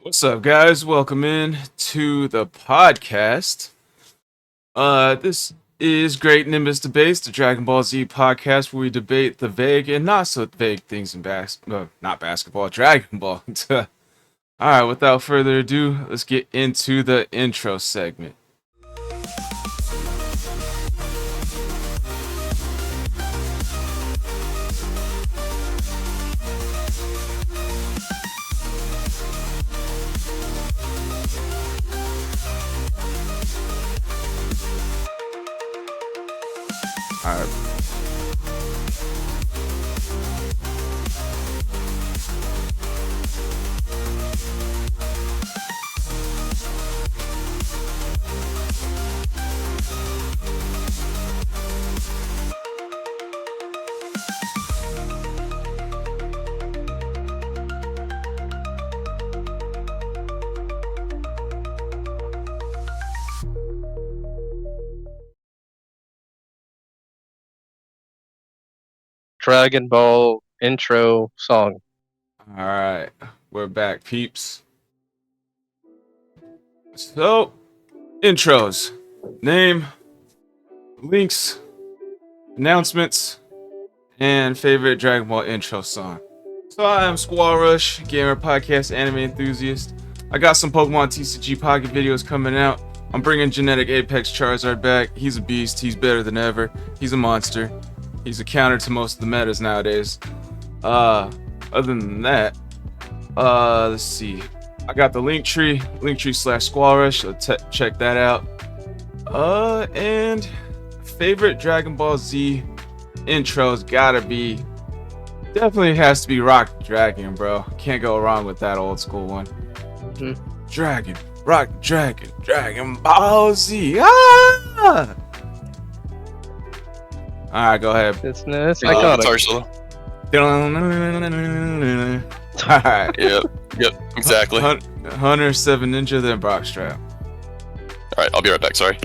What's up, guys? Welcome in to the podcast. This is Great Nimbus Debates, the Dragon Ball Z podcast where we debate the vague and not so vague things in not basketball, Dragon Ball. All right, without further ado, let's get into the intro segment. All right. Dragon Ball intro song. All right, we're back, peeps. So, intros, name, links, announcements, and favorite Dragon Ball intro song. So I am SquallRush, gamer, podcast, anime enthusiast. I got some Pokemon TCG Pocket videos coming out. I'm bringing Genetic Apex Charizard back. He's a beast. He's better than ever. He's a monster. He's a counter to most of the metas nowadays. Other than that, let's see. I got the Linktree /SquallRush. So check that out. And favorite Dragon Ball Z intros gotta be, definitely has to be Rock Dragon, bro. Can't go wrong with that old school one. Dragon, Rock Dragon, Dragon Ball Z. Ah! All right, go ahead. It's iconic. All right. Yep, exactly. Hunter, 7 Ninja, then Brockstrap. Alright, I'll be right back, sorry.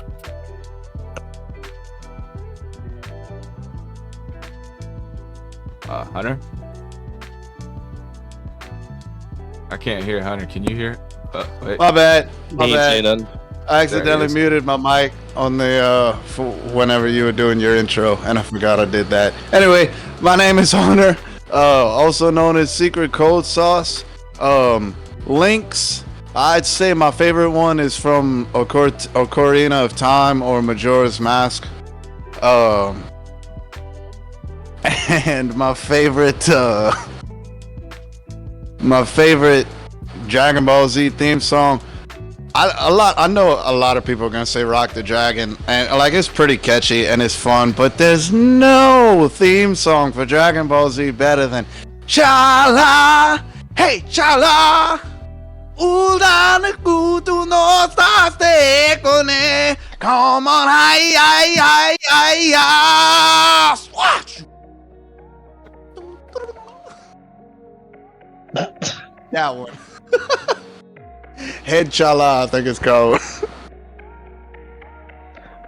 Hunter? I can't hear Hunter. Can you hear? Wait. My bad. I There accidentally it is. muted my mic on the for whenever you were doing your intro, and I forgot I did that. Anyway, my name is Hunter, also known as Secret Cold Sauce. Links. I'd say my favorite one is from Ocarina of Time or Majora's Mask. And my favorite Dragon Ball Z theme song. I know a lot of people are gonna say Rock the Dragon, and like it's pretty catchy and it's fun, but there's no theme song for Dragon Ball Z better than Chala, hey Chala, Udane kutu no saste kone, come on, hi, swash. That one. Head Chala, I think it's called.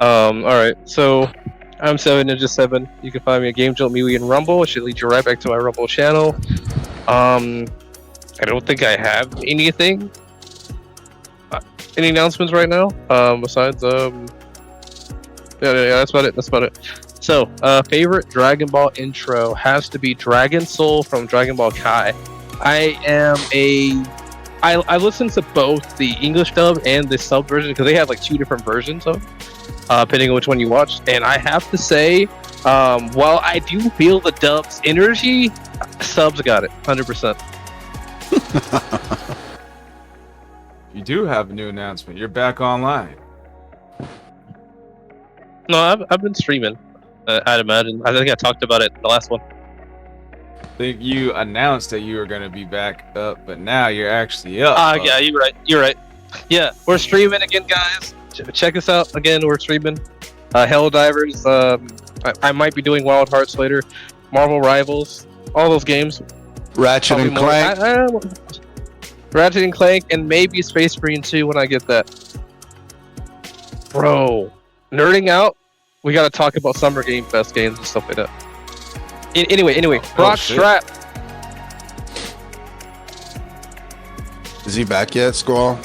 Alright, so I'm 7Ninja7. You can find me at Game Jolt, MeWe, and Rumble. It should lead you right back to my Rumble channel. I don't think I have anything. Any announcements right now? Besides, yeah, that's about it. So, favorite Dragon Ball intro has to be Dragon Soul from Dragon Ball Kai. I listened to both the English dub and the sub version because they have like two different versions of, depending on which one you watch. And I have to say, while I do feel the dub's energy, subs got it 100%. You do have a new announcement. You're back online. No, I've been streaming. I'd imagine. I think I talked about it in the last one. I think you announced that you were going to be back up, but now you're actually up. Yeah, you're right. Yeah, we're streaming again, guys. Check us out again. We're streaming. Hell Divers. I might be doing Wild Hearts later. Marvel Rivals. All those games. Ratchet and Clank. Ratchet and Clank, and maybe Space Marine 2 when I get that. Bro, nerding out. We gotta talk about Summer Game Fest games and stuff like that. Anyway, Brock shit. Strap. Is he back yet, Squall?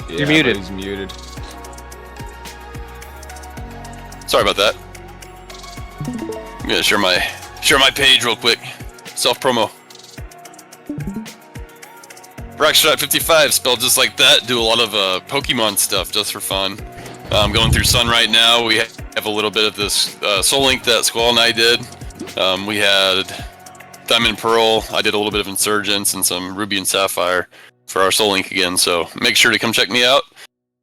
Yeah, You're muted. He's muted. Sorry about that. I'm gonna share my page real quick. Self promo. Rockstrap55, spelled just like that. Do a lot of Pokemon stuff just for fun. I'm going through Sun right now. We have a little bit of this Soul Link that Squall and I did. We had Diamond and Pearl. I did a little bit of Insurgents and some Ruby and Sapphire for our Soul Link again. So make sure to come check me out.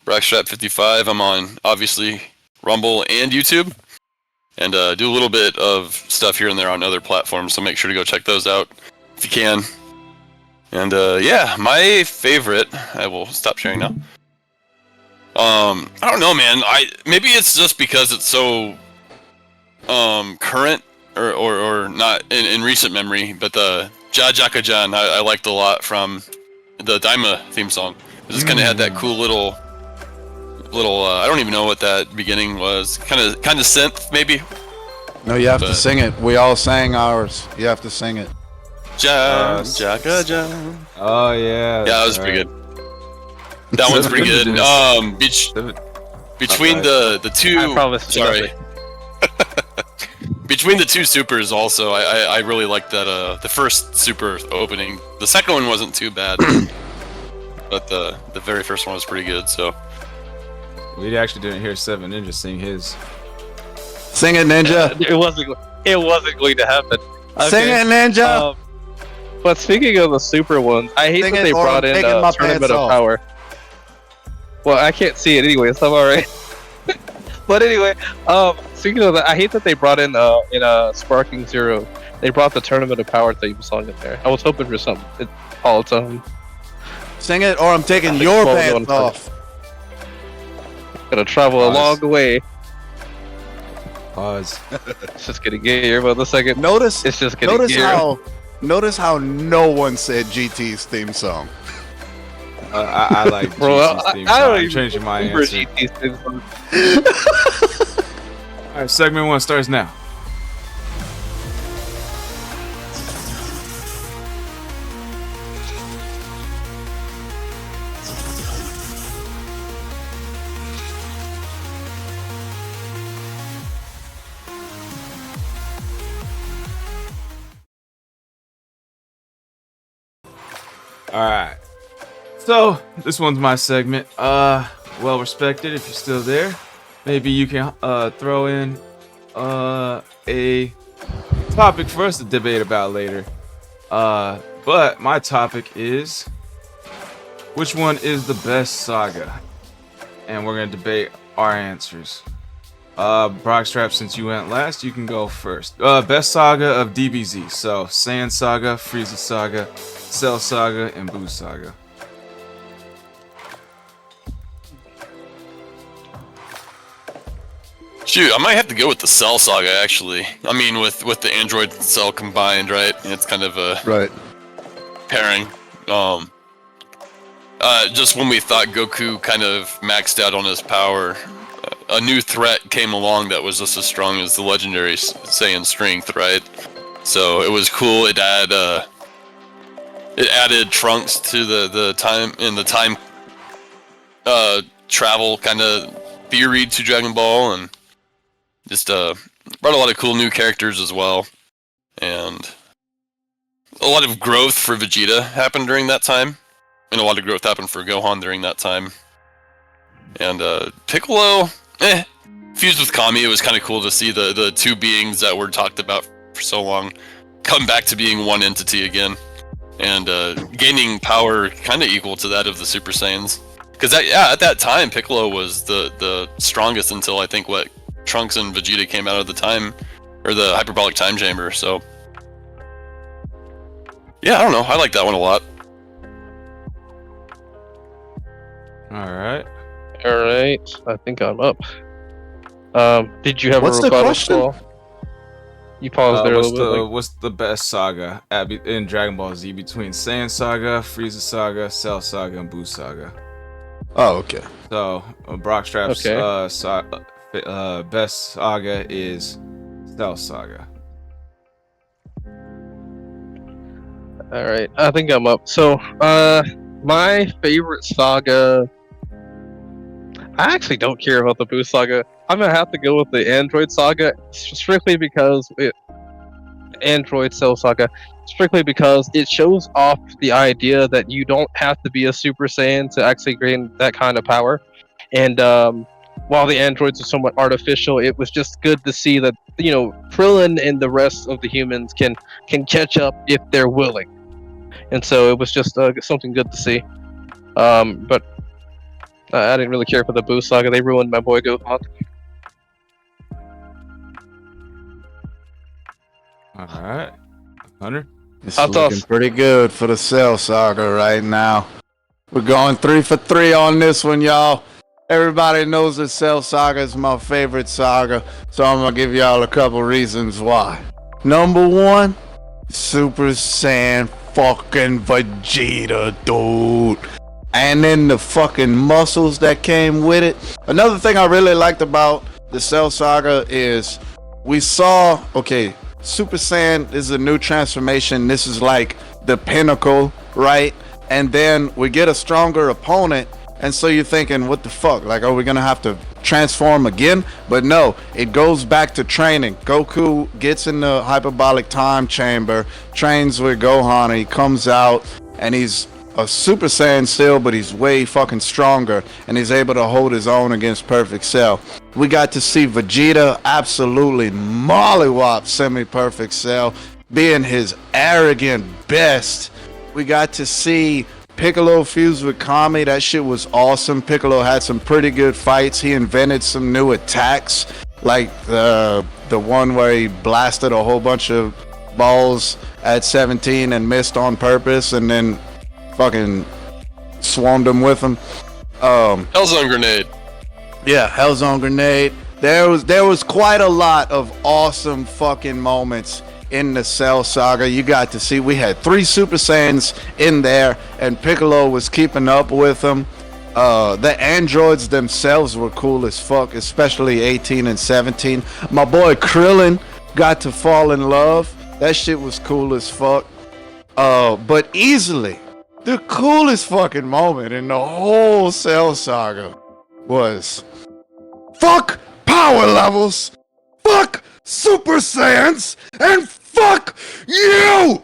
Rockstrap55. I'm on obviously Rumble and YouTube, and do a little bit of stuff here and there on other platforms. So make sure to go check those out if you can. And yeah, my favorite. I will stop sharing now. I don't know, man. Maybe it's just because it's so current or not in recent memory, but the Jaka-Jan I liked a lot from the Daima theme song. It just kind of had that cool little I don't even know what that beginning was. Kind of synth maybe. No, you have to sing it. We all sang ours. You have to sing it. Jaka-Jan. Oh yeah. Yeah, that was pretty good. That one's pretty good. Between the two. I promise. Sorry. Between the two supers, also, I really liked that. The first super opening. The second one wasn't too bad, but the very first one was pretty good. So We actually didn't hear Seven Ninja sing his. Sing it, Ninja. It wasn't going to happen. Okay. Sing it, Ninja. But speaking of the super ones, I hate Sing that it they or brought I'm in taking my Tournament pants of off. Power. Well, I can't see it anyway, so I'm alright. But anyway, speaking of that, I hate that they brought in Sparking Zero. They brought the Tournament of Power theme song in there. I was hoping for something all its own. Sing it or I'm taking your pants off. Gotta travel a Pause. long way. Pause. It's just getting gear for the second. Notice It's just getting gear. Notice how no one said GT's theme song. I like Bro, GC's theme I song. don't I'm even changing my remember answer. GT's theme song. Alright, segment 1 starts now. Alright. So, this one's my segment. Well respected if you're still there. Maybe you can throw in a topic for us to debate about later. But my topic is, which one is the best saga? And we're gonna debate our answers. Brockstrap, since you went last, you can go first. Best saga of DBZ. So Saiyan Saga, Frieza Saga, Cell Saga, and Buu Saga. shoot, I might have to go with the Cell Saga actually. I mean, with the Android Cell combined, right? It's kind of a Right. pairing. Just when we thought Goku kind of maxed out on his power, a new threat came along that was just as strong as the legendary Saiyan strength, right? So it was cool. It added Trunks to the time travel kind of theory to Dragon Ball, and just brought a lot of cool new characters as well, and a lot of growth for Vegeta happened during that time, and a lot of growth happened for Gohan during that time. And Piccolo, fused with Kami, it was kind of cool to see the two beings that were talked about for so long come back to being one entity again, and gaining power kind of equal to that of the Super Saiyans. Because at that time, Piccolo was the strongest until I think Trunks and Vegeta came out of the time, or the hyperbolic time chamber. So yeah, I don't know. I like that one a lot. Alright. Alright, I think I'm up. Did you have What's a the rebuttal, question? Squall? You paused there a little bit. What's the best saga in Dragon Ball Z between Saiyan Saga, Frieza Saga, Cell Saga, and Buu Saga? Oh, okay. So Brockstrap's Okay. best saga is Cell Saga. Alright, I think I'm up. So, My favorite saga. I actually don't care about the Boost saga. I'm gonna have to go with the Android saga strictly because Android Cell Saga, strictly because it shows off the idea that you don't have to be a Super Saiyan to actually gain that kind of power. And while the androids are somewhat artificial, it was just good to see that Krillin and the rest of the humans can catch up if they're willing. And so it was just something good to see. But I didn't really care for the Boost saga. They ruined my boy Gohan. All right, Hunter. It's I'll looking toss. pretty good for the Cell Saga right now. We're going 3 for 3 on this one, y'all. Everybody knows that Cell Saga is my favorite saga, so I'm gonna give y'all a couple reasons why. Number 1, Super Saiyan fucking Vegeta, dude. And then the fucking muscles that came with it. Another thing I really liked about the Cell Saga is we saw, okay, Super Saiyan is a new transformation. This is like the pinnacle, right? And then we get a stronger opponent, and so you're thinking, what the fuck? Like, are we gonna have to transform again? But no, it goes back to training. Goku gets in the hyperbolic time chamber, trains with Gohan, and he comes out, and he's a Super Saiyan still, but he's way fucking stronger, and he's able to hold his own against Perfect Cell. We got to see Vegeta absolutely mollywop Semi-Perfect Cell, being his arrogant best. We got to see Piccolo fused with Kami. That shit was awesome. Piccolo had some pretty good fights. He invented some new attacks, like the one where he blasted a whole bunch of balls at 17 and missed on purpose, and then fucking swarmed them with him. Hellzone Grenade. Yeah, Hellzone Grenade. There was quite a lot of awesome fucking moments in the Cell Saga. You got to see, we had 3 Super Saiyans in there, and Piccolo was keeping up with them. The androids themselves were cool as fuck, especially 18 and 17. My boy Krillin got to fall in love. That shit was cool as fuck. But easily, the coolest fucking moment in the whole Cell Saga was fuck power levels, fuck Super Saiyans, and fuck you,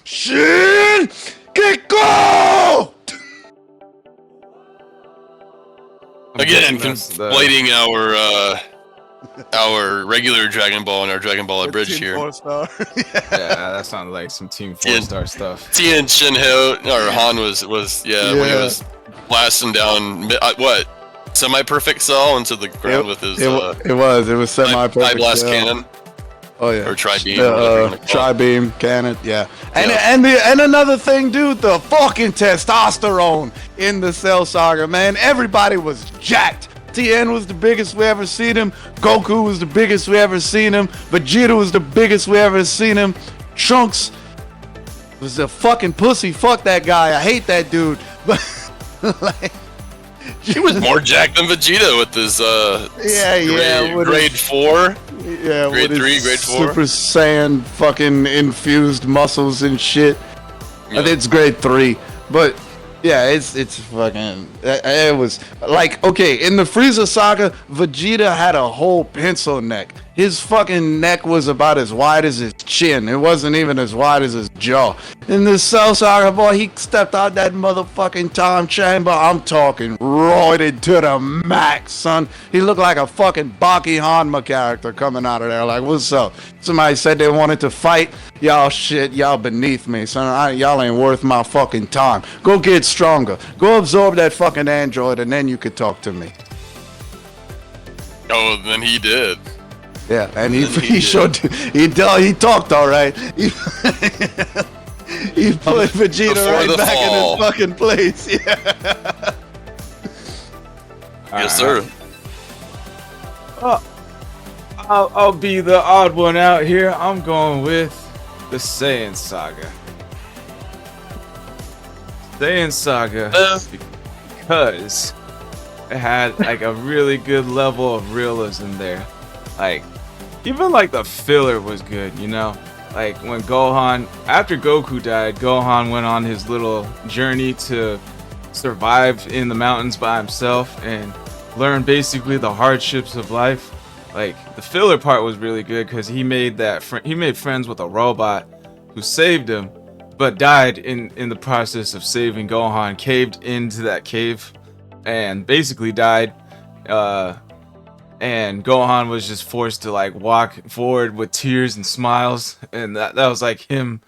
Shin Gekko! Again, conflating our regular Dragon Ball and our Dragon Ball Abridged here. Yeah, that sounded like some Team 4-star stuff. Tien Shinho or Han was when he was blasting down what semi-perfect cell into the ground with his it was semi-perfect blast cell. cannon. Oh yeah, or tri-beam. Tri-beam cannon. Yeah, and another thing, dude, the fucking testosterone in the Cell Saga, man. Everybody was jacked. Tien was the biggest we ever seen him. Goku was the biggest we ever seen him. Vegeta was the biggest we ever seen him. Trunks was a fucking pussy. Fuck that guy. I hate that dude. But like, he was more jacked than Vegeta with his grade 4. Yeah, grade 3, grade 4. Super Saiyan fucking infused muscles and shit. Yeah. I think it's grade 3, but yeah, it's fucking. It was like, okay, in the Frieza saga, Vegeta had a whole pencil neck. His fucking neck was about as wide as his chin. It wasn't even as wide as his jaw. In the Cell Saga, boy, he stepped out that motherfucking time chamber. I'm talking roided to the max, son. He looked like a fucking Baki Hanma character coming out of there. Like, what's up? Somebody said they wanted to fight. Y'all shit, y'all beneath me, son. Y'all ain't worth my fucking time. Go get stronger. Go absorb that fucking android, and then you could talk to me. Oh, then he did. Yeah, and he showed, he talked all right. He put Vegeta right back in his fucking place. Yeah. Yes, sir. I'll be the odd one out here. I'm going with the Saiyan Saga. Saiyan Saga because it had like a really good level of realism there. Like, even like the filler was good, you know? Like when Gohan, after Goku died, Gohan went on his little journey to survive in the mountains by himself and learn basically the hardships of life. Like the filler part was really good because he made friends with a robot who saved him, but died in the process of saving Gohan. Caved into that cave and basically died. And Gohan was just forced to like walk forward with tears and smiles, and that was like him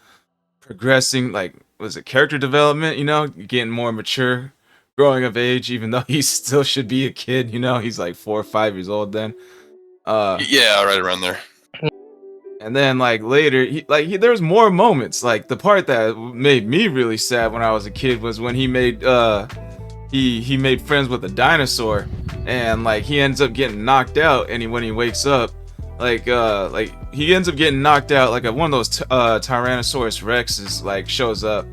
progressing, like, was it character development, you know, getting more mature, growing of age, even though he still should be a kid, you know, he's like 4 or 5 years old then. Yeah, right around there. And then like later, there's more moments. Like the part that made me really sad when I was a kid was when he made he made friends with a dinosaur, and like he ends up getting knocked out, and when he wakes up, like he ends up getting knocked out, like one of those Tyrannosaurus Rexes like shows up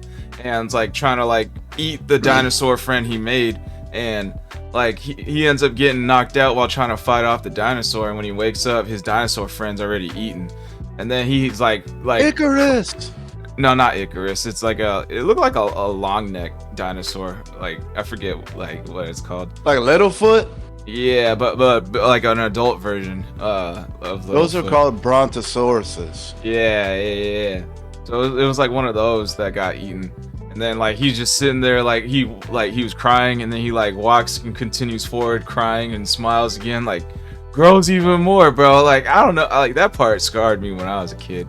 and like trying to like eat the dinosaur friend he made, and like he ends up getting knocked out while trying to fight off the dinosaur, and when he wakes up his dinosaur friend's already eaten. And then he's like Icarus. No, not Icarus. It's like it looked like a long neck dinosaur. Like I forget like what it's called. Like Littlefoot? Yeah, but like an adult version of Littlefoot. Those are called brontosauruses. Yeah. So it was like one of those that got eaten. And then like he's just sitting there like he was crying, and then he like walks and continues forward crying and smiles again, like grows even more, bro. Like I don't know, like that part scarred me when I was a kid.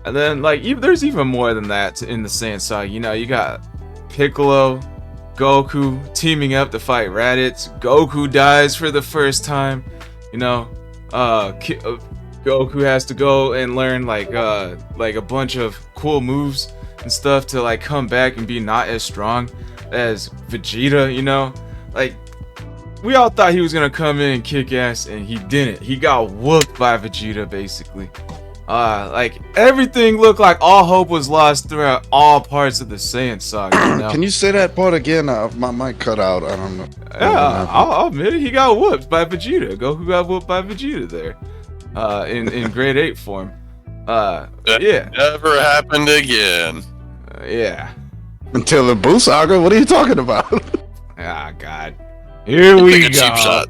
And then like there's even more than that in the Saiyan Saga. You know, you got Piccolo, Goku teaming up to fight Raditz. Goku dies for the first time. You know, Goku has to go and learn like a bunch of cool moves and stuff to like come back and be not as strong as Vegeta. You know, like we all thought he was gonna come in and kick ass, and he didn't. He got whooped by Vegeta basically. Like everything looked like all hope was lost throughout all parts of the Saiyan Saga. You know? Can you say that part again? My mic cut out. I don't know. Yeah, I'll admit it. He got whooped by Vegeta. Goku got whooped by Vegeta there. In grade 8 form. Yeah. Never happened again. Yeah. Until the Buu Saga? What are you talking about? Ah, God. Here we Take a go. cheap shot.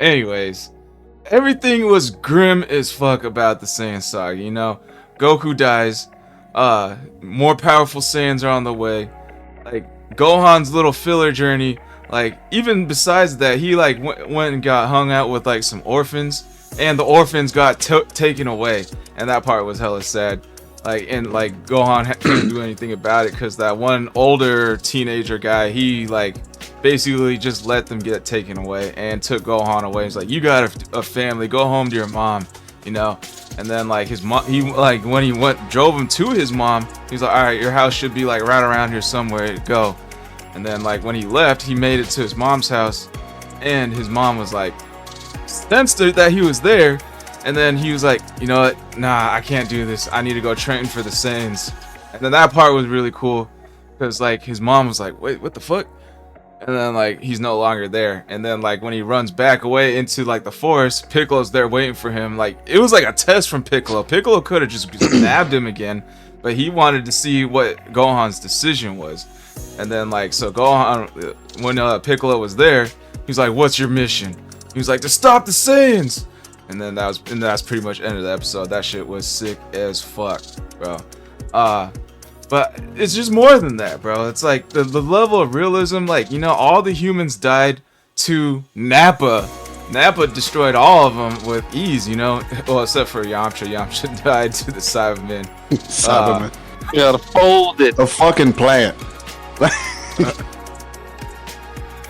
Anyways, everything was grim as fuck about the Saiyan Saga, you know? Goku dies. More powerful Saiyans are on the way. Like, Gohan's little filler journey, like, even besides that, he, like, went and got hung out with, like, some orphans, and the orphans got taken away, and that part was hella sad. Like, and, like, Gohan couldn't do anything about it, because that one older teenager guy, he, like, basically just let them get taken away and took Gohan away. He's like, you got a family, go home to your mom, you know? And then like his mom, when he drove him to his mom, he's like, all right, your house should be like right around here somewhere, go. And then like when he left, he made it to his mom's house, and his mom was like, sensed that he was there, and then he was like, you know what, nah, I can't do this, I need to go train for the Saiyans. And then that part was really cool, because like his mom was like, wait, what the fuck? And then like he's no longer there, and then like when he runs back away into like the forest, Piccolo's there waiting for him. Like it was like a test from Piccolo. Piccolo could have just nabbed him again, but he wanted to see what Gohan's decision was. And then like so Gohan, when Piccolo was there, he's like, what's your mission? He was like, to stop the Saiyans. And then that's pretty much end of the episode. That shit was sick as fuck, bro. But it's just more than that, bro. It's like the level of realism, like, you know, all the humans died to Nappa. Nappa destroyed all of them with ease, you know? Well, except for Yamcha. Yamcha died to the Cybermen. Cybermen. You gotta fold it. A fucking plant.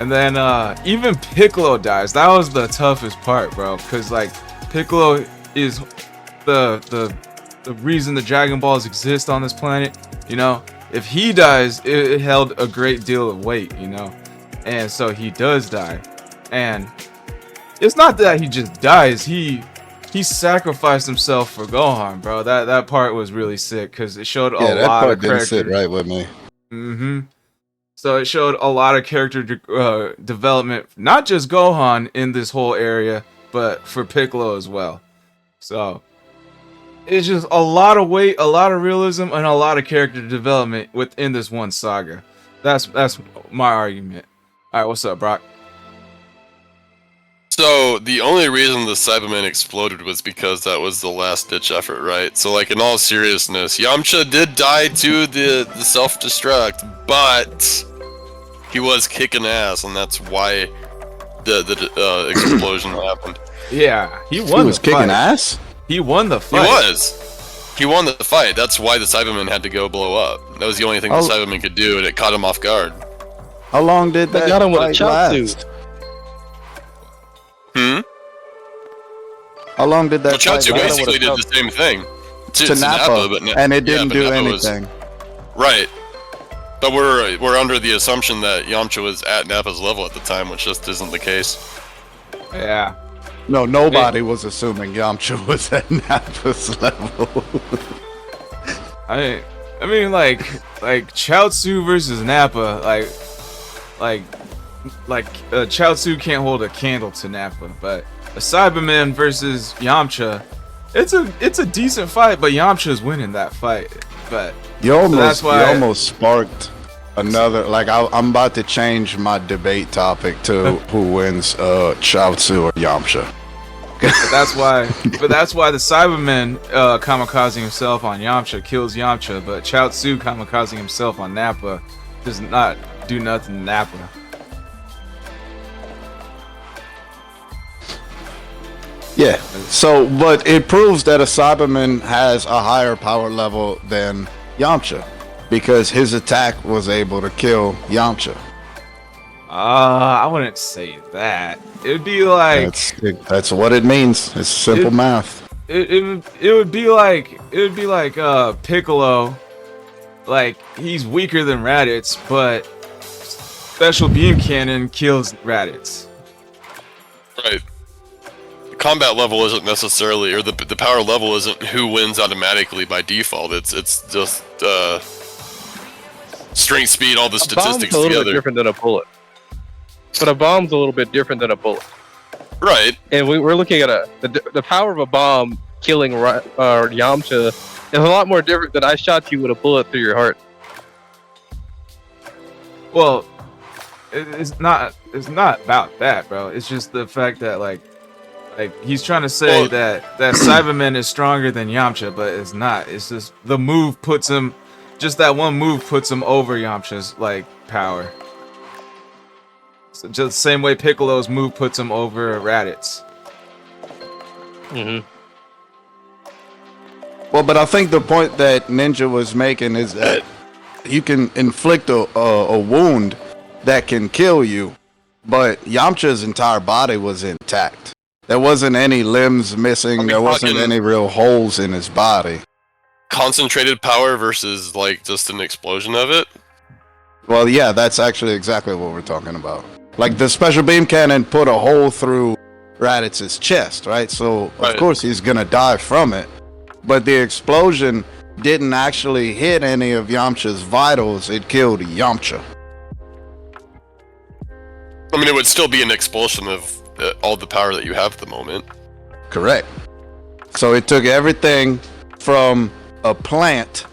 And then even Piccolo dies. That was the toughest part, bro. Because, like, Piccolo is the reason the Dragon Balls exist on this planet. You know, if he dies, it held a great deal of weight, you know, and so he does die. And it's not that he just dies; he sacrificed himself for Gohan, bro. That part was really sick because it showed a lot that part of character. didn't sit right with me. So it showed a lot of character development, not just Gohan in this whole area, but for Piccolo as well. So it's just a lot of weight, a lot of realism, and a lot of character development within this one saga. That's my argument. All right, what's up, Brock? So the only reason the Cyberman exploded was because that was the last ditch effort, right? So like in all seriousness, Yamcha did die to the self-destruct, but he was kicking ass, and that's why the explosion happened. Yeah, he He won. was the kicking fight. ass. He won the fight. He won the fight. That's why the Cyberman had to go blow up. That was the only thing the Cyberman could do, and it caught him off guard. How long did that got him with a fight Chaozu. last? Hmm? How long did that Well, fight Chaozu last? basically did the same thing To Nappa, but and it didn't but do Nappa was- anything. right. But we're under the assumption that Yamcha was at Nappa's level at the time, which just isn't the case. Yeah. No, nobody was assuming Yamcha was at Nappa's level. I mean, like Chaozu versus Nappa, Chaozu can't hold a candle to Nappa, but a Cyberman versus Yamcha, it's a decent fight, but Yamcha's winning that fight. But You almost, why- you almost sparked another. Like I'm about to change my debate topic to who wins, Chaozu or Yamcha. but that's why the Cyberman kamikazing himself on Yamcha kills Yamcha, but Chaozu kamikazing himself on Nappa does not do nothing to Nappa. Yeah. So, but it proves that a Cyberman has a higher power level than Yamcha, because his attack was able to kill Yamcha. I wouldn't say that. It'd be like That's what it means. It's simple math. it would be like Piccolo, like he's weaker than Raditz, but special beam cannon kills Raditz. Right. The combat level isn't necessarily, or the power level isn't who wins automatically by default. It's just strength, speed, all the A bomb's statistics a little bit together. different than a bullet. But a bomb's a little bit different than a bullet. Right. And we're looking at the power of a bomb killing Yamcha is a lot more different than I shot you with a bullet through your heart. Well, it's not about that, bro. It's just the fact that like he's trying to say that Cyberman is stronger than Yamcha, but it's not. It's just the move puts him, just that one move puts him over Yamcha's like power. So just the same way Piccolo's move puts him over Raditz. Mm-hmm. Well, but I think the point that Ninja was making is that you can inflict a wound that can kill you, but Yamcha's entire body was intact. There wasn't any limbs missing. There wasn't any real holes in his body. Concentrated power versus like just an explosion of it. Well, yeah, that's actually exactly what we're talking about. Like the special beam cannon put a hole through Raditz's chest, right? So Right. of course he's gonna die from it. But the explosion didn't actually hit any of Yamcha's vitals. It killed Yamcha. I mean, it would still be an expulsion of all the power that you have at the moment. Correct. So it took everything from a plant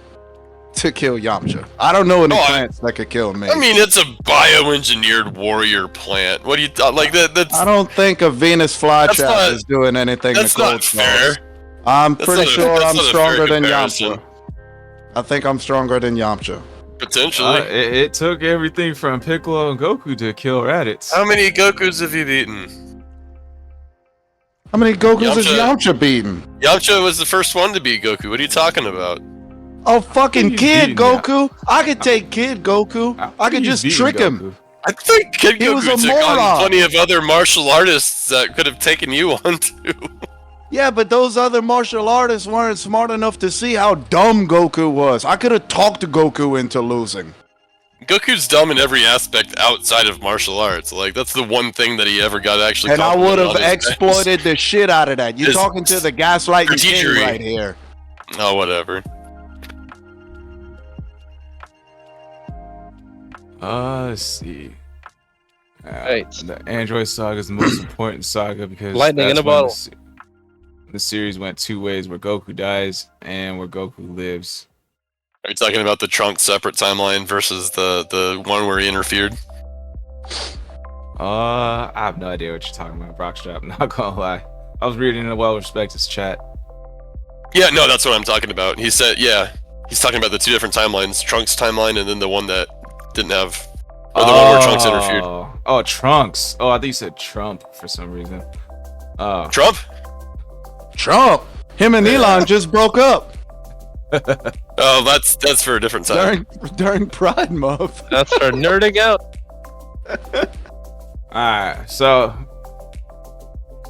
to kill Yamcha. I don't know any plants that could kill me. I mean, it's a bioengineered warrior plant. What do you like? That's I don't think a Venus flytrap is doing anything to that's cold not fair. Stars. I'm That's pretty not a- sure that's I'm not a stronger fair than comparison. Yamcha. I think I'm stronger than Yamcha. Potentially. It took everything from Piccolo and Goku to kill Raditz. How many Gokus have you beaten? How many Gokus has Yamcha- Yamcha beaten? Yamcha was the first one to beat Goku. What are you talking about? Oh, fucking He's Kid beaten Goku! I could take Kid Goku. I could just trick him. I think Kid He was Goku a took on moron. plenty of other martial artists that could have taken you on too. Yeah, but those other martial artists weren't smart enough to see how dumb Goku was. I could have talked to Goku into losing. Goku's dumb in every aspect outside of martial arts. Like, that's the one thing that he ever got actually. And I would have complimented on his exploited the shit out of that. You're His talking to the gaslighting king strategery. right here. best. Oh, whatever. Let's see. Right. The Android Saga is the most important saga because Lightning in that's a when bottle. The series went two ways: where Goku dies and where Goku lives. Are you talking about the Trunks separate timeline versus the one where he interfered? I have no idea what you're talking about, Brockstrap. I'm not gonna lie. I was reading in a well-respected chat. Yeah, no, that's what I'm talking about. He said, yeah, he's talking about the two different timelines, Trunks timeline, and then the one that didn't have, or the one where Trunks interfered. Oh, Trunks. Oh, I think you said Trump for some reason. Trump? Trump. Him and Elon just broke up Oh, that's for a different time. during Pride Month. That's for nerding out. Alright, so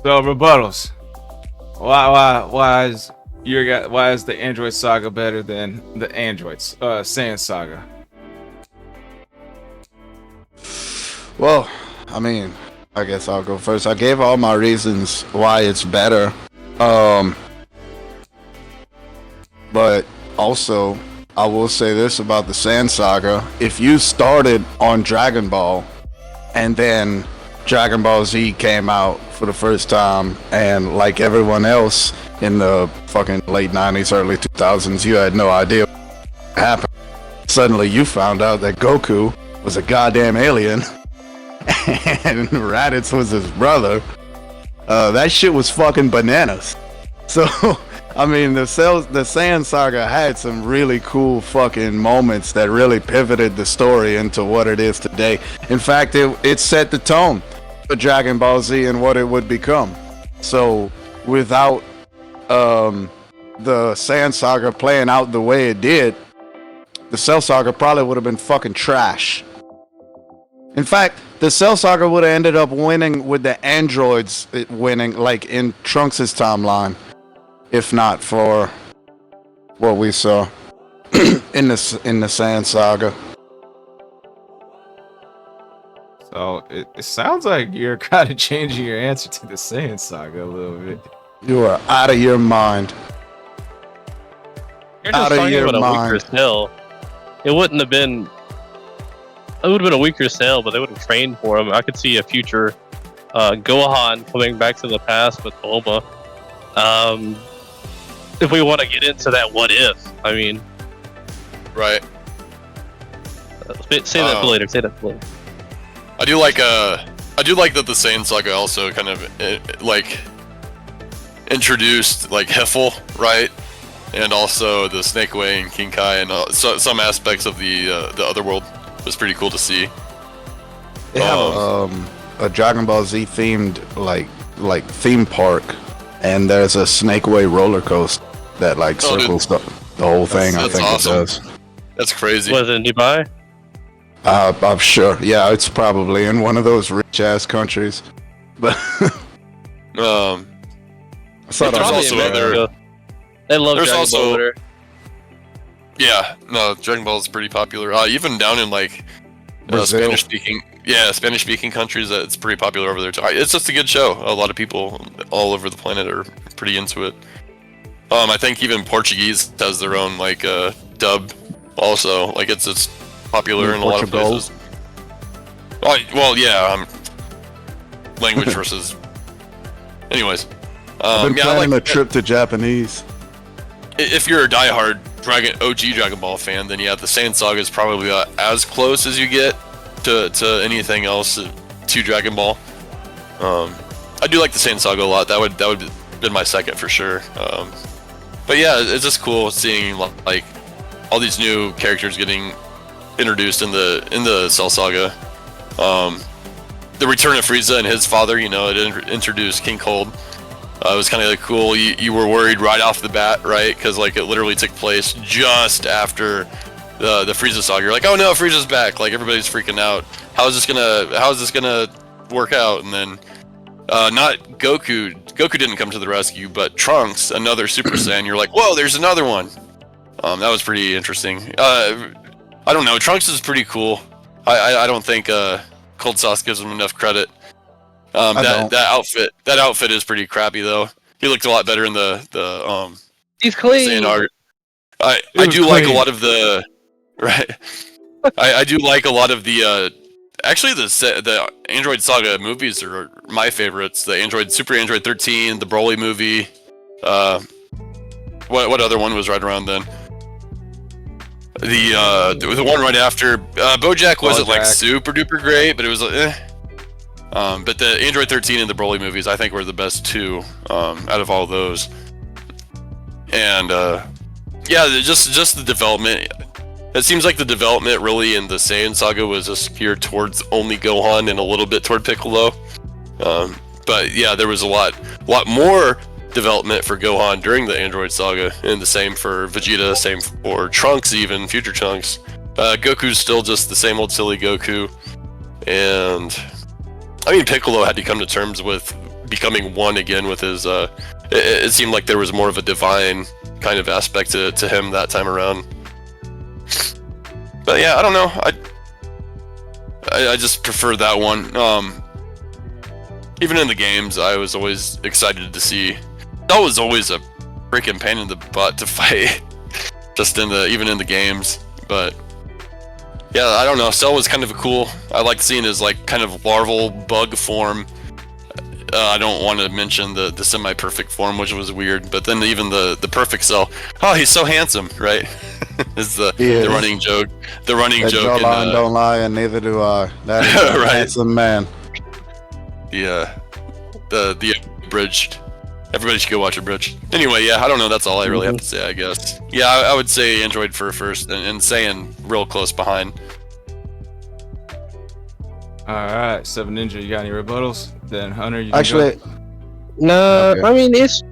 rebuttals. Why is the Android Saga better than the Androids? Saiyan Saga. Well, I mean, I guess I'll go first. I gave all my reasons why it's better. But also, I will say this about the Saiyan Saga. If you started on Dragon Ball, and then Dragon Ball Z came out for the first time, and like everyone else in the fucking late 90s, early 2000s, you had no idea what happened. Suddenly you found out that Goku was a goddamn alien, and Raditz was his brother. That shit was fucking bananas. So, I mean, the Saiyan Saga had some really cool fucking moments that really pivoted the story into what it is today. In fact, it set the tone for Dragon Ball Z and what it would become. So, without the Saiyan Saga playing out the way it did, the Cell Saga probably would have been fucking trash. In fact, the Cell Saga would have ended up winning with the androids winning, like in Trunks' timeline, if not for what we saw in the Saiyan Saga. So it sounds like you're kind of changing your answer to the Saiyan Saga a little bit. You are out of your mind. You're just talking about a weaker Cell. It wouldn't have been. It would have been a weaker Cell, but they would have trained for him. I could see a future Gohan coming back to the past with Bulma. If we want to get into that, what if? I mean, Right. say that for later. Say that for later. I do like that the Saiyan Saga also kind of like introduced like Hiffle, right? And also the Snake Way and King Kai and some aspects of the other world was pretty cool to see. They have a Dragon Ball Z themed like theme park, and there's a Snake Way roller coaster that like circles the whole thing. I think awesome. It does. That's crazy. Was it in Dubai? I'm sure. Yeah, it's probably in one of those rich ass countries. But there's also other. They love Dragon Ball there. Yeah, no, Dragon Ball is pretty popular. Even down in like Spanish speaking countries, it's pretty popular over there too. It's just a good show. A lot of people all over the planet are pretty into it. I think even Portuguese has their own like dub also. Like it's popular in a lot of places. Well, yeah. Language versus. Anyways, I've been planning a trip to Japanese. If you're a diehard OG Dragon Ball fan, then yeah, the Saiyan Saga is probably as close as you get to anything else to Dragon Ball. I do like the Saiyan Saga a lot. That would have been my second for sure. But yeah, it's just cool seeing like all these new characters getting introduced in the Cell Saga. The return of Frieza and his father, it introduced King Cold. It was kind of like cool. You were worried right off the bat, right? Because like it literally took place just after the Frieza saga. You're like, oh no, Frieza's back! Like everybody's freaking out. How is this gonna work out? And then not Goku. Goku didn't come to the rescue, but Trunks, another Super Saiyan. You're like, whoa, there's another one. That was pretty interesting. I don't know. Trunks is pretty cool. I don't think Cold Sauce gives him enough credit. That outfit is pretty crappy though. He looked a lot better in the He's clean. Saiyan art. I do like a lot of the right. I do like a lot of the actually the Android Saga movies are my favorites. The Super Android 13, the Broly movie. What other one was right around then? The one right after BoJack wasn't like super duper great, but it was but the Android 13 and the Broly movies I think were the best two out of all those. And yeah, just the development. It seems like the development really in the Saiyan saga was just geared towards only Gohan and a little bit toward Piccolo. But yeah, there was a lot more development for Gohan during the Android saga, and the same for Vegeta, same for Trunks, even future Trunks. Goku's still just the same old silly Goku, and I mean Piccolo had to come to terms with becoming one again with his. It seemed like there was more of a divine kind of aspect to him that time around. But yeah, I don't know. I just prefer that one. Even in the games, I was always excited to see. That was always a freaking pain in the butt to fight, just even in the games. But yeah, I don't know. Cell was kind of cool. I liked seeing his like kind of larval bug form. I don't want to mention the semi-perfect form, which was weird. But then even the perfect Cell. Oh, he's so handsome, right? Is the running joke. The running joke. Don't lie, and neither do I. That is a right. handsome man. The abridged. Everybody should go watch Abridged. Anyway, yeah, I don't know. That's all I really have to say, I guess. Yeah, I would say Android for first, and Saiyan real close behind. Alright, 7 Ninja, you got any rebuttals? Then Hunter, you Actually, no, okay. I mean it's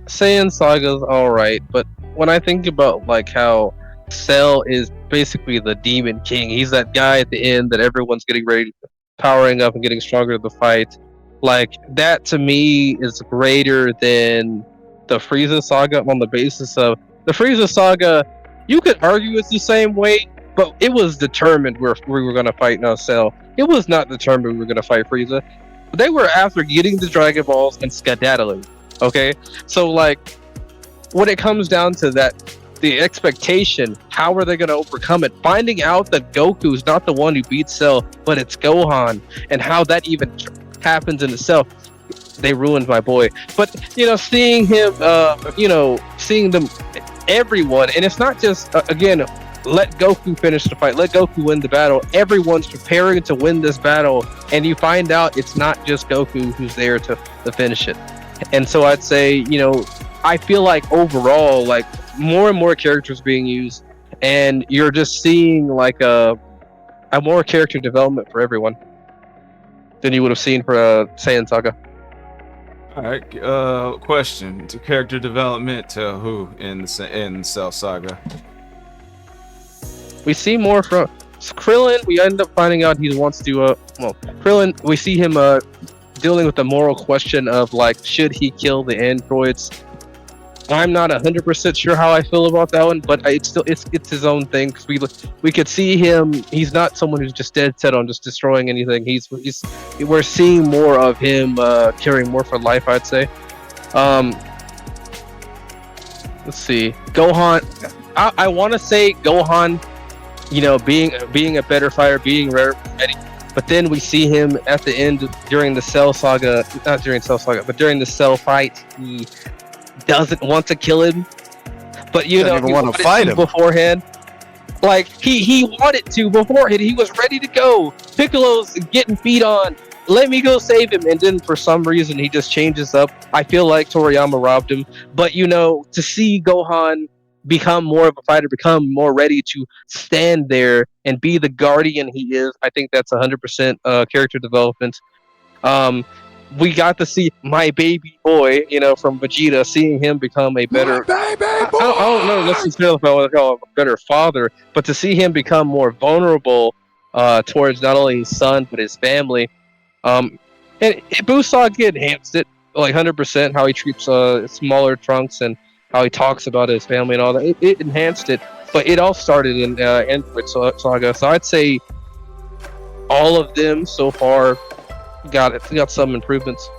Saiyan Saga's alright, but when I think about like how Cell is basically the Demon King, he's that guy at the end that everyone's getting ready, powering up and getting stronger to the fight. Like that to me is greater than the Frieza saga on the basis of the Frieza saga. You could argue it's the same way, but it was determined we were going to fight no Cell. It was not determined we were going to fight Frieza. They were after getting the Dragon Balls and skedaddling. Okay, so like when it comes down to that, the expectation, how are they going to overcome it? Finding out that Goku's not the one who beats Cell, but it's Gohan, and how that even happens in itself. They ruined my boy. But seeing him, seeing them, everyone, and it's not just again, let Goku finish the fight, let Goku win the battle. Everyone's preparing to win this battle, and you find out it's not just Goku who's there to finish it. And so I'd say, I feel like overall, like more and more characters being used, and you're just seeing like a more character development for everyone than you would have seen for Saiyan Saga. Alright, question. To character development to who in Cell Saga? We see more from Krillin. We end up finding out he wants to, Krillin, we see him dealing with the moral question of like, should he kill the androids? I'm not 100% sure how I feel about that one, but it's his own thing, because we could see him. He's not someone who's just dead set on just destroying anything. We're seeing more of him caring more for life, I'd say. Let's see, Gohan. I want to say Gohan, being a better fighter, being ready. But then we see him at the end during the Cell Saga, not during Cell Saga, but during the Cell fight. He doesn't want to kill him, but he want to fight him beforehand. Like he wanted to beforehand. He was ready to go. Piccolo's getting beat on. Let me go save him. And then for some reason he just changes up. I feel like Toriyama robbed him. But to see Gohan become more of a fighter, become more ready to stand there and be the guardian he is, I think that's 100% character development. We got to see my baby boy, from Vegeta, seeing him become a better I don't know, let's just feel if I want to call him a better father, but to see him become more vulnerable towards not only his son but his family. And Busagi enhanced it like 100%, how he treats smaller Trunks and how he talks about his family and all that. It enhanced it, but it all started in Android Saga. So I'd say all of them so far got some improvements.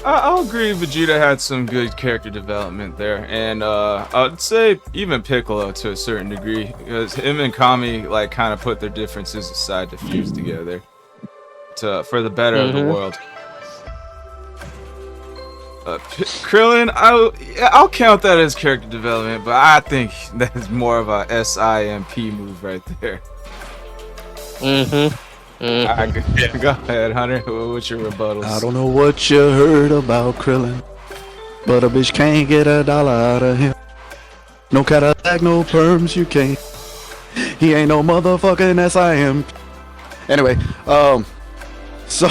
I'll agree Vegeta had some good character development there, and I'd say even Piccolo to a certain degree, because him and Kami like kind of put their differences aside to fuse together for the better of the world. Krillin, I'll count that as character development, but I think that's more of a SIMP move right there. Go ahead, Hunter. What's your rebuttals? I don't know what you heard about Krillin, but a bitch can't get $1 out of him. No Cadillac, no perms, you can't. He ain't no motherfucking SIM. Anyway, so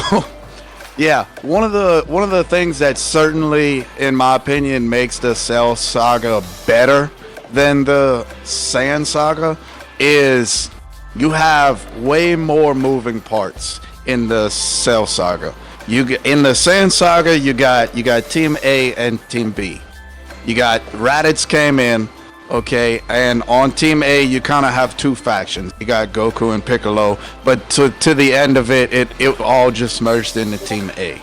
yeah, one of the things that certainly, in my opinion, makes the Cell Saga better than the Sand Saga is you have way more moving parts in the Cell Saga. In the Sand Saga, you got Team A and Team B. You got Raditz came in, okay, and on Team A you kind of have two factions. You got Goku and Piccolo, but to the end of it all just merged into Team A.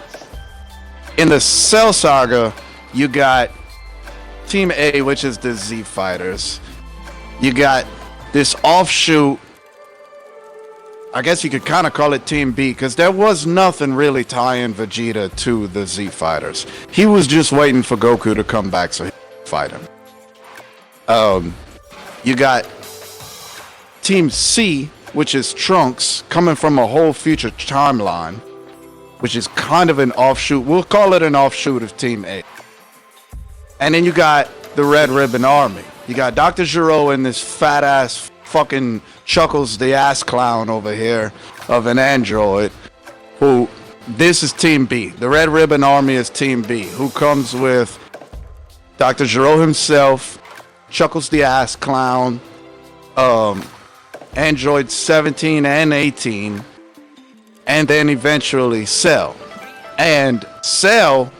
In the Cell Saga, you got Team A, which is the Z Fighters. You got this offshoot, I guess you could kind of call it Team B, because there was nothing really tying Vegeta to the Z Fighters. He was just waiting for Goku to come back so he could fight him. You got Team C, which is Trunks, coming from a whole future timeline, which is kind of an offshoot. We'll call it an offshoot of Team A. And then you got the Red Ribbon Army. You got Dr. Gero and this fat ass fucking Chuckles the ass clown over here of an android who, this is Team B. The Red Ribbon Army is Team B, who comes with Dr. Gero himself, Chuckles the ass clown, Android 17 and 18, and then eventually Cell. And Cell,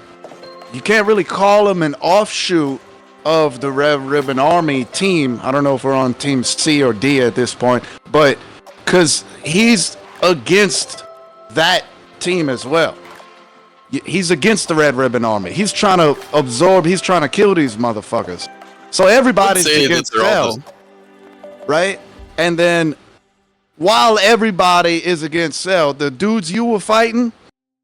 you can't really call him an offshoot of the Red Ribbon Army team. I don't know if we're on Team C or D at this point, but because he's against that team as well. He's against the Red Ribbon Army. He's trying to absorb, he's trying to kill these motherfuckers. So everybody's against Cell, right? And then while everybody is against Cell, the dudes you were fighting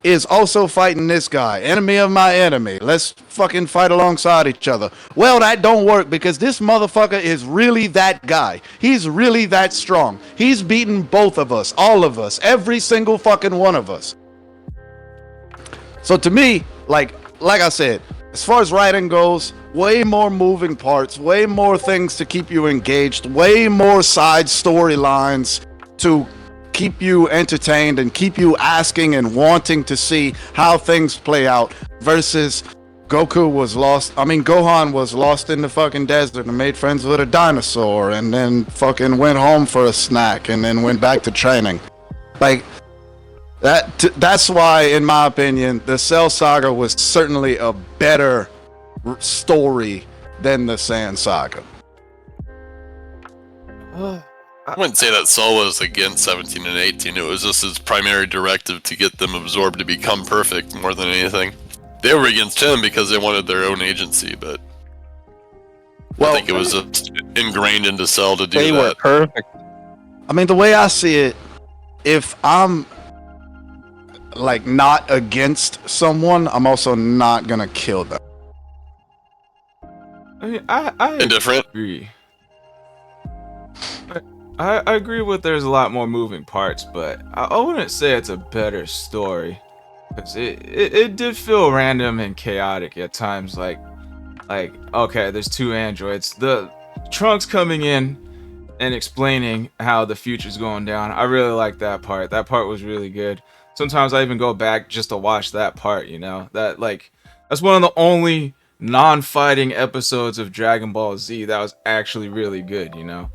is also fighting this guy, enemy of my enemy. Let's fucking fight alongside each other. Well, that don't work because this motherfucker is really that guy. He's really that strong. He's beaten both of us, all of us, every single fucking one of us. So to me, like I said, as far as writing goes, way more moving parts, way more things to keep you engaged, way more side storylines to keep you entertained and keep you asking and wanting to see how things play out versus Gohan was lost in the fucking desert and made friends with a dinosaur and then fucking went home for a snack and then went back to training. Like, that's why, in my opinion, the Cell Saga was certainly a better story than the Sand Saga. I wouldn't say that Cell was against 17 and 18. It was just his primary directive to get them absorbed to become perfect more than anything. They were against him because they wanted their own agency, but I think it was just ingrained into Cell to do that. They were perfect. I mean, the way I see it, if I'm like not against someone, I'm also not gonna kill them. I mean, I Indifferent. agree. I agree with there's a lot more moving parts, but I wouldn't say it's a better story. Because it did feel random and chaotic at times. Like, okay, there's two androids. The Trunks coming in and explaining how the future's going down. I really like that part. That part was really good. Sometimes I even go back just to watch that part, you know? That's one of the only non-fighting episodes of Dragon Ball Z that was actually really good, you know?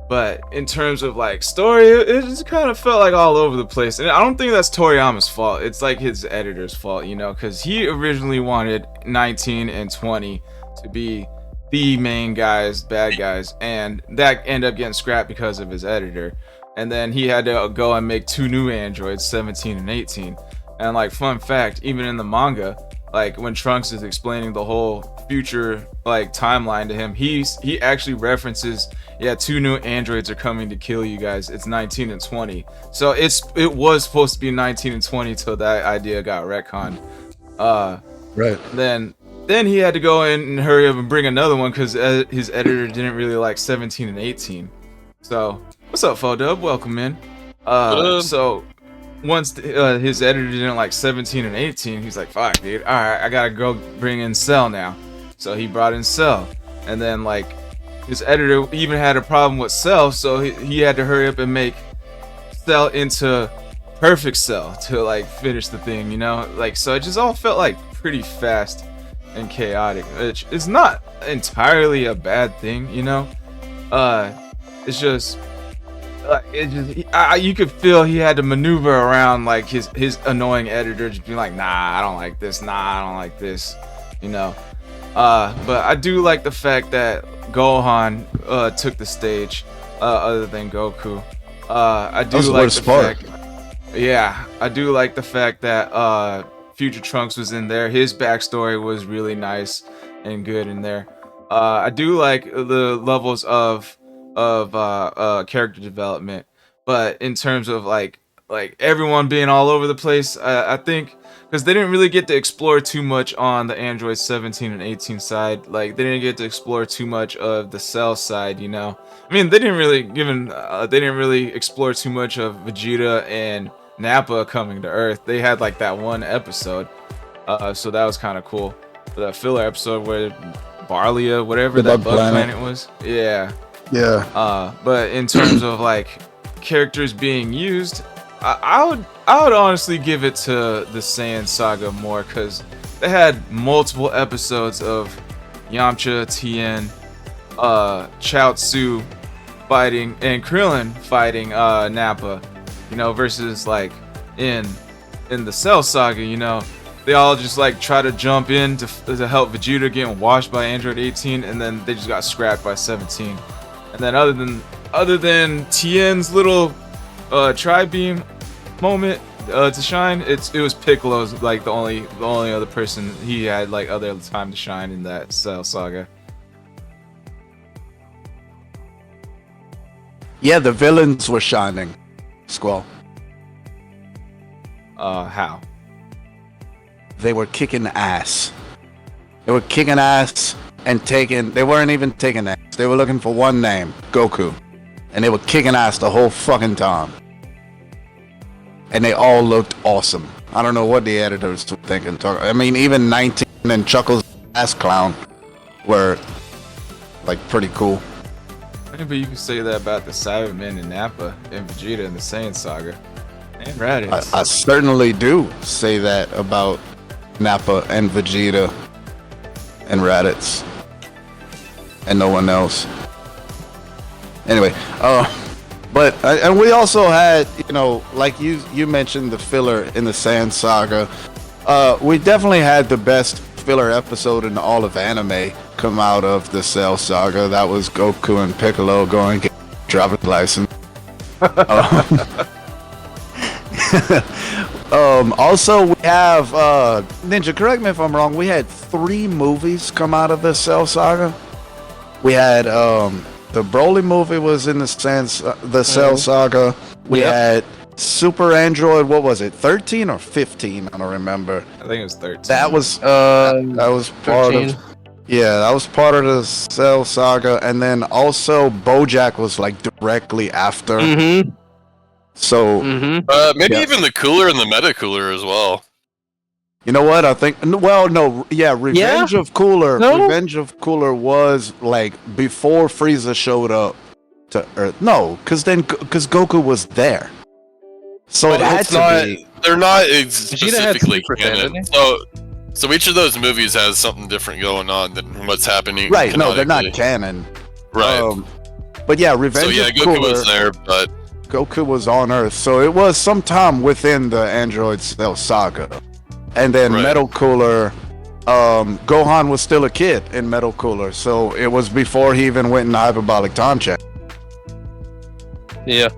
But in terms of like story, it just kind of felt like all over the place. And I don't think that's Toriyama's fault. It's like his editor's fault, you know, because he originally wanted 19 and 20 to be the main guys, bad guys, and that ended up getting scrapped because of his editor. And then he had to go and make two new androids, 17 and 18. And like, fun fact, even in the manga, like when Trunks is explaining the whole future like timeline to him, he actually references, yeah, two new androids are coming to kill you guys. It's 19 and 20. So it was supposed to be 19 and 20 till that idea got retconned. Right. Then he had to go in and hurry up and bring another one because his editor didn't really like 17 and 18. So, what's up, Fodub? Welcome in. So once his editor didn't like 17 and 18, he's like, fuck, dude. All right, I gotta go bring in Cell now. So he brought in Cell, and then like his editor even had a problem with Cell, so he had to hurry up and make Cell into perfect Cell to like finish the thing, you know? Like, so it just all felt like pretty fast and chaotic, which is not entirely a bad thing, you know? It's just you could feel he had to maneuver around like his annoying editor, just being like, nah, I don't like this, you know? But I do like the fact that Gohan took the stage, other than Goku. I do like the fact, I do like the fact that Future Trunks was in there. His backstory was really nice and good in there. I do like the levels of character development, but in terms of like everyone being all over the place, I think because they didn't really get to explore too much on the Android 17 and 18 side. Like, they didn't get to explore too much of the Cell side, you know. I mean, they didn't really explore too much of Vegeta and Nappa coming to Earth. They had like that one episode, so that was kind of cool. The filler episode where Barlia, whatever that bug planet was, yeah. But in terms of like characters being used, I would honestly give it to the Saiyan Saga more, because they had multiple episodes of Yamcha, Tien, Chaozu fighting and Krillin fighting Nappa, you know, versus like in the Cell Saga, you know, they all just like try to jump in to help Vegeta getting washed by Android 18, and then they just got scrapped by 17. And then other than Tien's little tri-beam moment to shine, it was Piccolo's like the only other person he had like other time to shine in that Cell Saga. Yeah, the villains were shining. Squall. How? They were kicking ass. They were kicking ass and they weren't even taking ass. They were looking for one name, Goku. And they were kicking ass the whole fucking time. And they all looked awesome. I don't know what the editors were thinking. I mean, even 19 and Chuckles' ass clown were like pretty cool. Maybe you could say that about the Cybermen and Nappa and Vegeta in the Saiyan Saga. And Raditz. I certainly do say that about Nappa and Vegeta and Raditz and no one else. Anyway, and we also had, you know, like you mentioned the filler in the Saiyan Saga. We definitely had the best filler episode in all of anime come out of the Cell Saga. That was Goku and Piccolo going to get a driver's license. Also, we have Ninja. Correct me if I'm wrong. We had 3 movies come out of the Cell Saga. We had the Broly movie was in the Cell Saga. We had Super Android. What was it? 13 or 15? I don't remember. I think it was 13. That was part 13. That was part of the Cell Saga, and then also BoJack was like directly after. Mm-hmm. So maybe even the cooler and the meta cooler as well. You know what? I think Revenge of Cooler. No? Revenge of Cooler was like before Frieza showed up to Earth. No, because Goku was there. So it had to be. They're not specifically canon. So each of those movies has something different going on than what's happening. Right? No, they're not canon. Right. But yeah, Revenge of Cooler. Goku was there, but Goku was on Earth, so it was sometime within the Android Cell Saga. And then Metal Cooler, Gohan was still a kid in Metal Cooler, so it was before he even went into hyperbolic time check. Yeah.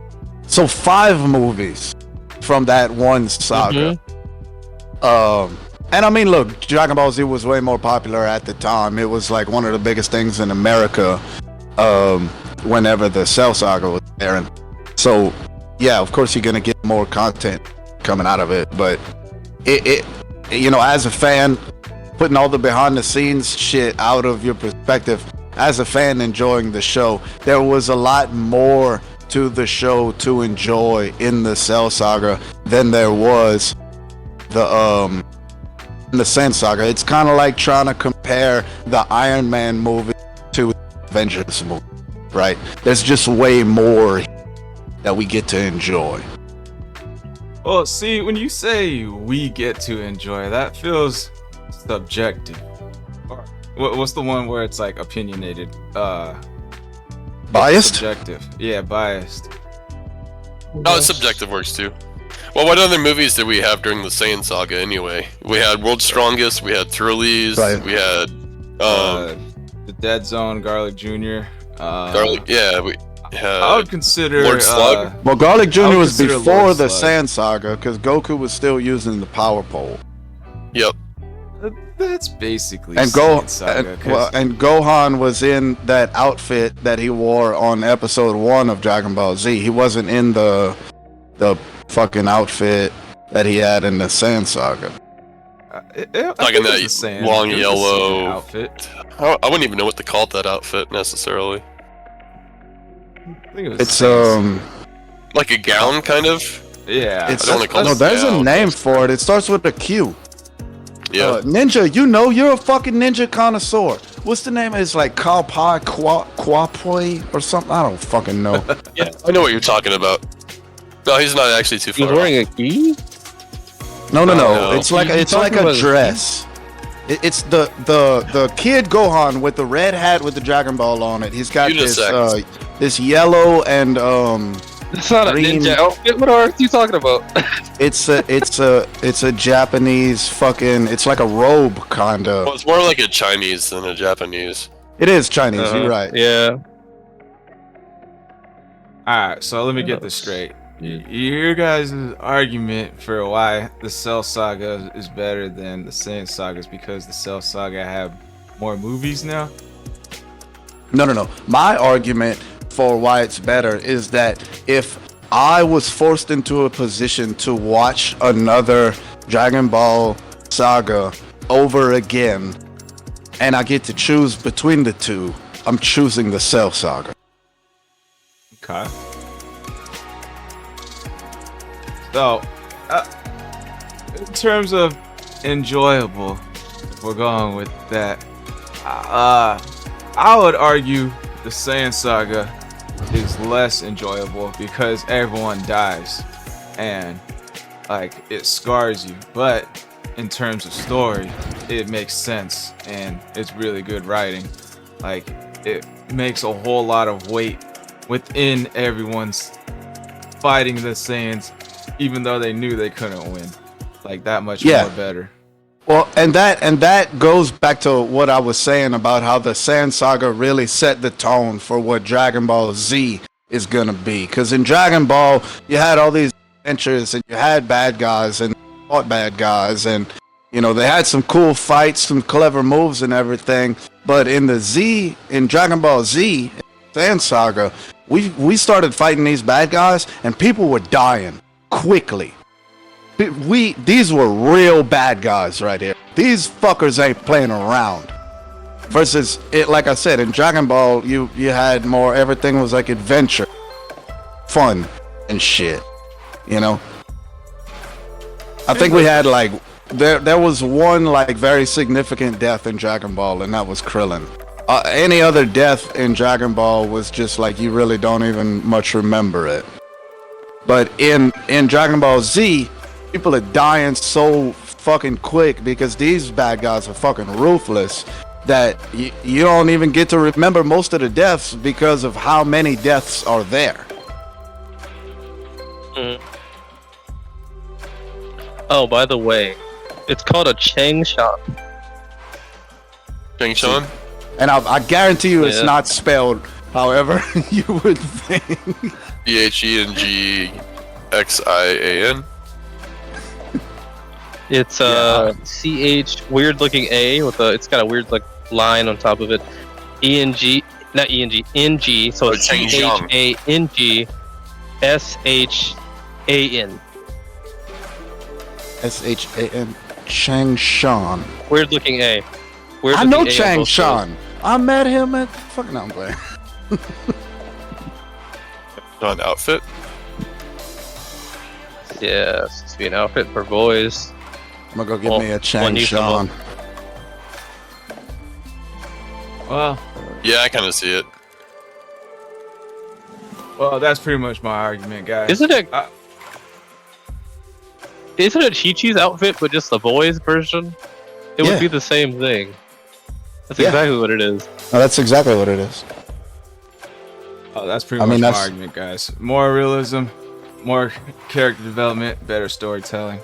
So 5 movies from that one saga. And I mean, look, Dragon Ball Z was way more popular at the time. It was like one of the biggest things in America whenever the Cell Saga was there. And so, yeah, of course you're going to get more content coming out of it. But it you know, as a fan, putting all the behind the scenes shit out of your perspective as a fan enjoying the show, there was a lot more to the show to enjoy in the Cell Saga than there was in the Sand Saga. It's kind of like trying to compare the Iron Man movie to Avengers movie, right? There's just way more that we get to enjoy. Well, see, when you say we get to enjoy, that feels subjective. Or what's the one where it's like opinionated? Biased? Subjective. Yeah, biased. Oh, subjective works too. Well, what other movies did we have during the Saiyan Saga anyway? We had World's Strongest, we had Thrillies, Right. we had The Dead Zone, Garlic Jr. Garlic. Yeah, we had I would consider Lord Slug. Well, Garlic I Jr. would was consider before Lord the Slug. Sand Saga because Goku was still using the power pole. Yep. That's basically And Saiyan Saga, 'cause and Gohan was in that outfit that he wore on episode 1 of Dragon Ball Z. He wasn't in the fucking outfit that he had in the Sand Saga. I Like think in it's that the Saiyan- long it's the yellow Saiyan outfit. I wouldn't even know what to call that outfit necessarily. I think it was It's Saiyan. Like a gown, kind of. Yeah. it's I don't wanna call no, it there's a down. name for it. It starts with a Q. Yeah. Ninja, you're a fucking ninja connoisseur. What's the name? It's like Kalpai Quapoi or something. I don't fucking know. Yeah, I know what you're talking about. No, he's not actually too He's far. wearing a gi? No. no. It's like You're it's like talking a about- dress. It's the kid Gohan with the red hat with the Dragon Ball on it. He's got Unisex. this yellow and That's not Green- a ninja outfit. What are you talking about? it's a Japanese fucking. It's like a robe kinda. Well, it's more like a Chinese than a Japanese. It is Chinese. Uh-huh. You're right. Yeah. Alright, so let me get this straight. Your guys' argument for why the Cell Saga is better than the Saiyan Saga is because the Cell Saga have more movies now? No. My argument for why it's better is that if I was forced into a position to watch another Dragon Ball Saga over again, and I get to choose between the two, I'm choosing the Cell Saga. Okay. So, in terms of enjoyable, if we're going with that, I would argue the Saiyan Saga is less enjoyable because everyone dies and like it scars you. But in terms of story, it makes sense and it's really good writing. Like it makes a whole lot of weight within everyone's fighting the Saiyans, even though they knew they couldn't win. Like that much more better. Well, and that goes back to what I was saying about how the Sand Saga really set the tone for what Dragon Ball Z is gonna be. Because in Dragon Ball, you had all these adventures and you had bad guys and fought bad guys, and you know they had some cool fights, some clever moves and everything. But in Dragon Ball Z, Sand Saga, we started fighting these bad guys and people were dying quickly. These were real bad guys right here. These fuckers ain't playing around. Versus it, like I said, in Dragon Ball, you had more. Everything was like adventure, fun, and shit. You know. I think we had like there was one like very significant death in Dragon Ball, and that was Krillin. Any other death in Dragon Ball was just like you really don't even much remember it. But in Dragon Ball Z, people are dying so fucking quick because these bad guys are fucking ruthless that you don't even get to remember most of the deaths because of how many deaths are there. Oh, by the way, it's called a Chang shop. Chang Chun? And I guarantee you it's Yeah. not spelled however you would think. CHENGXIAN. It's CH weird looking A with a. It's got a weird like line on top of it. ENG, not ENG, NG. So it's Changjiang. CHANG SHAN. SHAN. Chang Shan. Weird looking A. Weird I looking know A on Chang both Shan. I met him at fucking. No, I'm playing. On outfit. sides. Yeah, it's to be an outfit for boys. I'm gonna go get Well, me a Chang you come Shan. Well, Yeah, I kind of see it. that's pretty much my argument, guys. Isn't it Chi-Chi's outfit, but just the boys version? It Yeah. would be the same thing. That's Yeah. exactly what it is. No, that's exactly what it is. That's pretty I much mean, my that's- argument, guys. More realism, more character development, better storytelling.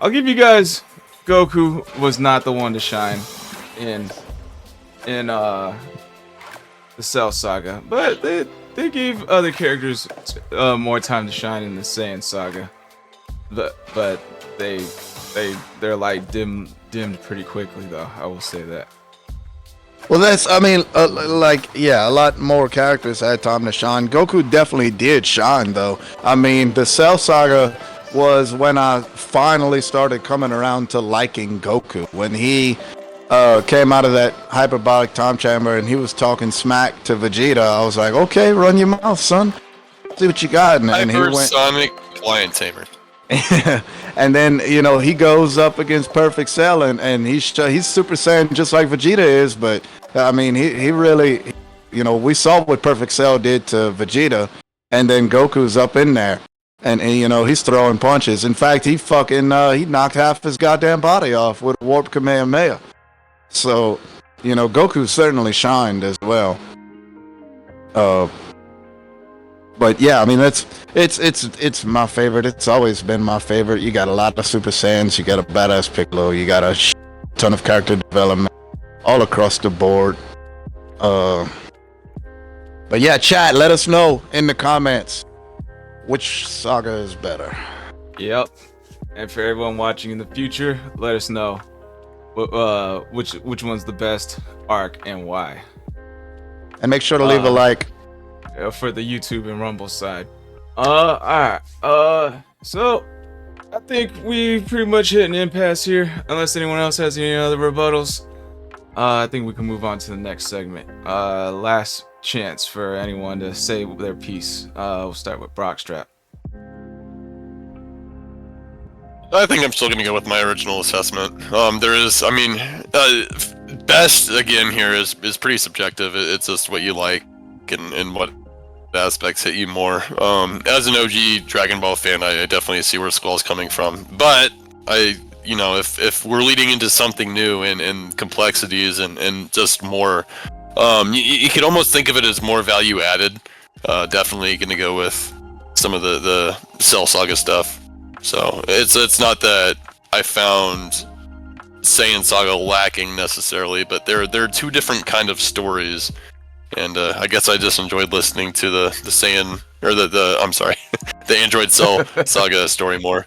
I'll give you guys, Goku was not the one to shine in the Cell Saga, but they gave other characters more time to shine in the Saiyan Saga. But they're like dimmed pretty quickly, though. I will say that. Well, a lot more characters had time to shine. Goku definitely did shine, though. I mean, the Cell Saga was when I finally started coming around to liking Goku. When he came out of that hyperbolic time chamber and he was talking smack to Vegeta, I was like, okay, run your mouth, son. See what you got. And he went. Hypersonic Lion Tamer. And then he goes up against Perfect Cell and he's Super Saiyan just like Vegeta is, but I mean he really we saw what Perfect Cell did to Vegeta, and then Goku's up in there and he's throwing punches. In fact, he knocked half his goddamn body off with Warp Kamehameha. So Goku certainly shined as well. But yeah, I mean it's my favorite. It's always been my favorite. You got a lot of Super Saiyans. You got a badass Piccolo. You got a ton of character development all across the board. But yeah, chat. Let us know in the comments which saga is better. Yep. And for everyone watching in the future, let us know which one's the best arc and why. And make sure to leave a like. For the YouTube and Rumble side. Alright. So I think we pretty much hit an impasse here. Unless anyone else has any other rebuttals, I think we can move on to the next segment. Last chance for anyone to say their piece. We'll start with Brockstrap. I think I'm still going to go with my original assessment. Best again here is pretty subjective. It's just what you like and what aspects hit you more. As an OG Dragon Ball fan, I definitely see where Squall's coming from. But if we're leading into something new and complexities and just more, you could almost think of it as more value added. Definitely going to go with some of the Cell Saga stuff. So it's not that I found Saiyan Saga lacking necessarily, but they're two different kind of stories. And I guess I just enjoyed listening to the Saiyan, or I'm sorry, the Android Cell Saga story more.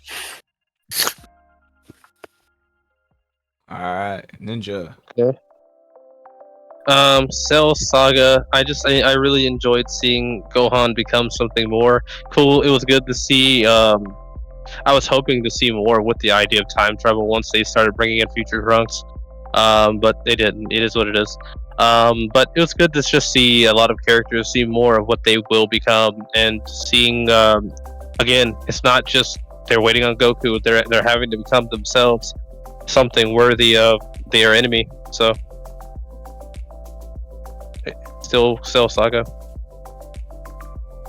Alright, Ninja. Cell Saga. I really enjoyed seeing Gohan become something more cool. It was good to see. I was hoping to see more with the idea of time travel once they started bringing in Future Trunks, but they didn't. It is what it is. But it was good to just see a lot of characters, see more of what they will become, and seeing again, it's not just they're waiting on Goku; they're having to become themselves something worthy of their enemy. So, still Cell Saga.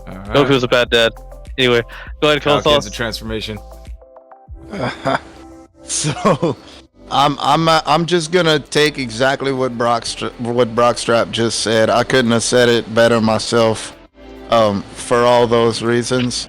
Alright. Goku's a bad dad. Anyway, go ahead, Cold Falcon's Sauce. a transformation. So I'm just gonna take exactly what Brockstrap just said. I couldn't have said it better myself. For all those reasons,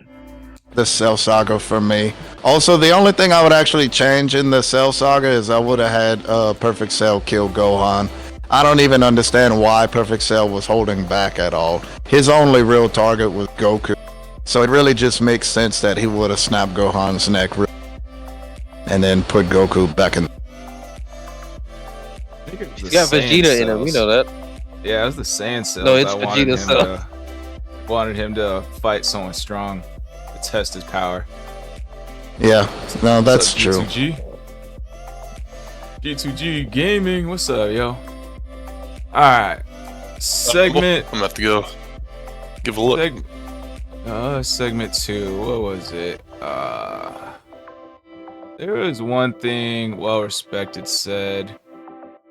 the Cell Saga for me. Also, the only thing I would actually change in the Cell Saga is I would have had Perfect Cell kill Gohan. I don't even understand why Perfect Cell was holding back at all. His only real target was Goku. So it really just makes sense that he would have snapped Gohan's neck and then put Goku back in. He's got Vegeta in him, we know that. Yeah, it was the Saiyan cells. No, it's I wanted Vegeta cell. Wanted him to fight someone strong to test his power. Yeah, no, that's So, true. G2G? G2G Gaming, what's up, yo? Alright. Segment. I'm gonna have to go give a look. Segment 2. What was it? There was one thing Well Respected said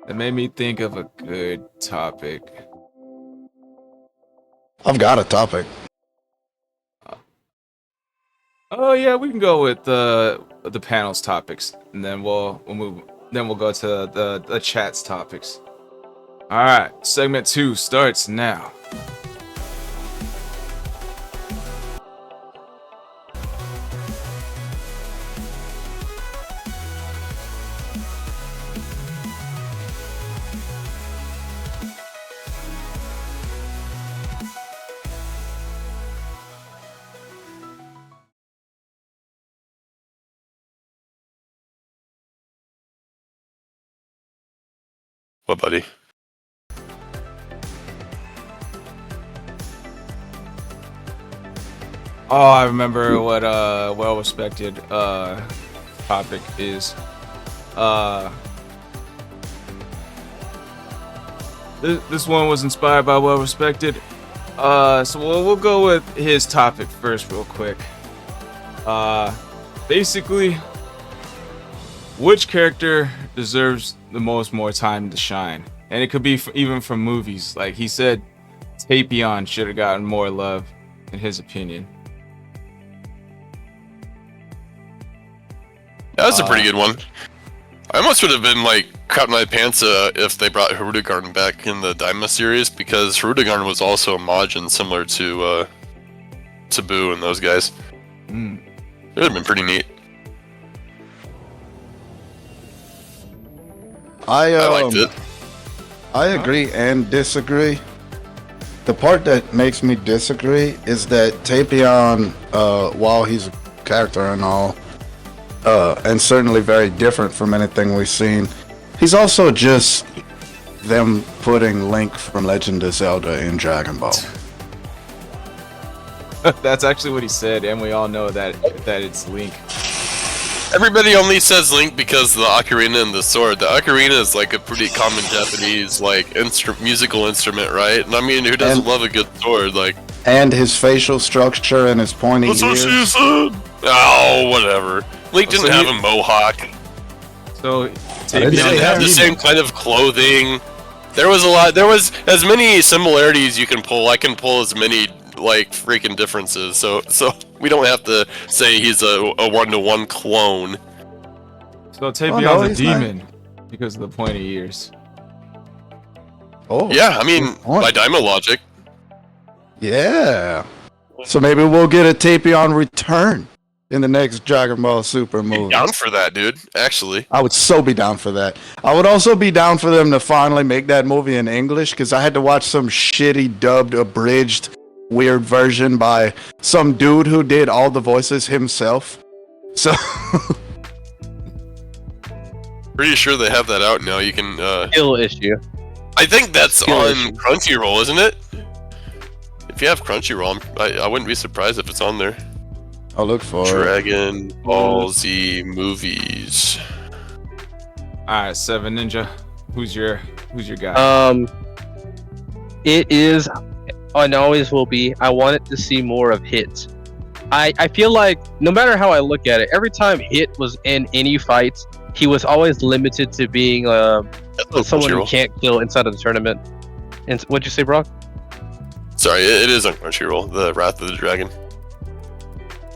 that made me think of a good topic. I've got a topic. Oh yeah, we can go with the panel's topics, and then we'll move. Then we'll go to the chat's topics. All right, segment 2 starts now. What, buddy? Oh, I remember what Well Respected topic is. This one was inspired by Well Respected. So we'll go with his topic first, real quick. Basically, which character deserves the most more time to shine? And it could be even from movies. Like he said, Tapion should have gotten more love, in his opinion. That was a pretty good one. I almost would have been like crapping my pants if they brought Hirudegarn back in the Daima series, because Hirudegarn was also a Majin similar to Boo and those guys. It would have been pretty neat. I liked it. I agree and disagree. The part that makes me disagree is that Tapion, while he's a character and all, and certainly very different from anything we've seen, he's also just them putting Link from Legend of Zelda in Dragon Ball. That's actually what he said, and we all know that it's Link. Everybody only says Link because of the ocarina and the sword. The ocarina is like a pretty common Japanese like musical instrument, right? And I mean, who doesn't love a good sword? Like, and his facial structure and his pointy that's what she ears. said. Oh, whatever. Link didn't have a mohawk. So He didn't have the same kind of clothing. There was as many similarities you can pull. I can pull as many like freaking differences. So we don't have to say he's a 1-to-1 clone. So Tapion's a demon because of the pointy ears. Oh yeah, I mean by Daima logic. Yeah. So maybe we'll get a Tapion return in the next Dragon Ball Super movie. Down for that, dude. Actually, I would so be down for that. I would also be down for them to finally make that movie in English, because I had to watch some shitty dubbed, abridged, weird version by some dude who did all the voices himself. So pretty sure they have that out now. You can Skill issue. I think that's Skill on issue. Crunchyroll, isn't it? If you have Crunchyroll, I wouldn't be surprised if it's on there. I'll look for Dragon Ball Z movies. Alright, Seven Ninja. Who's your guy? It is, and always will be. I wanted to see more of Hit. I feel like no matter how I look at it, every time Hit was in any fight, he was always limited to being someone who can't kill inside of the tournament. And what'd you say, Brock? Sorry, it is on Crunchyroll. The Wrath of the Dragon.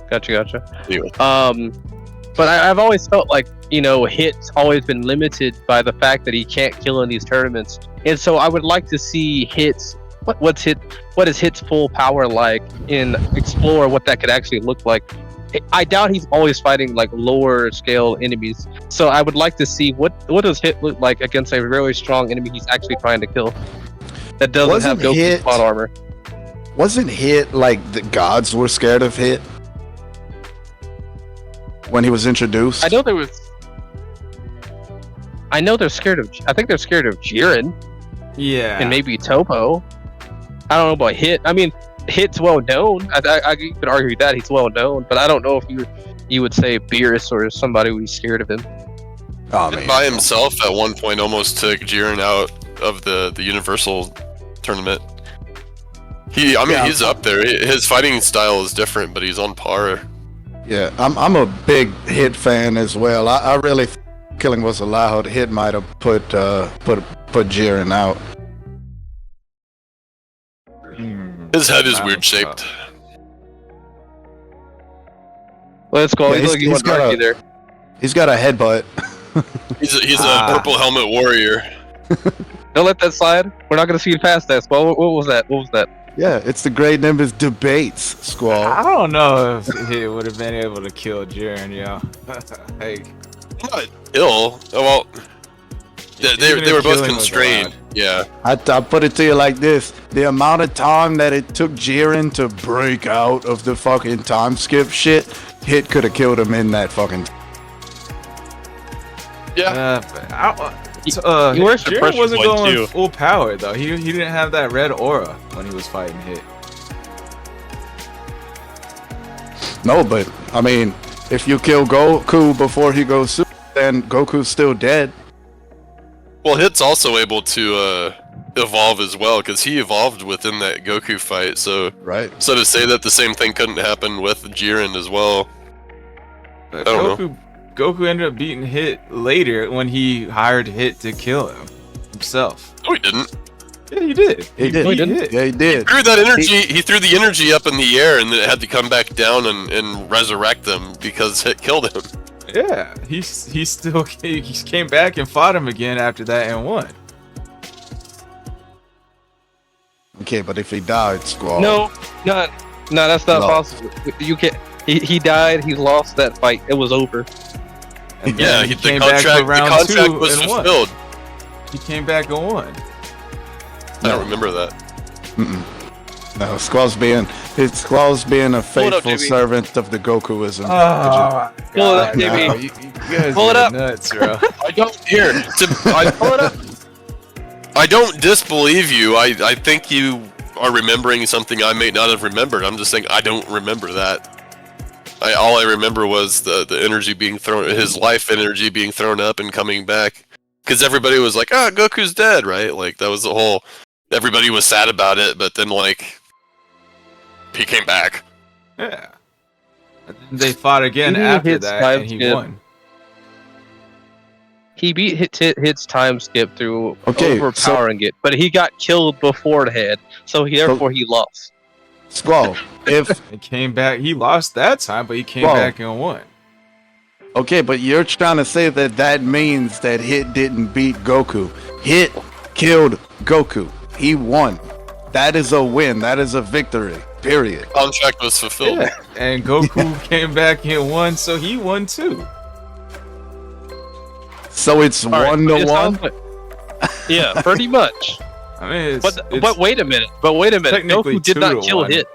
Gotcha. Anyway. But I've always felt like, Hit's always been limited by the fact that he can't kill in these tournaments, and so I would like to see Hit's what is Hit's full power like, and explore what that could actually look like. I doubt he's always fighting like lower scale enemies, so I would like to see what does Hit look like against a really strong enemy he's actually trying to kill that doesn't have Goku's plot armor. Wasn't Hit like the gods were scared of Hit when he was introduced? I know they're scared of. I think they're scared of Jiren. Yeah. And maybe Topo. I don't know about Hit. I mean, Hit's well known. I could argue that he's well known, but I don't know if you would say Beerus or somebody who's scared of him. Oh man. By himself at one point almost took Jiren out of the Universal tournament. He's up there. His fighting style is different, but he's on par. Yeah, I'm a big Hit fan as well. I really killing was allowed. Hit might have put Jiren out. His head is weird shaped. Let's go. Yeah, He's got there. He's got a headbutt. He's a purple helmet warrior. Don't let that slide. We're not gonna see you past that. Well, what was that? What was that? Yeah, it's the Great Nimbus debates, Squall. I don't know if he would have been able to kill Jiren, yo. Like, Not ill. Well, they were both constrained. Yeah. I put it to you like this: the amount of time that it took Jiren to break out of the fucking time skip shit, Hit could have killed him in that fucking. Yeah. Jiren wasn't going full power though. He didn't have that red aura when he was fighting Hit. No, but I mean, if you kill Goku before he goes super, then Goku's still dead. Well, Hit's also able to evolve as well because he evolved within that Goku fight. So to say that the same thing couldn't happen with Jiren as well. I don't know. Goku ended up beating Hit later when he hired Hit to kill him himself. No, he didn't. Yeah, he did. He did. Hit. Yeah, he did. He threw that energy. He threw the energy up in the air, and then it had to come back down and resurrect them because Hit killed him. Yeah, he came back and fought him again after that and won. Okay, but if he died, Squall. No, that's not possible. You can't. He died. He lost that fight. It was over. And Yeah, he the came back for contract round 2 was and won. fulfilled. He came back and won. I don't remember that. No, Squall's being a faithful servant of the Gokuism. Pull it up, Jimmy. You guys Pull it are up. nuts, bro. I don't pull it up. I don't disbelieve you. I think you are remembering something I may not have remembered. I'm just saying I don't remember that. All I remember was the energy being thrown, his life energy being thrown up and coming back. Because everybody was like, "Ah, Goku's dead," right? Like that was the whole. Everybody was sad about it, but then like he came back. Yeah. And then they fought again after that, and he won. He beat Hit's time skip through overpowering it, but he got killed beforehand, so therefore he lost. Squall, if he came back, he lost that time, but he came back and won. Okay, but you're trying to say that means that Hit didn't beat Goku. Hit killed Goku. He won. That is a win. That is a victory. Period. Contract was fulfilled. Yeah. And Goku came back and won, so he won too. So it's All right, 1-1. Yeah, pretty much. I mean, but wait a minute. Goku did not kill Hit.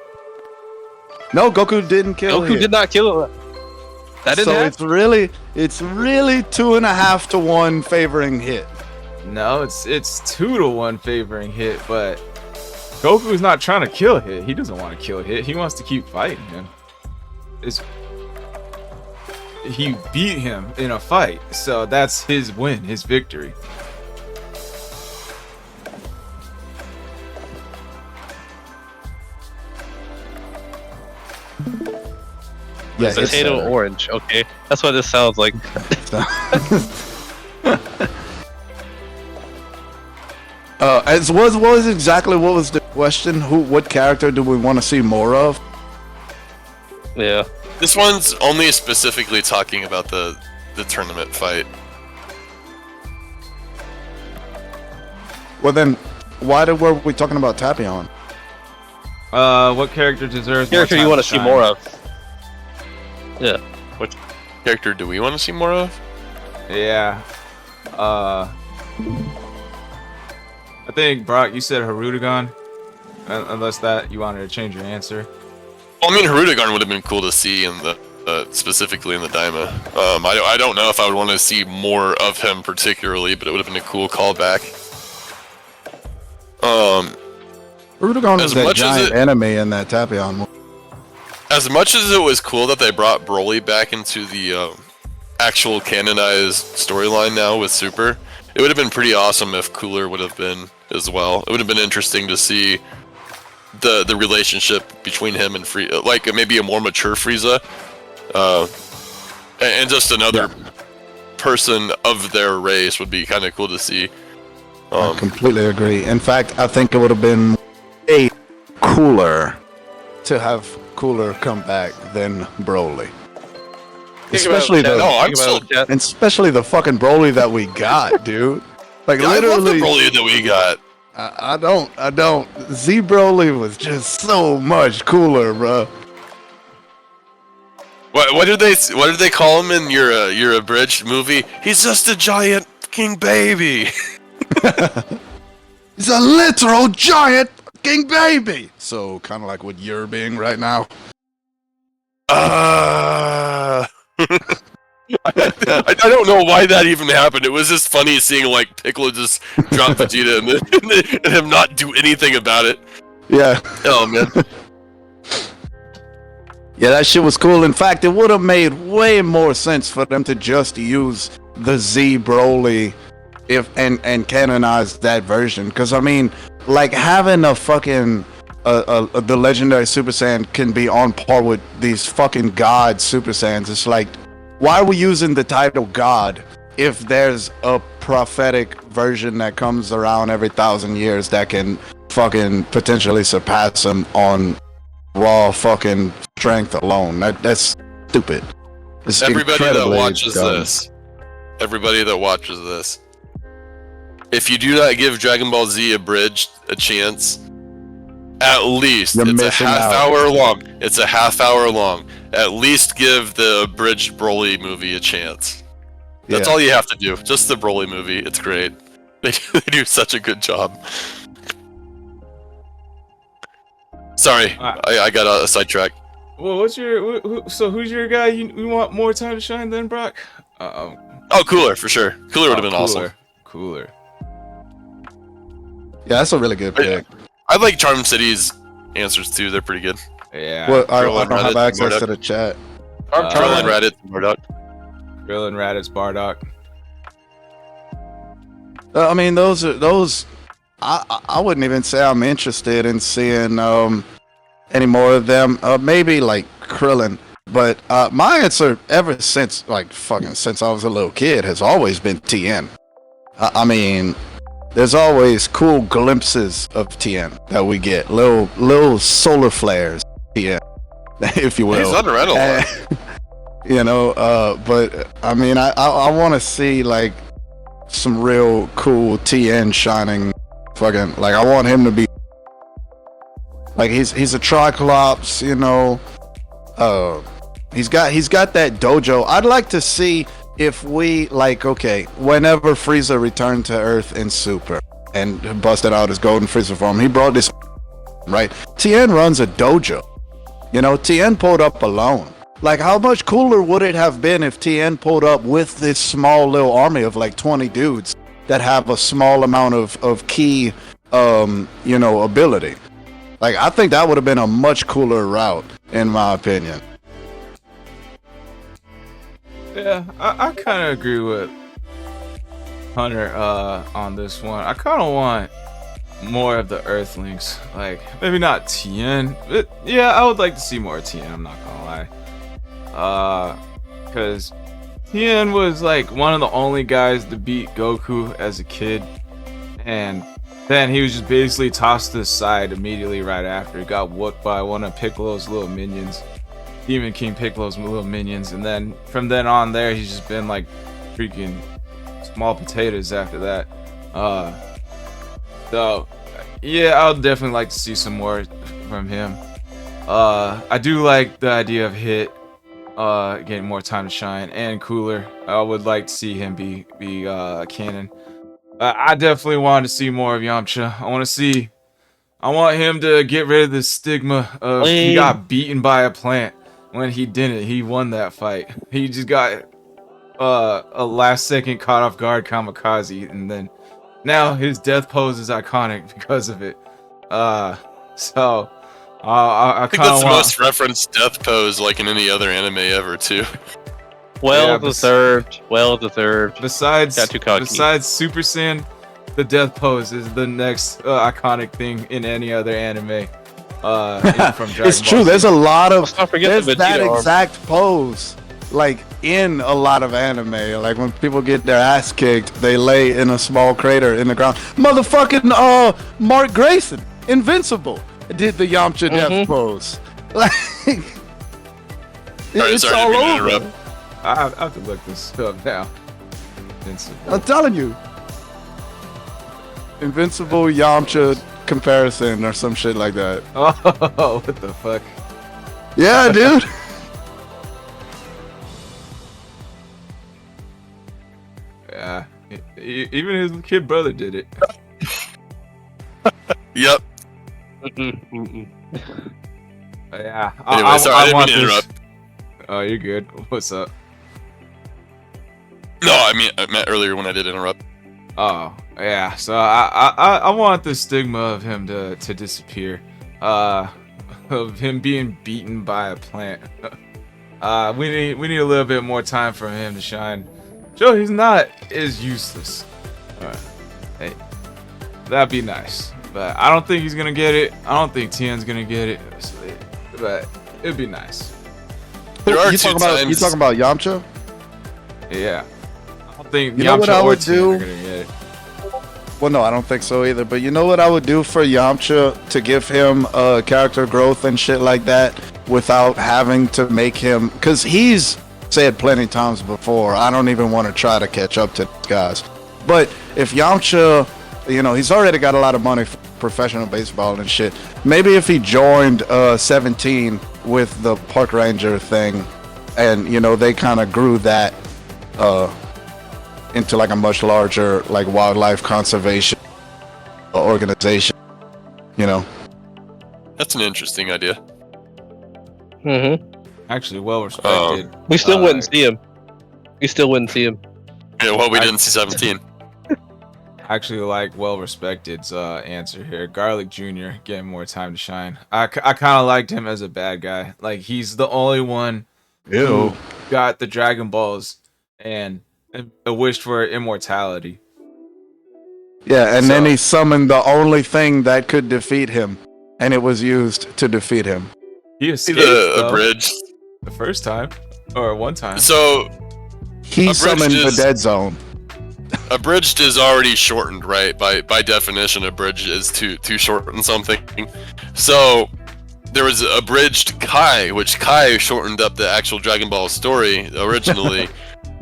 No, Goku didn't kill Hit. Goku did not kill it. That didn't happen. It's really 2.5 to 1 favoring Hit. No, it's 2-1 favoring Hit, but Goku's not trying to kill Hit. He doesn't want to kill Hit. He wants to keep fighting him. He beat him in a fight, so that's his win, his victory. Yeah, potato orange. Okay, that's what this sounds like. What was the question? What character do we want to see more of? Yeah. This one's only specifically talking about the tournament fight. Well then, were we talking about Tapion? What character deserves Character you want to see more of? Yeah. What character do we want to see more of? Yeah. I think Brock, you said Harudagon, unless that you wanted to change your answer. Well, I mean, Harudagon would have been cool to see in the specifically in the Daima. I don't know if I would want to see more of him particularly, but it would have been a cool callback. Harudagon was that giant enemy in that Tapion movie. As much as it was cool that they brought Broly back into the actual canonized storyline now with Super. It would have been pretty awesome if Cooler would have been as well. It would have been interesting to see the relationship between him and Frieza, like maybe a more mature Frieza, and just another person of their race would be kind of cool to see. I completely agree. In fact, I think it would have been way cooler to have Cooler come back than Broly. Especially especially the fucking Broly that we got, dude. Like Yeah, literally, I love the Broly that we got. I don't. Z Broly was just so much cooler, bro. What did they call him in your abridged movie? He's just a giant fucking baby. He's a literal giant fucking baby. So kind of like what you're being right now. I don't know why that even happened. It was just funny seeing like Piccolo just drop Vegeta and him not do anything about it. Yeah. Oh man. Yeah, that shit was cool. In fact, it would have made way more sense for them to just use the Z Broly and canonize that version. Because I mean, like having a fucking the legendary Super Saiyan can be on par with these fucking God Super Saiyans. It's like, why are we using the title God if there's a prophetic version that comes around every 1,000 years that can fucking potentially surpass him on raw fucking strength alone? That's stupid. It's Everybody that incredibly watches dumb. this, everybody that watches this, if you do not give Dragon Ball Z Abridged a chance, at least You're it's a missing half out. hour long. It's a half hour long. At least give the abridged Broly movie a chance. That's Yeah. all you have to do. Just the Broly movie. It's great. They do such a good job. Sorry, I got a sidetrack. Well, what's your so who's your guy? You want more time to shine than Brock? Oh, Cooler for sure. Cooler would have been awesome. Cooler. Yeah, that's a really good pick. I like Charm City's answers too. They're pretty good. Yeah. Well, I Drill and don't have Reddit, access Murdoch. to the chat. Charlie Reddit, Murdoch. Krillin, Raditz, Bardock. I mean, those. I wouldn't even say I'm interested in seeing any more of them. Maybe like Krillin, but my answer ever since since I was a little kid has always been TN. I mean, there's always cool glimpses of TN that we get, little solar flares, TN, if you will. He's underrated a lot. You know, but I mean, I want to see like some real cool TN shining. Fucking like, I want him to be like he's a Triclops, you know. He's got that dojo. I'd like to see if we whenever Frieza returned to Earth in Super and busted out his golden Frieza form, he brought this right. Tien runs a dojo. You know, Tien pulled up alone. Like, how much cooler would it have been if Tien pulled up with this small little army of like 20 dudes that have a small amount of key, ability? Like, I think that would have been a much cooler route, in my opinion. Yeah, I kind of agree with Hunter on this one. I kind of want more of the Earthlings. Like, maybe not Tien, but yeah, I would like to see more Tien, I'm not gonna lie. Because Tien was like one of the only guys to beat Goku as a kid, and then he was just basically tossed to the side immediately right after. He got whooped by one of Piccolo's little minions, Demon King Piccolo's little minions, and then from then on there, he's just been like freaking small potatoes after that. So yeah, I would definitely like to see some more from him. I do like the idea of Hit getting more time to shine, and Cooler. I would like to see him be canon. I definitely want to see more of Yamcha. I want him to get rid of the stigma of he got beaten by a plant when he didn't. He won that fight. He just got a last second caught off guard kamikaze, and then now his death pose is iconic because of it. So I I think kind that's of the most referenced death pose like in any other anime ever too. Well Yeah, deserved. Well deserved. Besides Got too cocky. besides Super Saiyan, the death pose is the next iconic thing in any other anime. From Dragon It's Ball true. Z. There's a lot of Let's not forget there's the that Vegeta arm. exact pose, like in a lot of anime. Like when people get their ass kicked, they lay in a small crater in the ground. Motherfucking Mark Grayson, Invincible, did the Yamcha death pose. Like it's sorry, all didn't mean to over. interrupt. I have to look this up now. Invincible. I'm telling you, Invincible Yamcha comparison or some shit like that. Oh, what the fuck? Yeah, dude. Yeah, even his kid brother did it. Yep. Yeah. Anyway, sorry, I didn't mean want to this- interrupt. Oh, you're good. What's up? No, I meant earlier when I did interrupt. Oh, yeah. So I want the stigma of him to disappear. Of him being beaten by a plant. We need a little bit more time for him to shine. Sure, he's not as useless. Hey, that'd be nice. But I don't think he's gonna get it. I don't think Tien's gonna get it. But it'd be nice. There are you two talking times. about Yamcha? Yeah. I don't think You know what Yamcha I or would Tien do? are gonna get it. Well, no, I don't think so either. But you know what I would do for Yamcha to give him character growth and shit like that without having to make him... Because he's said plenty times before, I don't even want to try to catch up to these guys. But if Yamcha, you know, he's already got a lot of money for professional baseball and shit. Maybe if he joined 17 with the park ranger thing and, you know, they kind of grew that... into like a much larger like wildlife conservation organization, you know. That's an interesting idea. Actually, well respected. We still wouldn't see him. We still wouldn't see him. Yeah, well, we didn't see 17. Actually, like well respected's answer here. Garlic Jr. getting more time to shine. I kind of liked him as a bad guy. Like he's the only one who got the Dragon Balls and wished for immortality. Yeah, and then So- he summoned the only thing that could defeat him, and it was used to defeat him. He escaped The though, abridged. the first time or one time. So He Abridged summoned the is- dead zone. abridged is already shortened, right? By definition, abridged is to shorten something. So there was abridged Kai, which Kai shortened up the actual Dragon Ball story originally.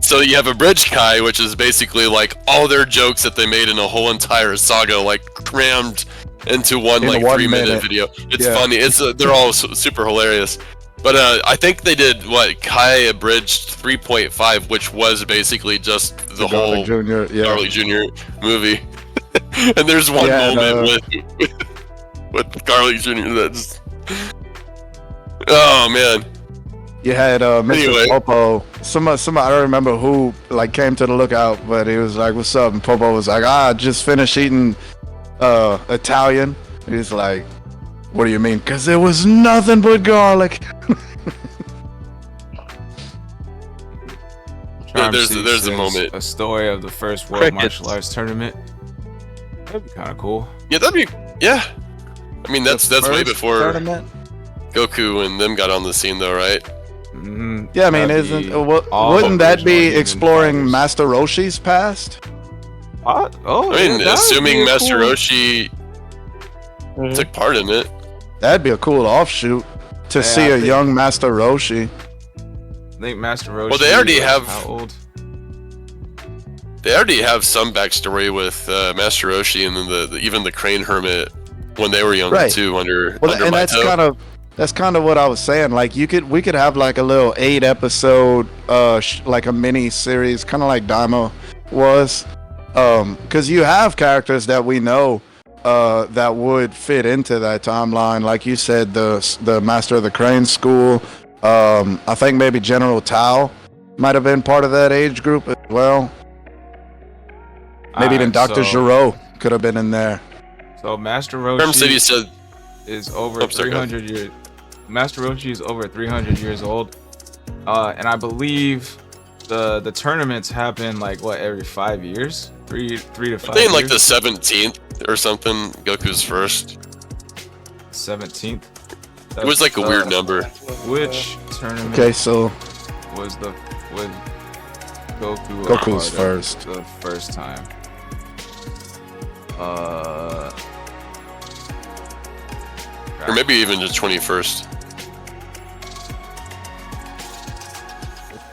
So you have abridged Kai, which is basically like all their jokes that they made in a whole entire saga, like crammed into one In like 1 3-minute minute. video. It's Yeah. funny. It's they're all super hilarious. But I think they did what Kai abridged 3.5, which was basically just the whole Garlic Jr. Yeah. Garlic Jr. movie. And there's one Yeah, moment with Garlic Jr. that's oh man. You had Mr. Anyway. Popo. Somebody I don't remember who like came to the lookout, but he was like, "What's up?" And Popo was like, "I just finished eating Italian." He's like, "What do you mean?" "'Cause there was nothing but garlic." Charm there's- Seek there's a says, moment. A story of the first World Crickets. Martial Arts Tournament. That'd be kind of cool. Yeah, that'd be I mean that's The way first before tournament? Goku and them got on the scene though, right? Yeah, I mean, That'd be all wouldn't that be original human exploring fighters. Master Roshi's past? Oh, I mean, yeah, that would assuming be a Master cool- Roshi took part in it. That'd be a cool offshoot to Yeah, see I a think- young Master Roshi. I think Master Roshi. Well, they already like, have- How old? They already have some backstory with Master Roshi and then even the Crane Hermit when they were younger Right. too, under Well, and Maito. that's kind of what I was saying. Like we could have like a little 8-episode like a mini series, kind of like Daima was, because you have characters that we know that would fit into that timeline. Like you said, the Master of the Crane School. I think maybe General Tao might have been part of that age group as well. Maybe even Alright, Dr. so- Giro could have been in there. So Master Herm City Roshi said is over Oh, sorry, go 300 years. Master Roshi is over 300 years old, and I believe the tournaments happen like what every 5 years, 3 to 5. I think like years? the 17th or something. Goku's first. 17th. It was like a weird number. Which tournament? Okay, so was Goku Goku's a part of first. the first time? Or maybe even the 21st.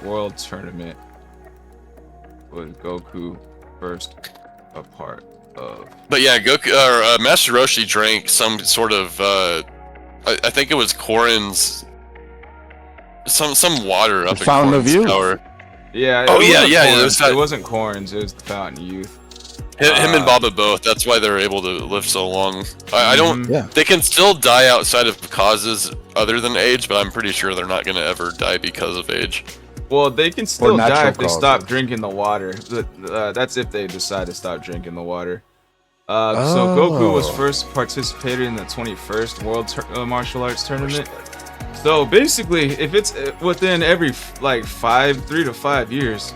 World tournament was Goku first a part of? But yeah, Goku or Master Roshi drank some sort of I think it was Korin's some water up in Fountain of Korin's Youth. tower. Yeah. Oh, it yeah, wasn't yeah, it Corns. was It wasn't Corns. It was the Fountain of Youth. Him and Baba both. That's why they're able to live so long. I don't. Mhm. Yeah. They can still die outside of causes other than age, but I'm pretty sure they're not gonna ever die because of age. Well, they can still die natural if they causes. stop drinking the water. That's if they decide to stop drinking the water. So Oh. Goku was first participated in the 21st World Martial Arts Tournament. So basically, if it's within every like 3 to 5 years,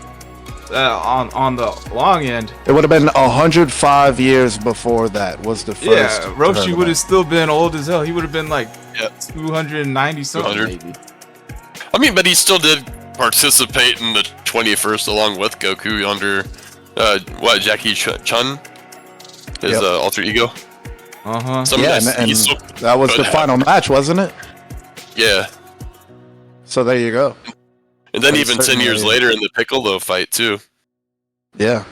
on the long end, It would have been 105 years before that was the first. yeah, Roshi tournament. would have still been old as hell. He would have been like Yeah. 290 something 200. maybe. I mean, but he still did participate in the 21st along with Goku under Jackie Chun, his Yep. alter ego. Some Yeah, guys, and he's still that was could the have. final match, wasn't it? Yeah, So there you go. and then But even 10 years certainly- later in the Piccolo fight too. Yeah.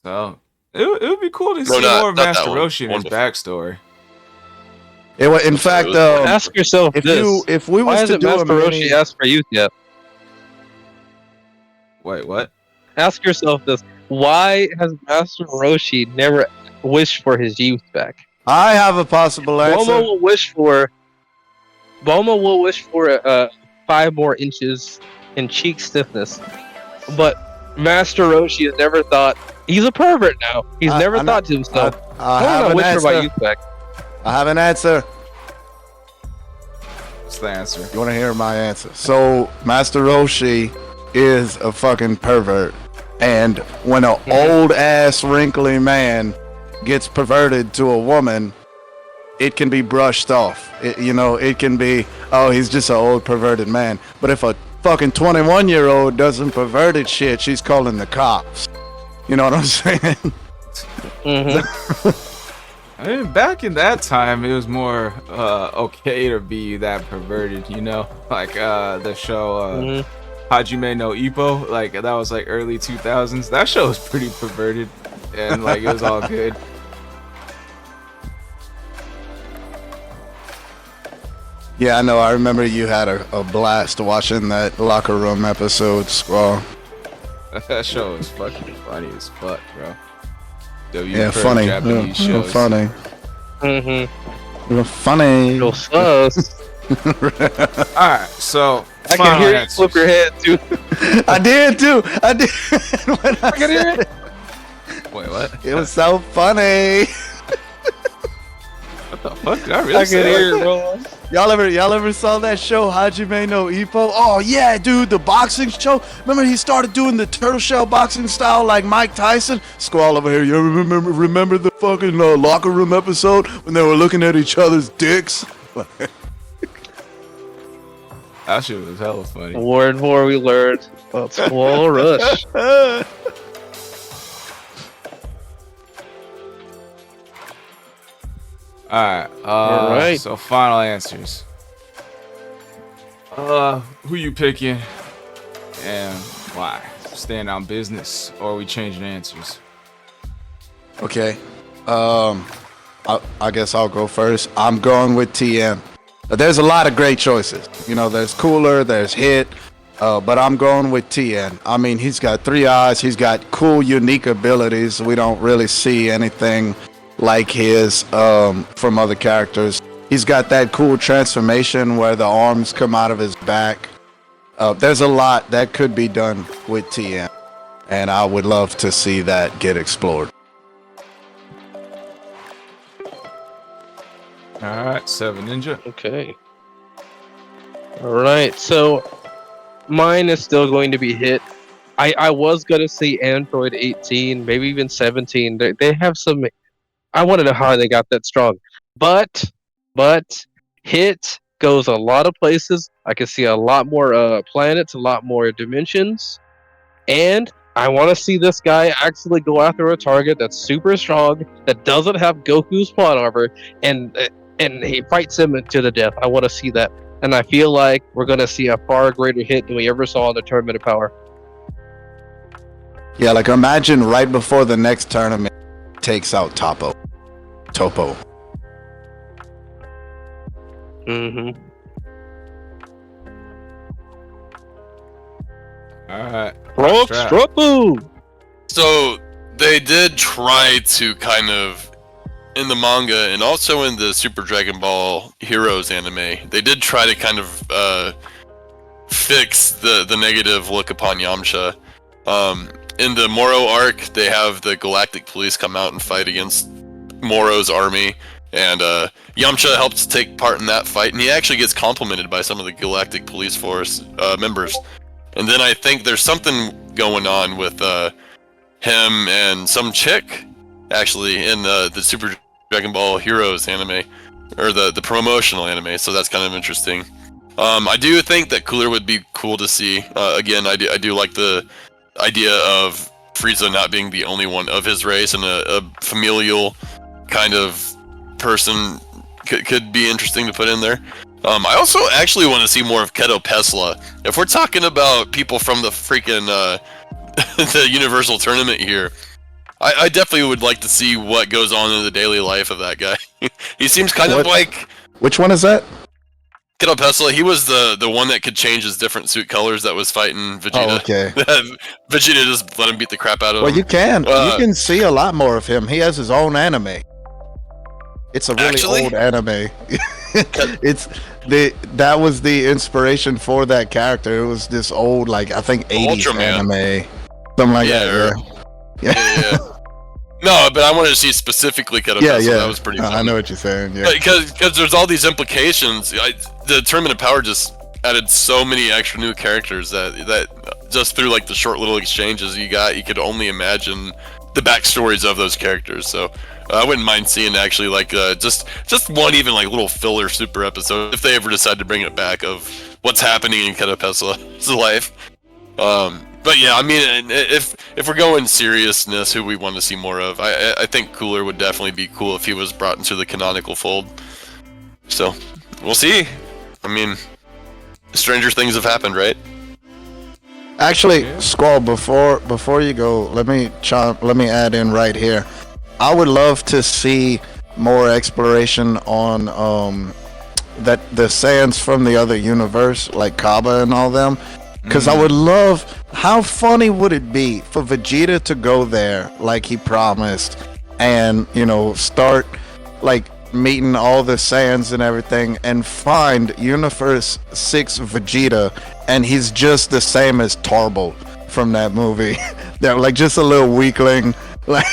So it would be cool to No, see not- more of not that Master one. Roshi and his One before. backstory. It was, in fact, Ask yourself if this: if we why was to hasn't do a Master mini, Roshi asked for youth yet? Wait, what? Ask yourself this: why has Master Roshi never wished for his youth back? I have a possible answer. Bulma will wish for 5 more inches in cheek stiffness, but Master Roshi has never thought he's a pervert now. He's never I know- thought to himself, I "I have want an to wish for my answer. youth back." I have an answer. What's the answer? You want to hear my answer? So Master Roshi is a fucking pervert, and when an old ass wrinkly man gets perverted to a woman, it can be brushed off. It can be, oh, he's just an old perverted man. But if a fucking 21-year-old doesn't perverted shit, she's calling the cops. You know what I'm saying? I mean, back in that time, it was more okay to be that perverted, you know? Like the show Hajime no Ippo, like that was like early 2000s. That show was pretty perverted, and like it was all good. Yeah, I know. I remember you had a blast watching that locker room episode, Squall. That show was fucking funny as fuck, bro. Yeah, funny. Japanese Yeah, shows. funny. Mm-hmm. Funny. Real sus. Alright, so I can final hear you answers. flip your head too. I did too. I did. When I can hear said it. Wait, what? it was so funny. What the fuck? Did I really I say can hear that? it, bro. Y'all ever saw that show Hajime no Ippo? Oh yeah, dude, the boxing show. Remember he started doing the turtle shell boxing style like Mike Tyson? Squall over here. You ever remember the fucking locker room episode when they were looking at each other's dicks? That shit was hella funny. Word more we learned about Squall Rush. Alright, so final answers. Who you picking and why? Staying on business or are we changing answers? Okay. I guess I'll go first. I'm going with TM. There's a lot of great choices. There's Cooler, there's Hit, but I'm going with TN. I mean, he's got 3 eyes. He's got cool, unique abilities. We don't really see anything like his from other characters. He's got that cool transformation where the arms come out of his back. There's a lot that could be done with TN, and I would love to see that get explored. Alright, 7 Ninja. Okay. Alright, so mine is still going to be Hit. I was gonna say Android 18, maybe even 17. They have some. I want to know how they got that strong, but Hit goes a lot of places. I can see a lot more planets, a lot more dimensions, and I want to see this guy actually go after a target that's super strong, that doesn't have Goku's plot armor, and he fights him to the death. I want to see that, and I feel like we're gonna see a far greater Hit than we ever saw in the Tournament of Power. Yeah, like imagine right before the next tournament takes out Topo. Mm-hmm. All right. So they did try to kind of, in the manga and also in the Super Dragon Ball Heroes anime, they did try to kind of fix the negative look upon Yamcha. In the Moro arc, they have the Galactic Police come out and fight against Moro's army, and Yamcha helps take part in that fight, and he actually gets complimented by some of the Galactic Police Force members. And then I think there's something going on with him and some chick, actually, in the Super Dragon Ball Heroes anime, or the promotional anime, so that's kind of interesting. I do think that Cooler would be cool to see. Again, I do like the idea of Frieza not being the only one of his race, and a familial kind of person could be interesting to put in there. I also actually want to see more of Keto Pesla. If we're talking about people from the freaking the Universal Tournament here, I definitely would like to see what goes on in the daily life of that guy. He seems kind of like... Which one is that? Keto Pesla, he was the one that could change his different suit colors that was fighting Vegeta. Oh, okay. Vegeta just let him beat the crap out of him. Well, you can see a lot more of him. He has his own anime. It's a really old anime. That was the inspiration for that character. It was this old, like, I think 80s Ultraman anime. Something like that. Yeah. No, but I wanted to see specifically Keto Pesla. That was pretty funny. I know what you're saying. Yeah. Because there's all these implications. The Tournament of Power just added so many extra new characters that just through like the short little exchanges you could only imagine the backstories of those characters. So I wouldn't mind seeing actually like just one even like little filler super episode if they ever decide to bring it back of what's happening in Keto Pesla's life. But yeah, I mean, if we're going seriousness, who we want to see more of, I think Cooler would definitely be cool if he was brought into the canonical fold. So we'll see. I mean, stranger things have happened, right? Actually, Squall, before you go, let me add in right here. I would love to see more exploration on that the Saiyans from the other universe, like Kaba and all them. Because I would love, how funny would it be for Vegeta to go there like he promised and, start like meeting all the Saiyans and everything and find Universe 6 Vegeta and he's just the same as Tarble from that movie. They're like just a little weakling, like,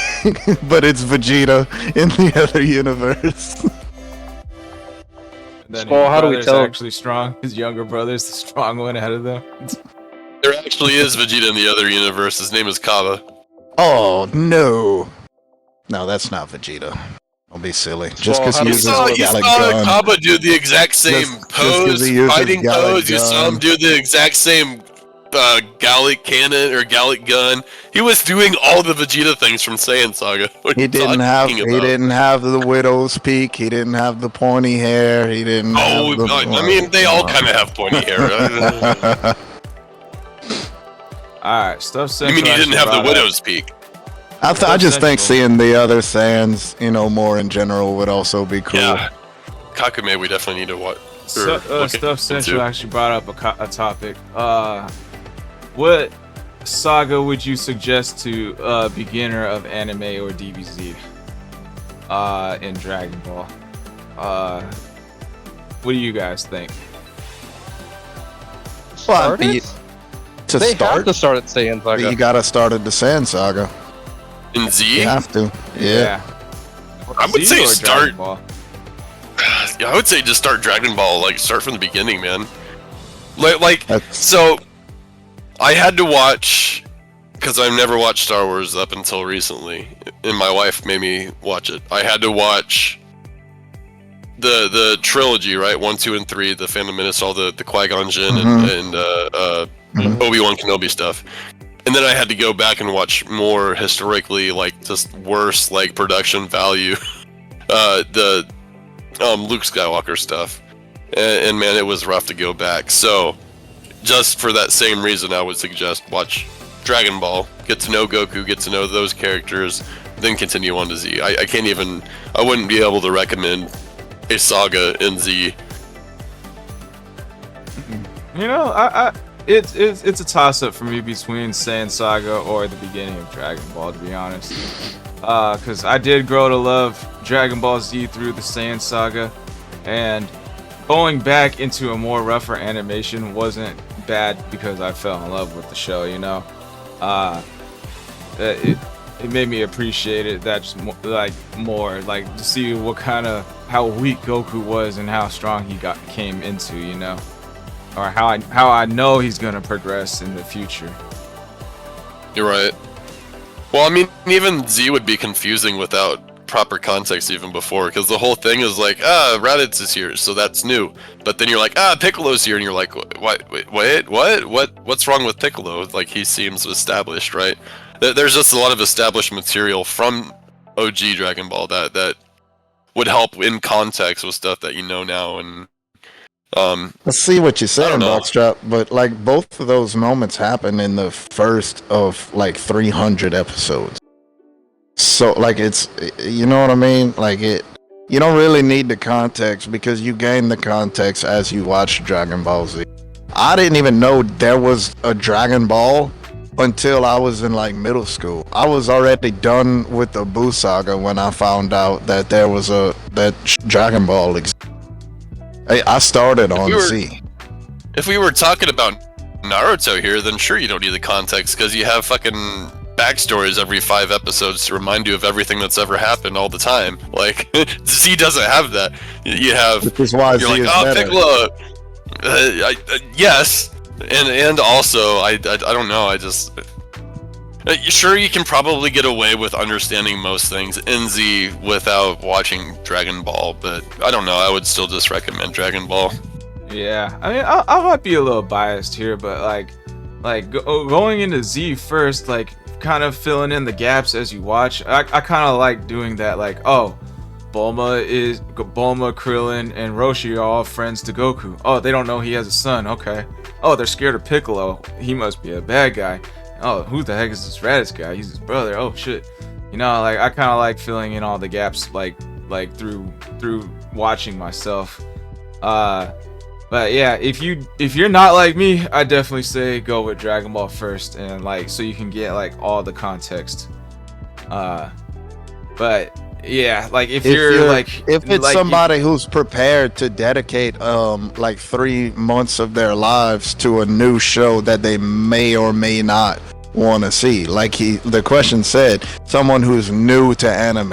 but it's Vegeta in the other universe. Then Well, how do we tell? Actually strong. His younger brother's the strong one ahead of them. There actually is Vegeta in the other universe. His name is Kaba. Oh no, that's not Vegeta. Don't be silly. Just because he You uses saw gun. Kaba do the exact same pose, fighting pose. You saw him do the exact same Gallic cannon or Gallic gun. He was doing all the Vegeta things from Saiyan Saga. He didn't have the widow's peak. He didn't have the pointy hair. He didn't. I mean, they all kind of have pointy hair. All right, stuff. You mean he didn't have the widow's peak? I just think seeing the other Saiyans, more in general, would also be cool. Yeah, Kakume, we definitely need to watch. Stuff Central actually brought up a topic. What saga would you suggest to a beginner of anime or DBZ in Dragon Ball? What do you guys think? Well, They have to start at Saiyan Saga. You gotta start at the Saiyan Saga. In Z? You have to. Yeah. I would say Dragon Ball? I would say just start Dragon Ball. Like, start from the beginning, man. So I had to watch because I've never watched Star Wars up until recently, and my wife made me watch it. I had to watch the trilogy, right? 1, 2, and 3, the Phantom Menace, all the Qui-Gon Jinn and Obi-Wan Kenobi stuff. And then I had to go back and watch more historically, like, just worse, like, production value, the Luke Skywalker stuff. And man, it was rough to go back. So, just for that same reason, I would suggest watch Dragon Ball, get to know Goku, get to know those characters, then continue on to Z. I wouldn't be able to recommend a Saga in Z. You know, it's a toss-up for me between Saiyan Saga or the beginning of Dragon Ball, to be honest. Because I did grow to love Dragon Ball Z through the Saiyan Saga, and going back into a more rougher animation wasn't bad because I fell in love with the show, you know? It made me appreciate it more, like to see how weak Goku was and how strong he came into, you know? Or how I know he's gonna progress in the future. You're right. Well, I mean, even Z would be confusing without proper context even before, because the whole thing is like, Raditz is here, so that's new. But then you're like, Piccolo's here, and you're like, what's wrong with Piccolo? Like, he seems established, right? There's just a lot of established material from OG Dragon Ball that would help in context with stuff that you know now. And I see what you're saying, Boxtrap, but like both of those moments happen in the first of like 300 episodes. So like it's, you know what I mean? Like you don't really need the context because you gain the context as you watch Dragon Ball Z. I didn't even know there was a Dragon Ball until I was in like middle school. I was already done with the Buu Saga when I found out that there was that Dragon Ball existed. I started on Z. If we were talking about Naruto here, then sure you don't need the context because you have fucking backstories every 5 episodes to remind you of everything that's ever happened all the time. Like Z doesn't have that. You have. Which is why you're Z like, is better. Piccolo. Yes, and also I don't know. I just. Sure, you can probably get away with understanding most things in Z without watching Dragon Ball, but I don't know. I would still just recommend Dragon Ball. Yeah, I mean, I might be a little biased here, but going into Z first, like kind of filling in the gaps as you watch. I kind of like doing that. Like, oh, Bulma, Krillin, and Roshi are all friends to Goku. Oh, they don't know he has a son. Okay. Oh, they're scared of Piccolo. He must be a bad guy. Oh, who the heck is this Raditz guy? He's his brother. Oh shit. You know, like I kind of like filling in all the gaps, like through watching myself. But yeah, if you're not like me, I definitely say go with Dragon Ball first, and like so you can get like all the context. But yeah, like if it's somebody who's prepared to dedicate like 3 months of their lives to a new show that they may or may not want to see, like the question said, someone who's new to anime,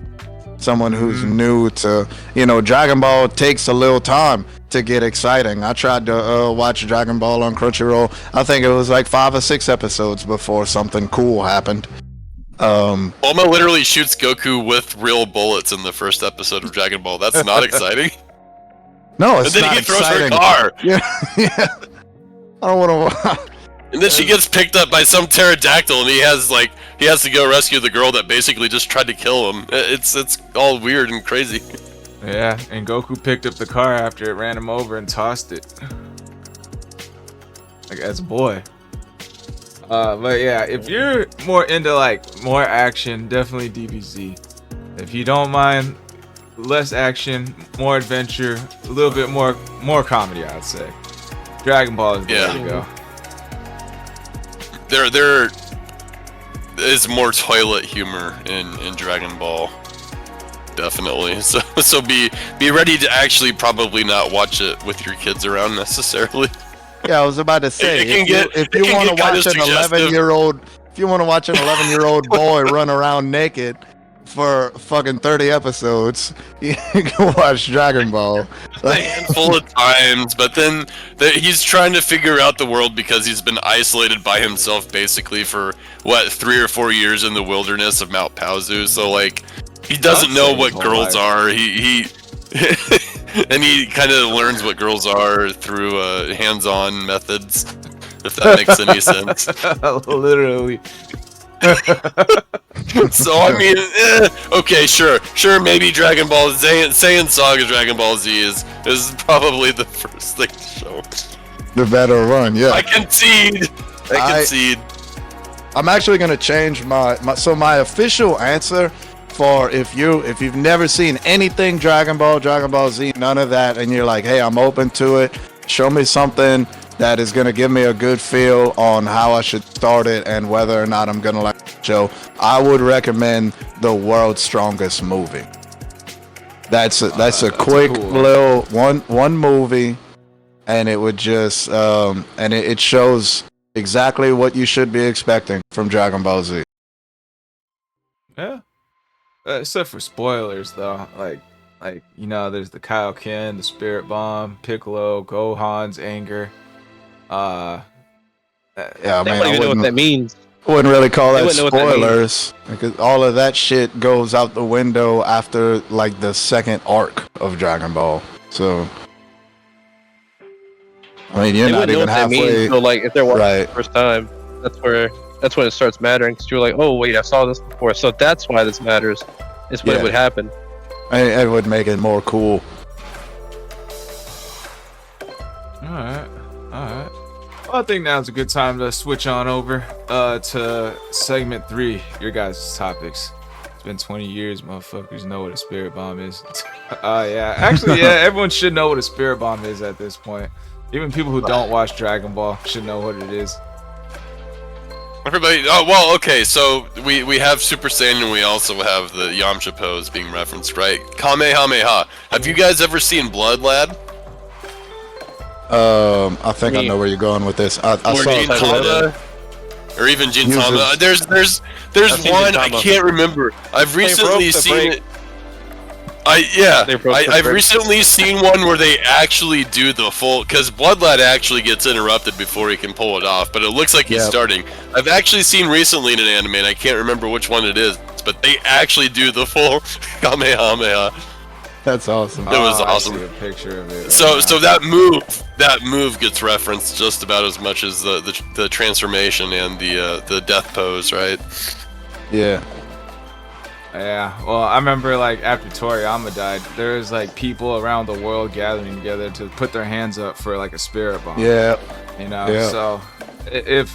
someone who's new to, you know, Dragon Ball takes a little time to get exciting. I tried to watch Dragon Ball on Crunchyroll. I think it was like 5 or 6 episodes before something cool happened. Bulma literally shoots Goku with real bullets in the first episode of Dragon Ball. That's not exciting. No, it's and then not he throws exciting. her car. Yeah. I don't want to. And then she gets picked up by some pterodactyl, and he has to go rescue the girl that basically just tried to kill him. It's all weird and crazy. Yeah, and Goku picked up the car after it ran him over and tossed it. Like as a boy. But yeah, if you're more into like more action, definitely DBZ. If you don't mind less action, more adventure, a little bit more comedy, I'd say Dragon Ball is the way to go. There is more toilet humor in Dragon Ball, definitely. So be ready to actually probably not watch it with your kids around necessarily. Yeah, I was about to say, if you want to watch an 11-year-old boy run around naked for fucking 30 episodes, you can watch Dragon Ball. A handful of times, but then he's trying to figure out the world because he's been isolated by himself basically for what 3 or 4 years in the wilderness of Mount Paozu. So like he doesn't know what girls are. He and he kind of learns what girls are through hands-on methods, if that makes any sense. Literally. So I mean, okay, sure, maybe Dragon Ball Z, Saiyan Saga Dragon Ball Z is probably the first thing to show. The better run, yeah. I concede. I'm actually gonna change my official answer for if you've never seen anything Dragon Ball Z, none of that, and you're like, hey, I'm open to it. Show me something that is gonna give me a good feel on how I should start it and whether or not I'm gonna like the show. I would recommend the World's Strongest Movie. That's a quick cool. little one movie, and it would just and it shows exactly what you should be expecting from Dragon Ball Z. Yeah. Except for spoilers, though. Like you know, there's the Kaioken, the Spirit Bomb, Piccolo, Gohan's anger. Yeah, I They mean, don't even know what that means. wouldn't really call They that wouldn't know what that spoilers because all of that shit goes out the window after like the second arc of Dragon Ball. So, I mean, you're They not wouldn't know even what that means. halfway. So like, if they're watching Right. it the first time, that's when it starts mattering. Because you're like, oh wait, I saw this before, so that's why this matters. Is when Yeah. it would happen. It would make it more cool. Alright. Well, I think now's a good time to switch on over to segment 3, your guys' topics. It's been 20 years, motherfuckers know what a spirit bomb is. Yeah. Actually, yeah, everyone should know what a spirit bomb is at this point. Even people who don't watch Dragon Ball should know what it is. Everybody, oh well, okay. So we have Super Saiyan and we also have the Yamcha pose being referenced, right? Kamehameha. Have you guys ever seen Blood Lad? I think I know where you're going with this. I Or saw a clip. Gintama? Or even Gintama? Uses- There's I've seen one I Gintama. can't remember. I've recently broke the seen break. it. They broke the I've break. recently seen one where they actually do the full, because Blood Lad actually gets interrupted before he can pull it off, but it looks like he's Yep. starting. I've actually seen recently in an anime, and I can't remember which one it is, but they actually do the full Kamehameha. That's awesome. It was I awesome. see a picture of it. So right so now. that move gets referenced just about as much as the transformation and the death pose, right? Yeah. Yeah, well, I remember like after Toriyama died, there was like people around the world gathering together to put their hands up for like a spirit bomb. Yeah. You know, Yeah. so if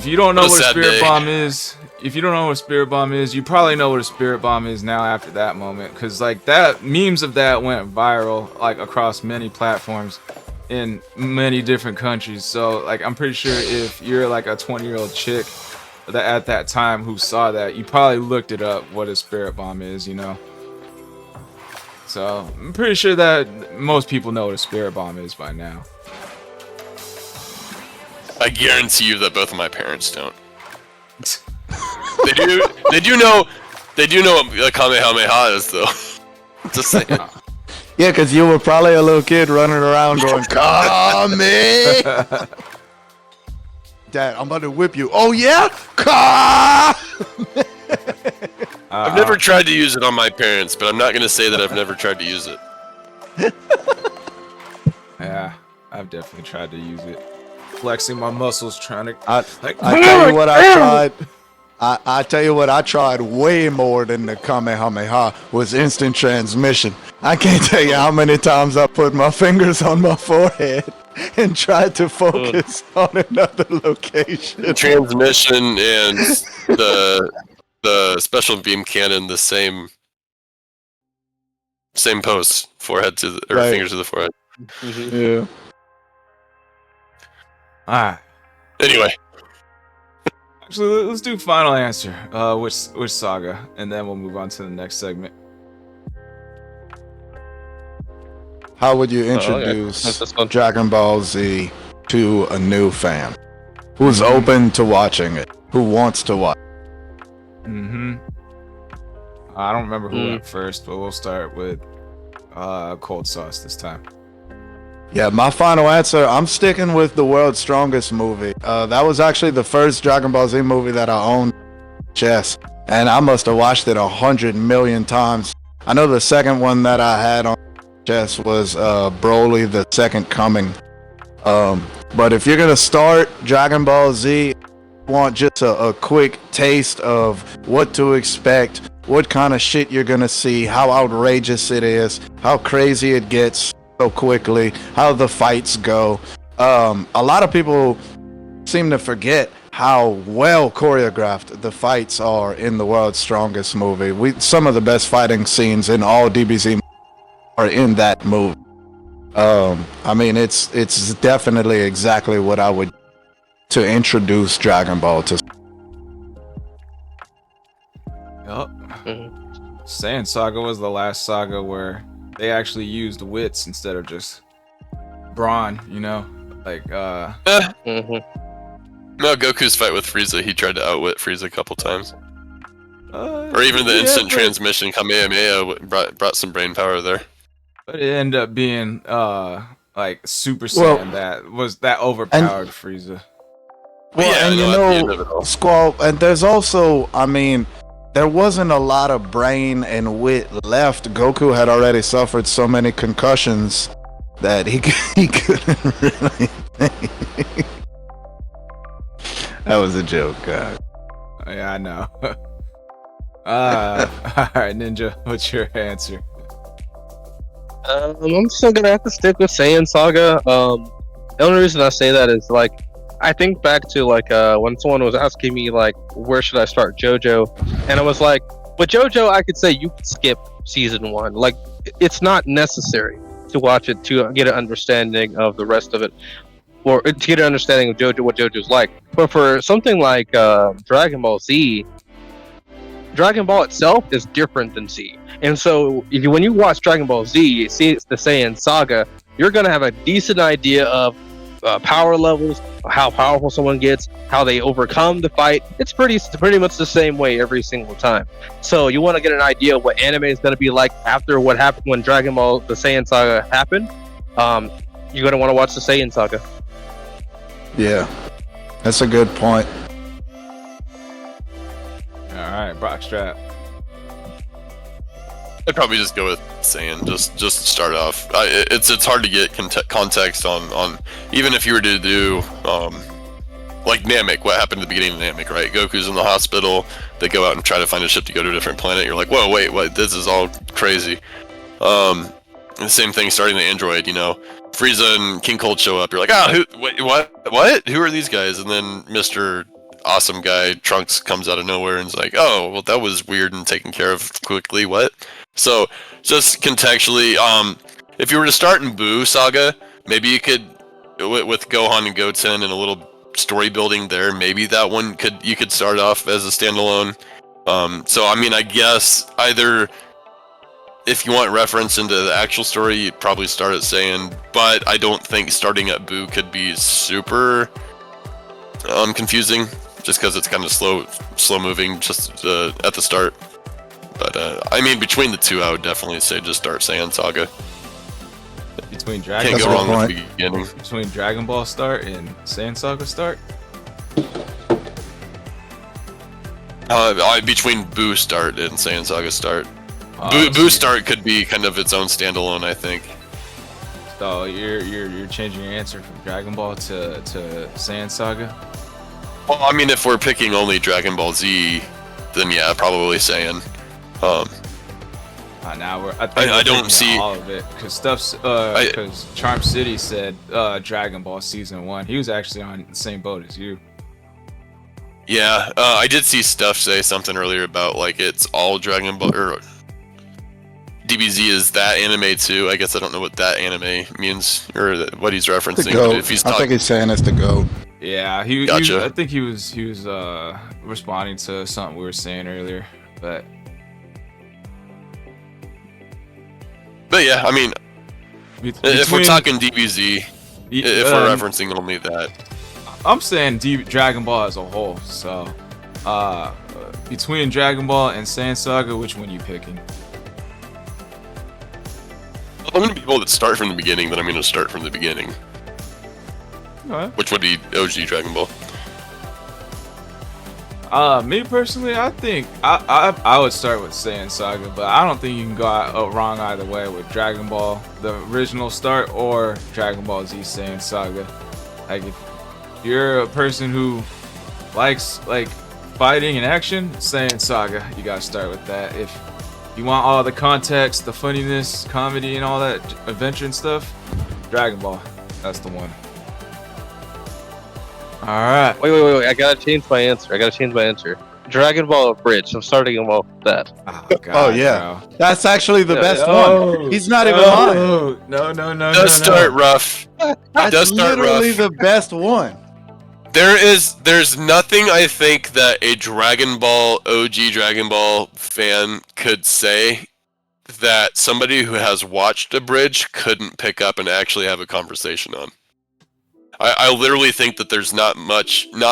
you don't know What a what a sad spirit day. bomb is, if you don't know what a spirit bomb is, you probably know what a spirit bomb is now after that moment, because like that memes of that went viral like across many platforms in many different countries. So like I'm pretty sure if you're like a 20-year-old chick that at that time who saw that, you probably looked it up what a spirit bomb is, you know. So I'm pretty sure that most people know what a spirit bomb is by now. I guarantee you that both of my parents don't. They do. They do know what a Kamehameha is, though. Just saying. Yeah, because you were probably a little kid running around going, Kame! Dad, I'm about to whip you. Oh, yeah? I've never tried to use it on my parents, but I'm not going to say that I've never tried to use it. Yeah, I've definitely tried to use it. Flexing my muscles, trying to I like. tell you what I tried. I tell you what I tried way more than the Kamehameha was instant transmission. I can't tell you how many times I put my fingers on my forehead and tried to focus on another location. Transmission and the special beam cannon, the same pose, forehead to the, or Right. fingers to the forehead. Yeah. Alright. Anyway, Actually, let's do final answer. Which saga, and then we'll move on to the next segment. How would you okay. introduce That's this one. Dragon Ball Z to a new fan who's open to watching it, who wants to watch? Mm-hmm. I don't remember who went first, but we'll start with Cold Sauce this time. Yeah, my final answer, I'm sticking with the World's Strongest movie. That was actually the first Dragon Ball Z movie that I owned chess, and I must have watched it 100 million times. I know the second one that I had on chess was Broly, The Second Coming. But if you're gonna start Dragon Ball Z, want just a quick taste of what to expect, what kind of shit you're gonna see, how outrageous it is, how crazy it gets so quickly, how the fights go. A lot of people seem to forget how well choreographed the fights are in the World's Strongest movie. Some of the best fighting scenes in all DBZ are in that movie. I mean, it's definitely exactly what I would to introduce Dragon Ball to. Yup. Saiyan Saga was the last saga where they actually used wits instead of just brawn, you know? Like, No, Goku's fight with Frieza, he tried to outwit Frieza a couple times. Or even the instant transmission Kamehameha brought some brain power there. But it ended up being, like, Super Saiyan that overpowered Frieza. Well, yeah, and you know, Squall, and there's also, I mean, there wasn't a lot of brain and wit left. Goku had already suffered so many concussions that he couldn't really think. That was a joke, guys. Yeah, I know. Alright, Ninja, what's your answer? I'm still gonna have to stick with Saiyan Saga. The only reason I say that is like, I think back to like when someone was asking me like, where should I start JoJo, and I was like, with JoJo, I could say you could skip season 1. Like, it's not necessary to watch it to get an understanding of the rest of it, or to get an understanding of JoJo, what JoJo's like. But for something like Dragon Ball Z, Dragon Ball itself is different than Z. And so when you watch Dragon Ball Z, see it's the Saiyan Saga, you're going to have a decent idea of power levels, how powerful someone gets, how they overcome the fight. It's pretty much the same way every single time. So you want to get an idea of what anime is going to be like after what happened when Dragon Ball, the Saiyan Saga happened. You're going to want to watch the Saiyan Saga. Yeah, that's a good point. Alright, Brockstrap. I'd probably just go with Saiyan, just start off. It's hard to get context on even if you were to do like Namek, what happened at the beginning of Namek, right? Goku's in the hospital, they go out and try to find a ship to go to a different planet. You're like, whoa, wait, what? This is all crazy. And the same thing starting the android, you know, Frieza and King Cold show up. You're like, what? Who are these guys? And then Mr. Awesome Guy Trunks comes out of nowhere and is like, oh, well, that was weird and taken care of quickly. What? So just contextually, if you were to start in Buu Saga, maybe you could, with Gohan and Goten and a little story building there, maybe that one you could start off as a standalone. So I mean, I guess either if you want reference into the actual story, you'd probably start at Saiyan, but I don't think starting at Buu could be super confusing, just because it's kind of slow moving just at the start. But I mean, between the two, I would definitely say just start Saiyan Saga. Between Dragon Can't go wrong with the beginning. Between Dragon Ball start and Saiyan Saga start? Between Buu start and Saiyan Saga start. Buu start could be kind of its own standalone, I think. So you're changing your answer from Dragon Ball to Saiyan Saga? Well, I mean, if we're picking only Dragon Ball Z, then yeah, probably Saiyan. Now I don't see all of it because Charm City said Dragon Ball Season 1. He was actually on the same boat as you. Yeah, I did see Stuff say something earlier about like it's all Dragon Ball, or DBZ is that anime too. I guess I don't know what that anime means or what he's referencing. But if he's I think he's saying it's the GOAT. Yeah, Gotcha. I think he was responding to something we were saying earlier, but yeah, I mean, if we're talking DBZ, if we're referencing only that, I'm saying Dragon Ball as a whole. So, between Dragon Ball and Saiyan Saga, which one you picking? I'm gonna be able to start from the beginning, then I'm gonna start from the beginning. Alright. Which would be OG Dragon Ball. Me personally, I think I would start with Saiyan Saga, but I don't think you can go wrong either way with Dragon Ball, the original start, or Dragon Ball Z Saiyan Saga. Like, if you're a person who likes like fighting and action, Saiyan Saga, you gotta start with that. If you want all the context, the funniness, comedy, and all that adventure and stuff, Dragon Ball, that's the one. Alright. Wait. I gotta change my answer. Dragon Ball Bridge. I'm starting him off with that. Oh, God, Oh yeah, bro. that's actually the best Oh, one. He's not even lying. No. Does start rough. That's does start literally rough. the best one. There's nothing I think that a Dragon Ball, OG Dragon Ball fan could say that somebody who has watched a bridge couldn't pick up and actually have a conversation on. I literally think that there's not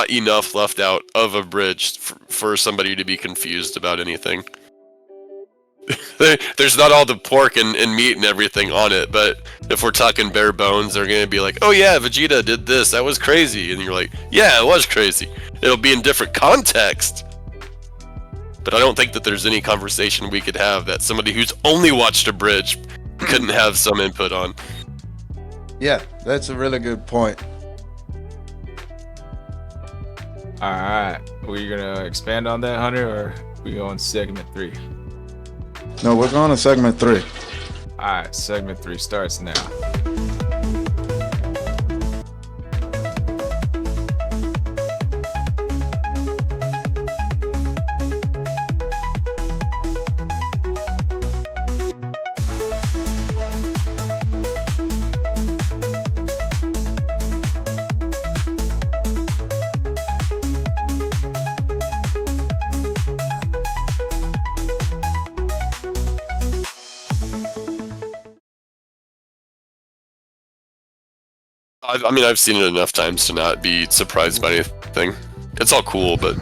enough left out of a bridge for somebody to be confused about anything. There's not all the pork and meat and everything on it, but if we're talking bare bones, they're gonna be like, oh yeah, Vegeta did this, that was crazy, and you're like, yeah, it was crazy. It'll be in different context. But I don't think that there's any conversation we could have that somebody who's only watched a bridge couldn't have some input on. Yeah, that's a really good point. Alright. Were you gonna expand on that, Hunter, or we go on segment 3? No, we're going to segment 3. Alright, segment 3 starts now. I mean, I've seen it enough times to not be surprised by anything. It's all cool, but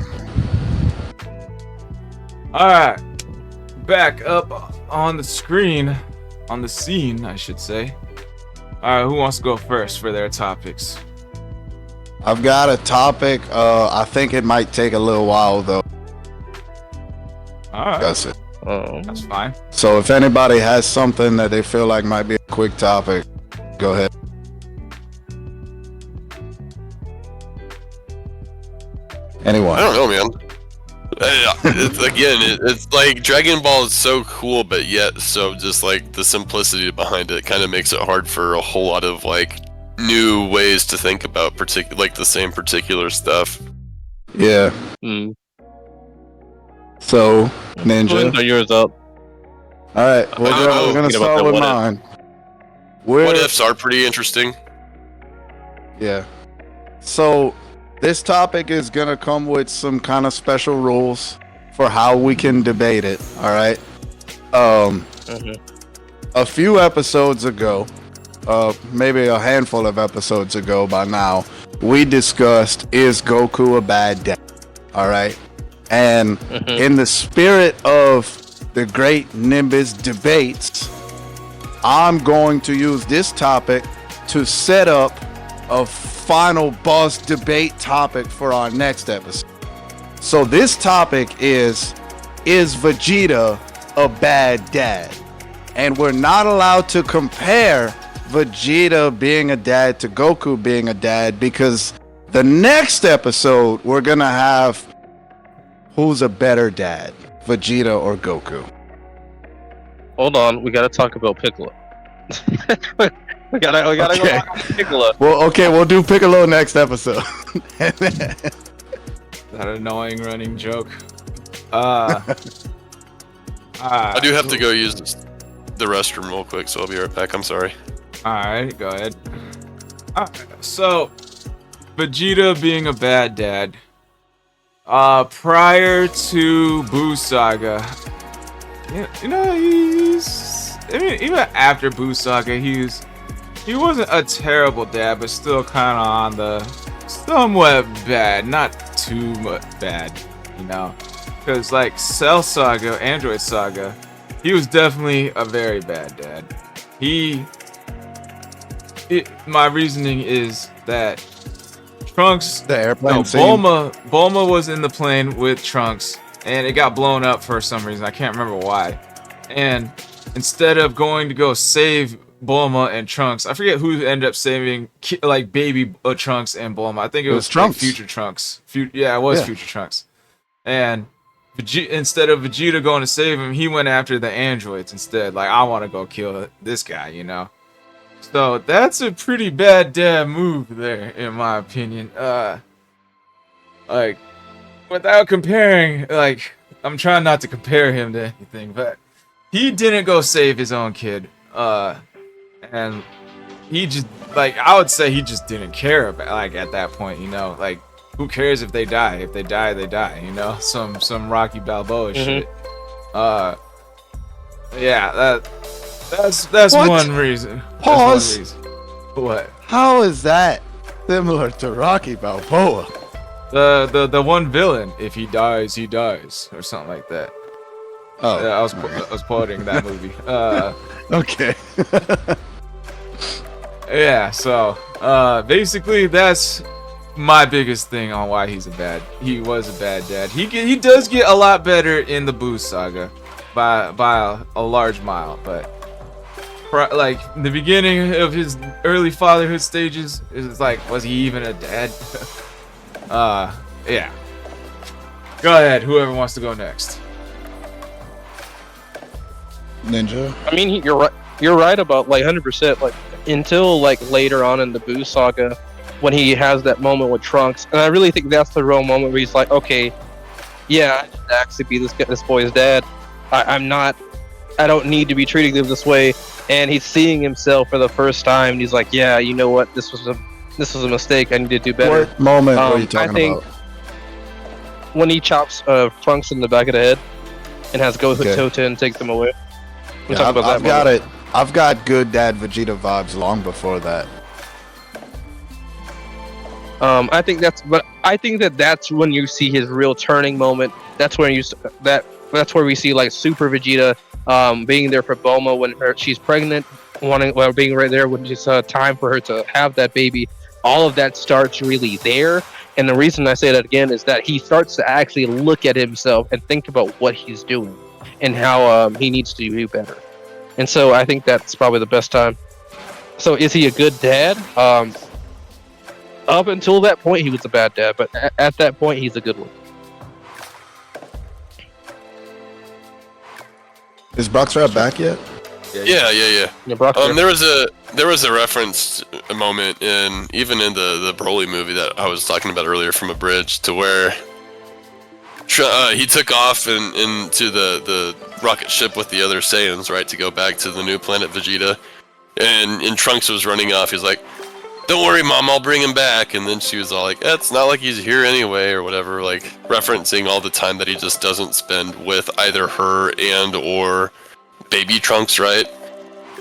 Alright. Back up on the screen. On the scene, I should say. Alright, who wants to go first for their topics? I've got a topic. I think it might take a little while though. Alright, That's it. that's fine. So if anybody has something that they feel like might be a quick topic, go ahead. Anyone? I don't know, man. It's like Dragon Ball is so cool, but yet so just like the simplicity behind it kind of makes it hard for a whole lot of like new ways to think about like the same particular stuff. Yeah. So, Ninja. Are yours up? All right, we're gonna Thinking about start that with what if. mine. What ifs are pretty interesting. Yeah. So, this topic is gonna come with some kind of special rules for how we can debate it. All right. A few episodes ago, maybe a handful of episodes ago by now, we discussed, is Goku a bad dad? All right. And in the spirit of the great Nimbus debates, I'm going to use this topic to set up a final boss debate topic for our next episode. So this topic is Vegeta a bad dad? And we're not allowed to compare Vegeta being a dad to Goku being a dad, because the next episode we're gonna have who's a better dad, Vegeta or Goku. Hold on, we gotta talk about Piccolo. we gotta Okay. go back to Piccolo. Well, okay, we'll do Piccolo next episode. That annoying running joke. I do have to go use the restroom real quick, so I'll be right back. I'm sorry. Alright, go ahead. So, Vegeta being a bad dad. Prior to Buu Saga, even after Buu Saga, he wasn't a terrible dad, but still kind of on the somewhat bad, not too much bad, Because, like, Cell Saga, Android Saga, he was definitely a very bad dad. My reasoning is that Trunks, The airplane no, scene. Bulma was in the plane with Trunks, and it got blown up for some reason. I can't remember why. And instead of going to go save Bulma and Trunks, I forget who ended up saving, like, baby Trunks and Bulma. I think it was Trunks. Like, Future Trunks. Yeah, it was Future Trunks. And instead of Vegeta going to save him, he went after the androids instead. Like, I want to go kill this guy, you know? So that's a pretty bad dad move there, in my opinion. Like, without comparing, like, I'm trying not to compare him to anything, but he didn't go save his own kid. And he just, like, I would say he just didn't care about, like, at that point, you know? Like, who cares if they die? If they die, they die, you know? Some Rocky Balboa shit. Yeah, that's What? one reason. Pause. That's one reason. What? How is that similar to Rocky Balboa? The one villain, if he dies, he dies, or something like that. Oh, Yeah, I was alright. quoting that movie. Okay. Yeah, so basically that's my biggest thing on why he was a bad dad. He does get a lot better in the Boo saga by a large mile, but like the beginning of his early fatherhood stages is like, was he even a dad? Yeah. Go ahead, whoever wants to go next. Ninja. I mean, you're right. You're right about like 100%. Like until like later on in the Boo saga, when he has that moment with Trunks, and I really think that's the real moment where he's like, okay, yeah, I should actually be this boy's dad. I don't need to be treating him this way. And he's seeing himself for the first time. And he's like, yeah, you know what? This was a mistake. I need to do better. What moment were you talking I think about? when he chops Trunks in the back of the head and has Goku Okay. Tota and take them away. We'll Yeah, talk about I've that got moment. it. I've got good dad Vegeta vibes long before that. I think that's when you see his real turning moment. That's when that's where we see like Super Vegeta being there for Bulma when she's pregnant, being right there when it's time for her to have that baby. All of that starts really there. And the reason I say that again is that he starts to actually look at himself and think about what he's doing and how he needs to do better. And so I think that's probably the best time. So is he a good dad? Up until that point, he was a bad dad, but at that point, he's a good one. Is Boxrap back yet? Yeah. Yeah, Brock, There was a reference a moment even in the Broly movie that I was talking about earlier from a bridge to where he took off into the rocket ship with the other Saiyans, right, to go back to the new planet Vegeta, and Trunks was running off. He's like, "Don't worry, Mom, I'll bring him back." And then she was all like, "It's not like he's here anyway," or whatever, like referencing all the time that he just doesn't spend with either her and or baby Trunks, right?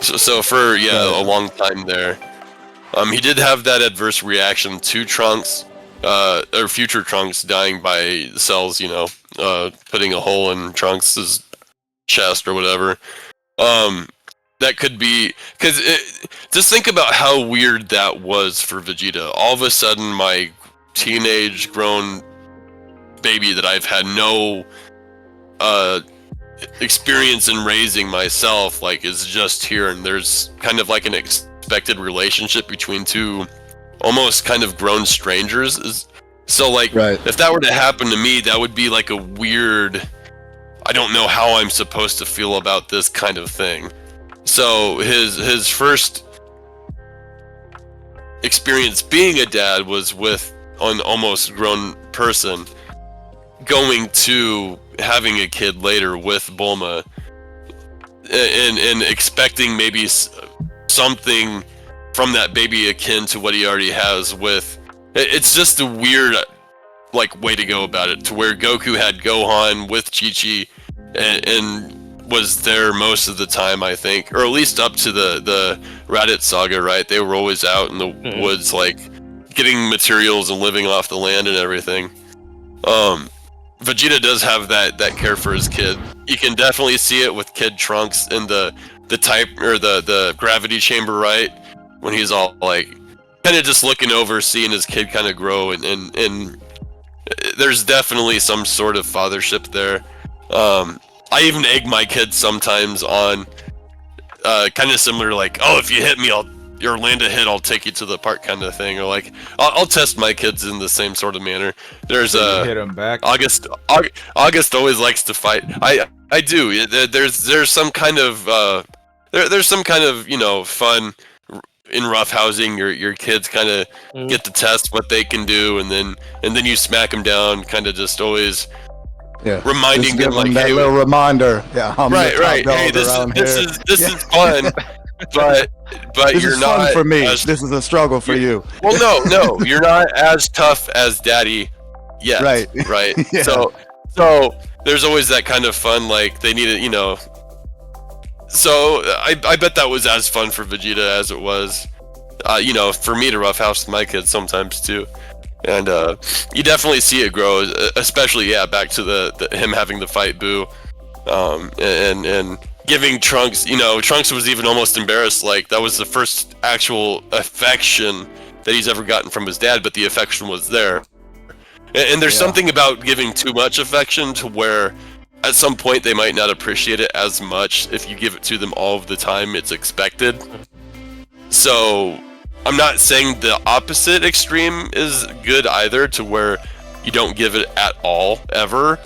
So for a long time there, he did have that adverse reaction to Trunks, or future Trunks dying by cells, putting a hole in Trunks' chest or whatever. That could be because just think about how weird that was for Vegeta. All of a sudden, my teenage grown baby that I've had no experience in raising myself, like, is just here, and there's kind of like an expected relationship between two almost kind of grown strangers. So like, Right. if that were to happen to me, that would be like a weird, I don't know how I'm supposed to feel about this kind of thing. So his first experience being a dad was with an almost grown person, going to having a kid later with Bulma, and expecting maybe something from that baby akin to what he already has with. It's just a weird like way to go about it, to where Goku had Gohan with Chi-Chi and was there most of the time, I think, or at least up to the Raditz saga, right? They were always out in the woods, like getting materials and living off the land and everything. Vegeta does have that care for his kid. You can definitely see it with Kid Trunks in the type or the gravity chamber, right? When he's all like kind of just looking over, seeing his kid kind of grow, and there's definitely some sort of fathership there. I even egg my kids sometimes on kind of similar, like, oh, if you hit me, or land a hit, I'll take you to the park kind of thing, or like I'll test my kids in the same sort of manner. There's hit him back. August always likes to fight. I do. There's some kind of there's some kind of, you know, fun in roughhousing. Your kids kind of get to test what they can do, and then you smack them down, kind of just always reminding them, like, that hey, little reminder. Yeah, I'm right. Hey, this is fun, but this you're is not fun for me. as, This is a struggle for you. well, no, you're not as tough as Daddy yet. Right. Yeah. So there's always that kind of fun, like they need it, you know. So I bet that was as fun for Vegeta as it was, you know, for me to roughhouse my kids sometimes too. And you definitely see it grow, especially back to the him having the fight Boo, and giving Trunks. You know, Trunks was even almost embarrassed. Like, that was the first actual affection that he's ever gotten from his dad, but the affection was there. And there's something about giving too much affection to where at some point they might not appreciate it as much if you give it to them all of the time it's expected. So I'm not saying the opposite extreme is good either, to where you don't give it at all ever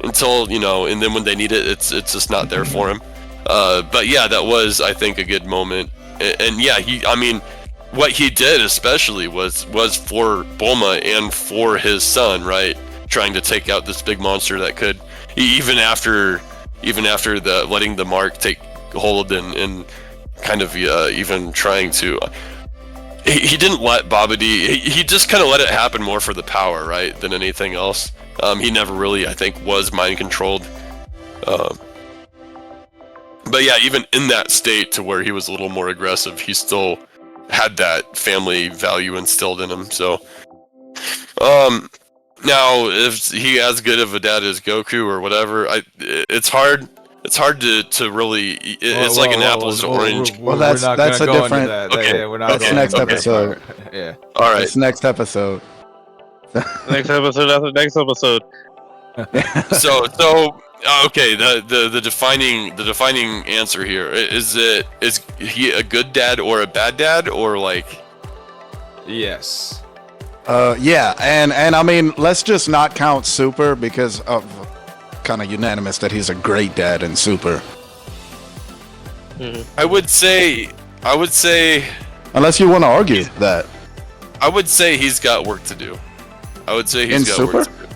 until, you know, and then when they need it, it's just not there for him. But yeah, that was, I think, a good moment. And yeah, I mean, what he did especially was for Bulma and for his son, right? Trying to take out this big monster that could, even after the letting the mark take hold and kind of even trying to. He didn't let Babidi. He just kind of let it happen more for the power, right, than anything else. He never really, I think, was mind controlled. But yeah, even in that state to where he was a little more aggressive, he still had that family value instilled in him. So, now if he as good of a dad as Goku or whatever, it's hard. It's hard to really. It's like an apples to orange. Well, that's a different. Okay. Yeah, we're not That's going next into that episode. part. Yeah. All right. It's next episode. Next episode after next episode. So okay. The defining answer here is he a good dad or a bad dad, or like? Yes. Yeah, and I mean, let's just not count Super, because of kind of unanimous that he's a great dad in Super. I would say Unless you want to argue that. I would say he's got work to do. I would say he's In got Super? work to do.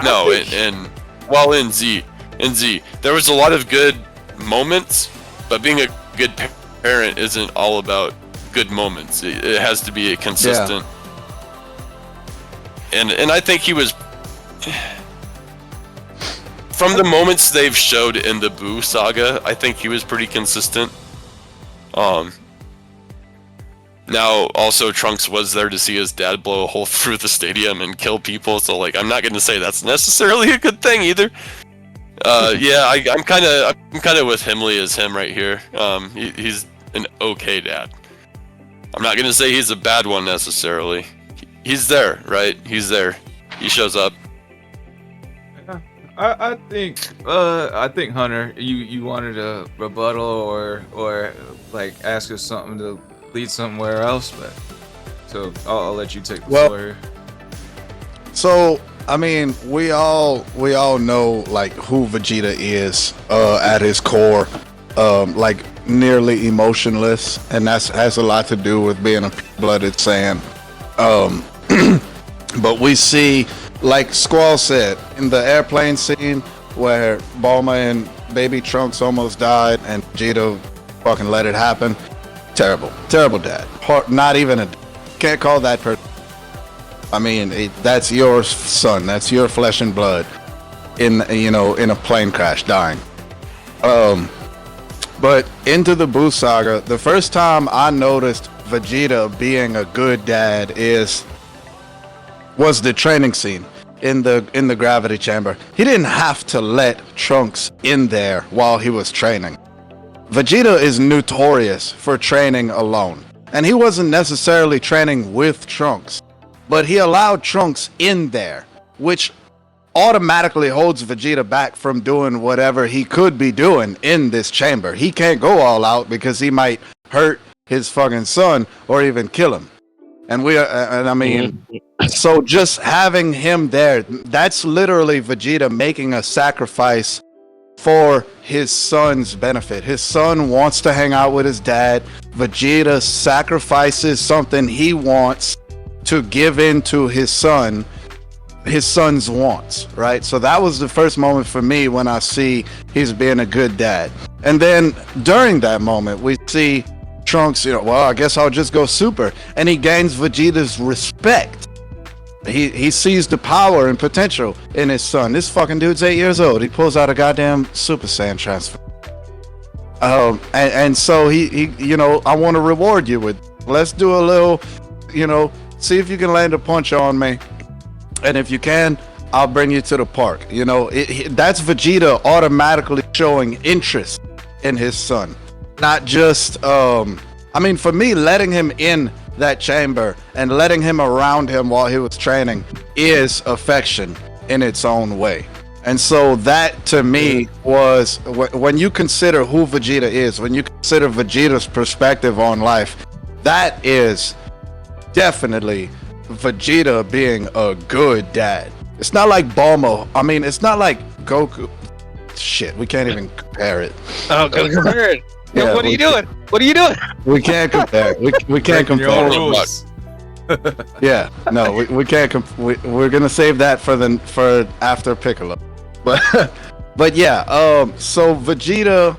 No, in Z, there was a lot of good moments, but being a good parent isn't all about good moments. It has to be a consistent. And I think he was, from the moments they've showed in the Boo saga, I think he was pretty consistent. Now, also, Trunks was there to see his dad blow a hole through the stadium and kill people, so, like, I'm not going to say that's necessarily a good thing either. Yeah, I'm kind of with Himley as him right here. He's an okay dad. I'm not going to say he's a bad one necessarily. He's there, right? He's there. He shows up. I think Hunter, you wanted a rebuttal or like ask us something to lead somewhere else, but so I'll let you take the floor here. So I mean, we all know like who Vegeta is at his core, like nearly emotionless, and that has a lot to do with being a pure-blooded Saiyan. But we see, like Squall said, in the airplane scene where Bulma and baby Trunks almost died and Vegeta fucking let it happen. Terrible dad. Not even can't call that person. I mean, that's your son. That's your flesh and blood. In a plane crash, dying. But into the Boo saga, the first time I noticed Vegeta being a good dad was the training scene. in the gravity chamber, he didn't have to let Trunks in there while he was training. Vegeta is notorious for training alone, and he wasn't necessarily training with Trunks, but he allowed Trunks in there, which automatically holds Vegeta back from doing whatever he could be doing in this chamber. He can't go all out because he might hurt his fucking son or even kill him. And I mean, so just having him there, that's literally Vegeta making a sacrifice for his son's benefit. His son wants to hang out with his dad. Vegeta sacrifices something he wants to give in to his son's wants, right? So that was the first moment for me when I see he's being a good dad. And then during that moment, we see Trunks, well, I guess I'll just go super. And he gains Vegeta's respect. He sees the power and potential in his son. This fucking dude's 8 years old. He pulls out a goddamn Super Saiyan transfer. And so he I want to reward you with, let's do a little, see if you can land a punch on me. And if you can, I'll bring you to the park. That's Vegeta automatically showing interest in his son. Not just, for me, letting him in that chamber and letting him around him while he was training is affection in its own way. And so that to me was, when you consider who Vegeta is, when you consider Vegeta's perspective on life, that is definitely Vegeta being a good dad. It's not like Bulma. It's not like Goku. Shit, we can't even compare it. Oh, compare it. Yeah, what are you doing? What are you doing? We can't compare. We can't compare. Yeah, no, we can't. We're gonna save that for after Piccolo. But yeah. So Vegeta.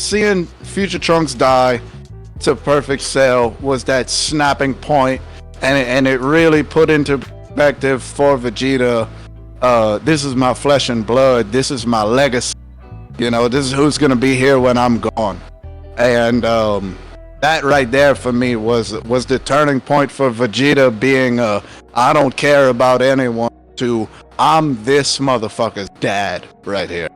Seeing future Trunks die to Perfect Cell was that snapping point, and it really put into perspective for Vegeta. This is my flesh and blood. This is my legacy. This is who's gonna be here when I'm gone. And that right there for me was the turning point for Vegeta being I don't care about anyone to I'm this motherfucker's dad right here.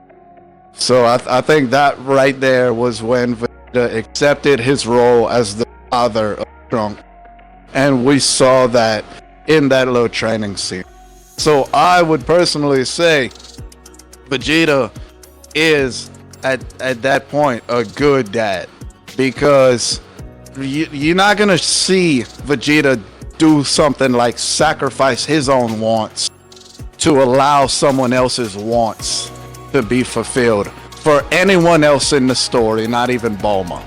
So I think that right there was when Vegeta accepted his role as the father of Trunks, and we saw that in that little training scene. So I would personally say Vegeta is at that point a good dad, because you're not gonna see Vegeta do something like sacrifice his own wants to allow someone else's wants to be fulfilled for anyone else in the story, not even Bulma.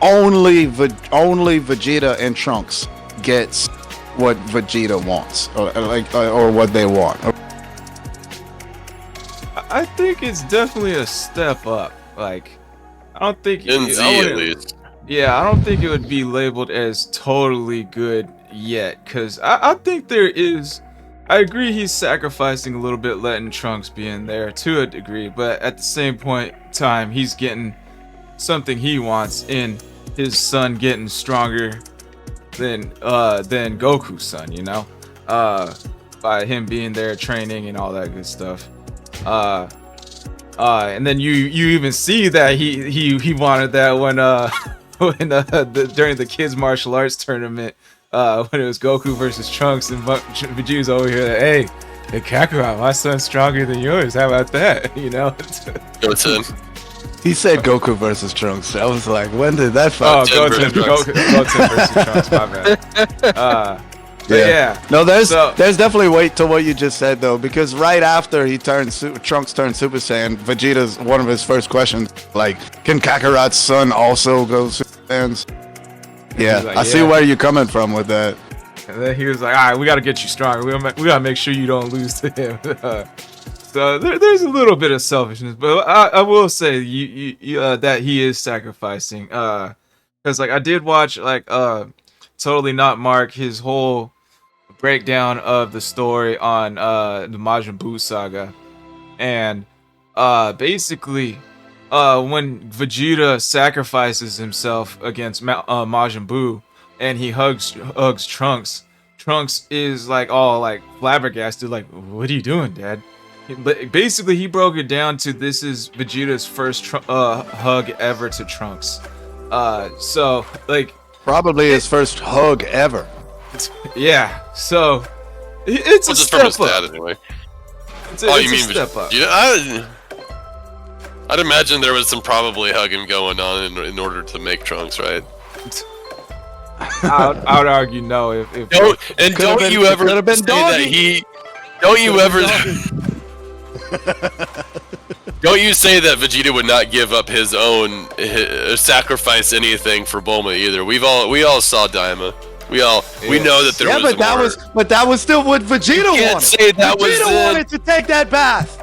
Only Vegeta and Trunks gets what Vegeta wants, or what they want. I think it's definitely a step up. Like, I don't think In Z at least. Yeah, I don't think it would be labeled as totally good yet, because I think there is. I agree he's sacrificing a little bit, letting Trunks be in there to a degree, but at the same point in time, he's getting something he wants in his son getting stronger than Goku's son, by him being there training and all that good stuff. And then you even see that he wanted that when during the kids martial arts tournament, when it was Goku versus Trunks, and Vegeta's over here like, hey Kakarot, my son's stronger than yours, how about that? Goten. He said Goku versus Trunks. I was like, when did that fight? Oh, Goten versus Trunks, my bad. Yeah. No, there's definitely weight to what you just said though, because right after Trunks turned Super Saiyan, Vegeta's one of his first questions, like, can Kakarot's son also go Super Saiyans? Yeah, like, I see where you're coming from with that. And then he was like, all right, we got to get you stronger. We got to make sure you don't lose to him. So there's a little bit of selfishness, but I will say that he is sacrificing. Because I did watch Totally Not Mark, his whole breakdown of the story on the Majin Buu saga, and basically when Vegeta sacrifices himself against Majin Buu and he hugs Trunks Trunks is like all like flabbergasted, like, "What are you doing, Dad?" But basically, he broke it down to this is Vegeta's first hug ever to Trunks. So like Probably his first hug ever. yeah. So it's a Well, just from his step dad, up. anyway. It's a, Oh, it's you a mean step up. I'd imagine there was some probably hugging going on in order to make Trunks, right? I would argue no. If Don't you ever could've been say that doggy. he? Don't you ever? Don't you say that Vegeta would not give up his own, sacrifice anything for Bulma either? We all saw Daima. We know that there Yeah, was but that was still what Vegeta You can't wanted. say that was Vegeta it. wanted to take that bath.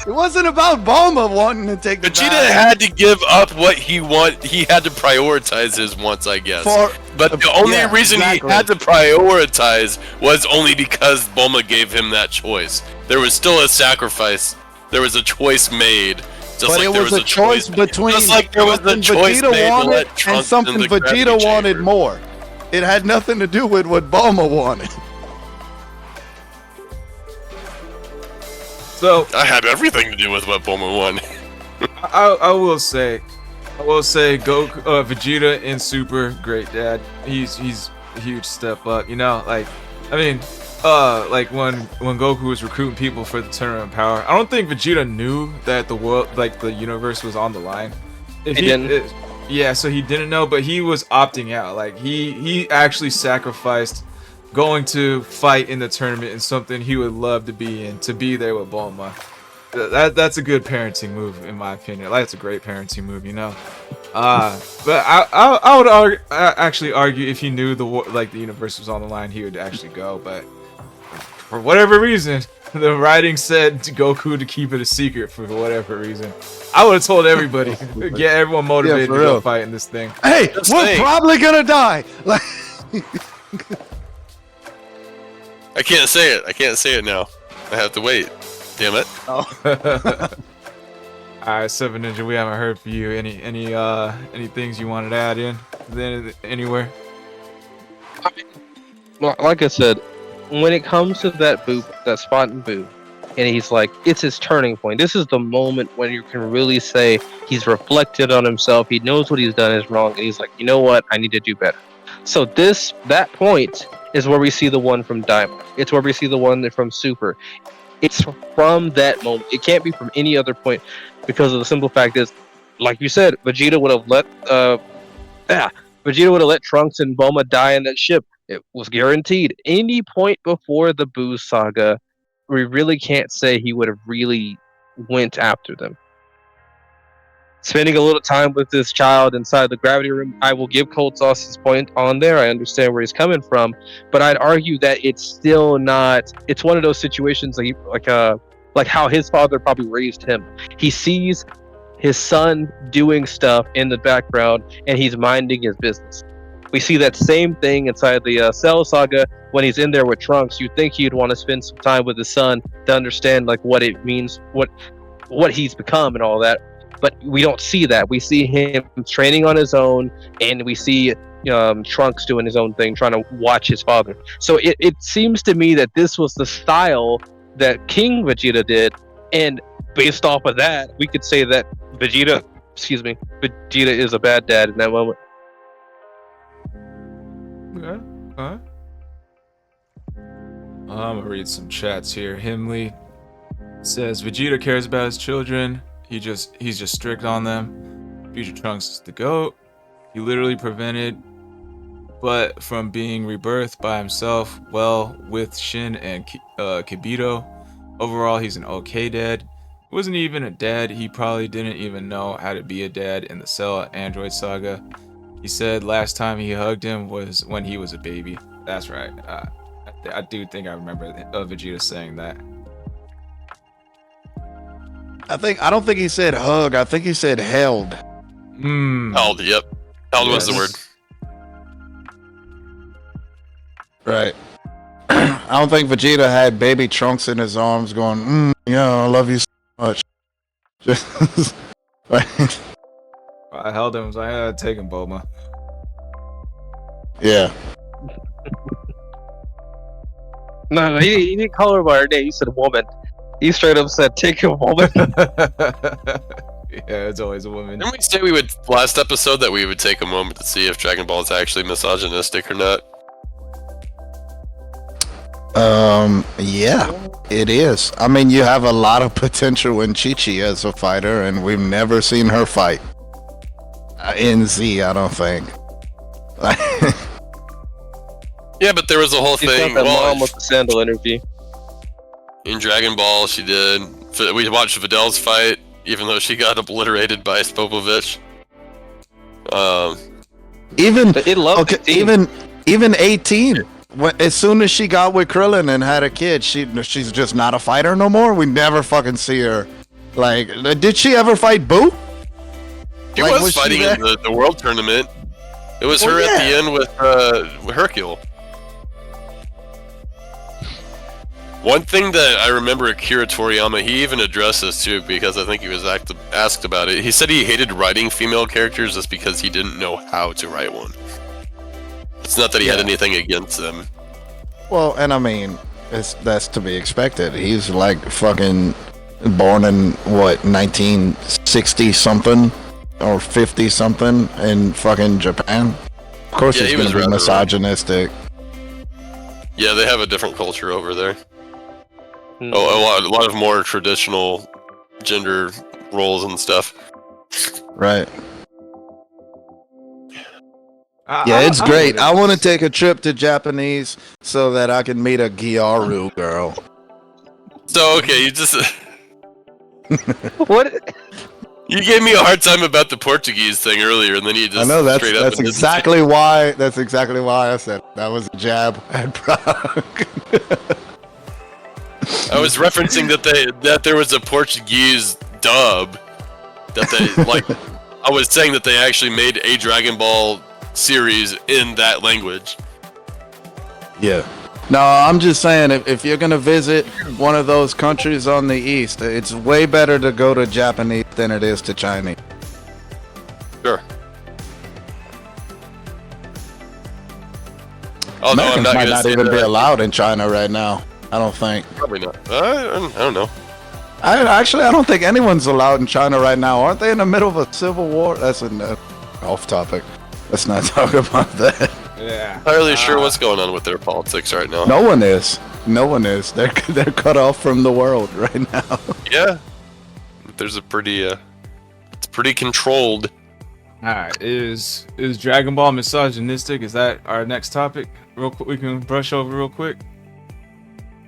It wasn't about Bulma wanting to take the Vegeta bath. had to give up what he want. He had to prioritize his wants, I guess. But the only reason exactly. he had to prioritize was only because Bulma gave him that choice. There was still a sacrifice. There was a choice made. Just But like it there was a choice between just like there was a something choice Vegeta made to wanted let and Trunks something in the Vegeta gravity wanted chamber. more. It had nothing to do with what Bulma wanted. so, I had everything to do with what Bulma won. I will say, Goku, Vegeta in Super, great dad. He's a huge step up. You know, like, I mean, like when Goku was recruiting people for the Tournament of Power, I don't think Vegeta knew that the world, like the universe, was on the line. If He didn't. Yeah, so he didn't know, but he was opting out. Like he actually sacrificed going to fight in the tournament in something he would love to be in, to be there with Bulma. That's a good parenting move, in my opinion. Like, that's a great parenting move, you know. But I would actually argue if he knew the universe was on the line, he would actually go. But for whatever reason, the writing said to Goku to keep it a secret for whatever reason. I would have told everybody, get everyone motivated for to go real. fight in this thing. Hey, Just we're saying. probably gonna die. Like, I can't say it. I can't say it now. I have to wait. Damn it. Alright, Seven Ninja, we haven't heard from you. Any things you wanted to add in? Anywhere? Well, like I said, when it comes to that spot in Boo, and he's like, it's his turning point. This is the moment when you can really say he's reflected on himself. He knows what he's done is wrong, and he's like, you know what? I need to do better. So that point is where we see the one from Diamond. It's where we see the one from Super. It's from that moment. It can't be from any other point, because of the simple fact is, like you said, Vegeta would have let Trunks and Bulma die in that ship. It was guaranteed. Any point before the Boo saga, we really can't say he would have really went after them. Spending a little time with this child inside the gravity room, I will give Cold Sauce his point on there. I understand where he's coming from, but I'd argue that it's still not. It's one of those situations like how his father probably raised him. He sees his son doing stuff in the background, and he's minding his business. We see that same thing inside the Cell Saga when he's in there with Trunks. You'd think he'd want to spend some time with his son to understand like what it means, what he's become, and all that. But we don't see that. We see him training on his own, and we see Trunks doing his own thing, trying to watch his father. So it seems to me that this was the style that King Vegeta did, and based off of that, we could say that Vegeta is a bad dad in that moment. Okay. Huh? I'm gonna read some chats here. Himley says Vegeta cares about his children. He's just strict on them. Future Trunks is the GOAT. He literally prevented but from being rebirthed by himself, well, with Shin and Kibito. Overall, he's an okay dad. He wasn't even a dad. He probably didn't even know how to be a dad in the Cell Android saga. He said last time he hugged him was when he was a baby. That's right. I do think I remember Vegeta saying that. I don't think he said hug. I think he said held. Held, yep. Held was the word. Right. I don't think Vegeta had baby Trunks in his arms going, yeah, I love you so much. Just like, I held him. I was like, take him, Bulma. yeah. No, he didn't call her by her name. He said woman. He straight up said, "Take a woman." Yeah, it's always a woman. Didn't we say we would last episode that we would take a moment to see if Dragon Ball is actually misogynistic or not? Yeah, it is. I mean, you have a lot of potential in Chi-Chi as a fighter, and we've never seen her fight. In Z, I don't think. Yeah, but there was a whole She's thing. got that Well, mom with the sandal interview. in Dragon Ball, she did. We watched Vidal's fight, even though she got obliterated by Spopovich. Even But it loved okay, the team. even 18. As soon as she got with Krillin and had a kid, she's just not a fighter no more. We never fucking see her. Like, did she ever fight Boo? She Like, was was she fighting there? in the world tournament. It was Well, her at yeah. the end with Hercule. One thing that I remember Akira Toriyama, he even addressed this too, because I think he was asked about it. He said he hated writing female characters just because he didn't know how to write one. It's not that he had Yeah. anything against them. Well, and I mean, that's to be expected. He's like fucking born in what 1960 something or 50 something in fucking Japan. Of course, Yeah, he's he gonna was be rather- misogynistic. Yeah, they have a different culture over there. Hmm. Oh, a lot of more traditional gender roles and stuff. Right. Yeah, it's great. I want to take a trip to Japanese so that I can meet a Gyaru girl. So okay, you just What? you gave me a hard time about the Portuguese thing earlier, and then you just I know that's straight up and didn't say- exactly why. That's exactly why I said that was a jab at Prague. I was referencing that there was a Portuguese dub that they like. I was saying that they actually made a Dragon Ball series in that language. Yeah. No, I'm just saying if you're gonna visit one of those countries on the east, it's way better to go to Japanese than it is to Chinese. Sure. Although Americans I'm not might gonna not say even be that- allowed in China right now. I don't think. Probably not. I don't know. I don't think anyone's allowed in China right now. Aren't they in the middle of a civil war? That's off topic. Let's not talk about that. Yeah. Entirely sure what's going on with their politics right now. No one is. No one is. They're cut off from the world right now. Yeah. There's a pretty it's pretty controlled. Alright, is Dragon Ball misogynistic? Is that our next topic? Real quick, we can brush over real quick.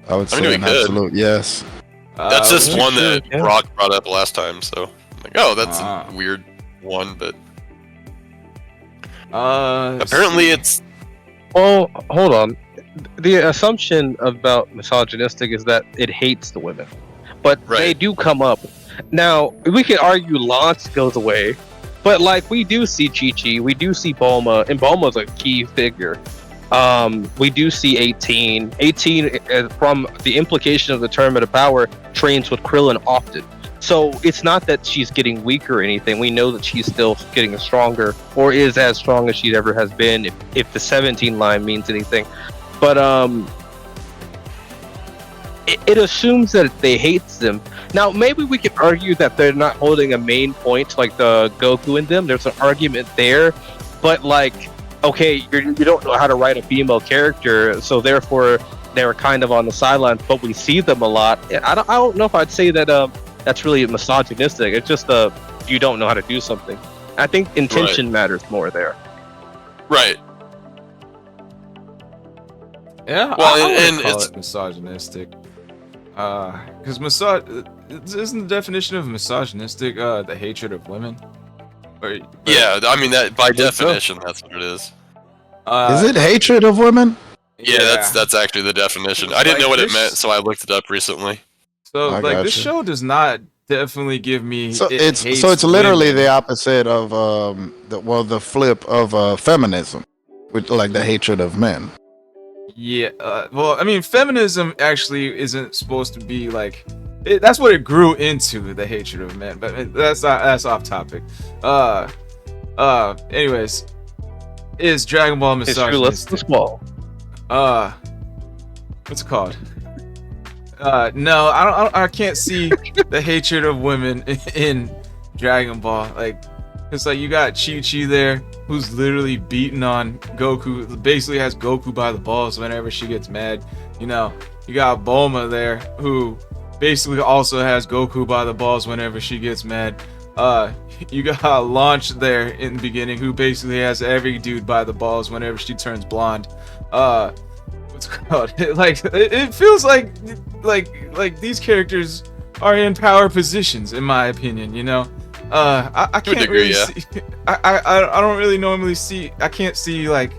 I would I mean, say we an could. absolute yes. That's just yeah, one sure, that yeah. Brock brought up last time, so I'm like, oh, that's Ah. a weird one, but Uh, apparently it's Well, hold on. The assumption about misogynistic is that it hates the women, but they Right. do come up. Now we could argue Lance goes away, but like we do see Chi-Chi, we do see Bulma, and Bulma's a key figure. We do see 18. 18, from the implication of the Tournament of Power, trains with Krillin often. So it's not that she's getting weaker or anything. We know that she's still getting stronger, or is as strong as she ever has been, if the 17 line means anything. But it assumes that they hate them. Now, maybe we could argue that they're not holding a main point like the Goku and them. There's an argument there, but like, okay, you don't know how to write a female character, so therefore they're kind of on the sidelines. But we see them a lot. I don't know if I'd say that that's really misogynistic. It's just you don't know how to do something. I think intention matters more there. right. yeah. Well, I and wouldn't call it's- it misogynistic. Because isn't the definition of misogynistic the hatred of women? Or, Yeah, I mean that by think so? definition, that's what it is. Is it hatred of women? Yeah, that's actually the definition. I didn't Like know what it this- meant, so I looked it up recently. So I like this gotcha. show does not definitely give me. So it it's hates literally women. the opposite of the flip of feminism, with like the hatred of men. Yeah, well, I mean, feminism actually isn't supposed to be like. That's what it grew into, the hatred of men. But that's off topic. Anyways, is Dragon Ball It's true. Let's misogynistic? Squall. what's it called? No, I can't see the hatred of women in Dragon Ball. Like, it's like you got Chi-Chi there, who's literally beating on Goku, basically has Goku by the balls whenever she gets mad. You know, you got Bulma there, who basically also has Goku by the balls whenever she gets mad. You got Launch there in the beginning, who basically has every dude by the balls whenever she turns blonde. What's it called? It feels like these characters are in power positions, in my opinion. You know, I can't really see. I don't really normally see. I can't see like.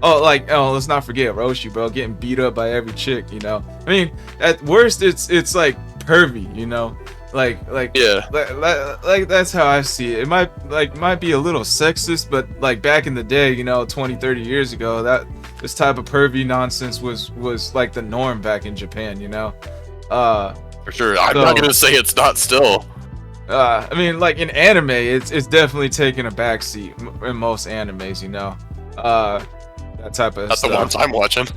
Oh, let's not forget Roshi, bro, getting beat up by every chick, you know. I mean, at worst, it's like pervy, you know. Like that's how I see it. It might be a little sexist, but like back in the day, you know, 20, 30 years ago, that this type of pervy nonsense was like the norm back in Japan, you know. For sure, I'm not gonna say it's not still. I mean, like in anime, it's definitely taking a backseat in most animes, you know. That type of That's stuff. the ones I'm watching.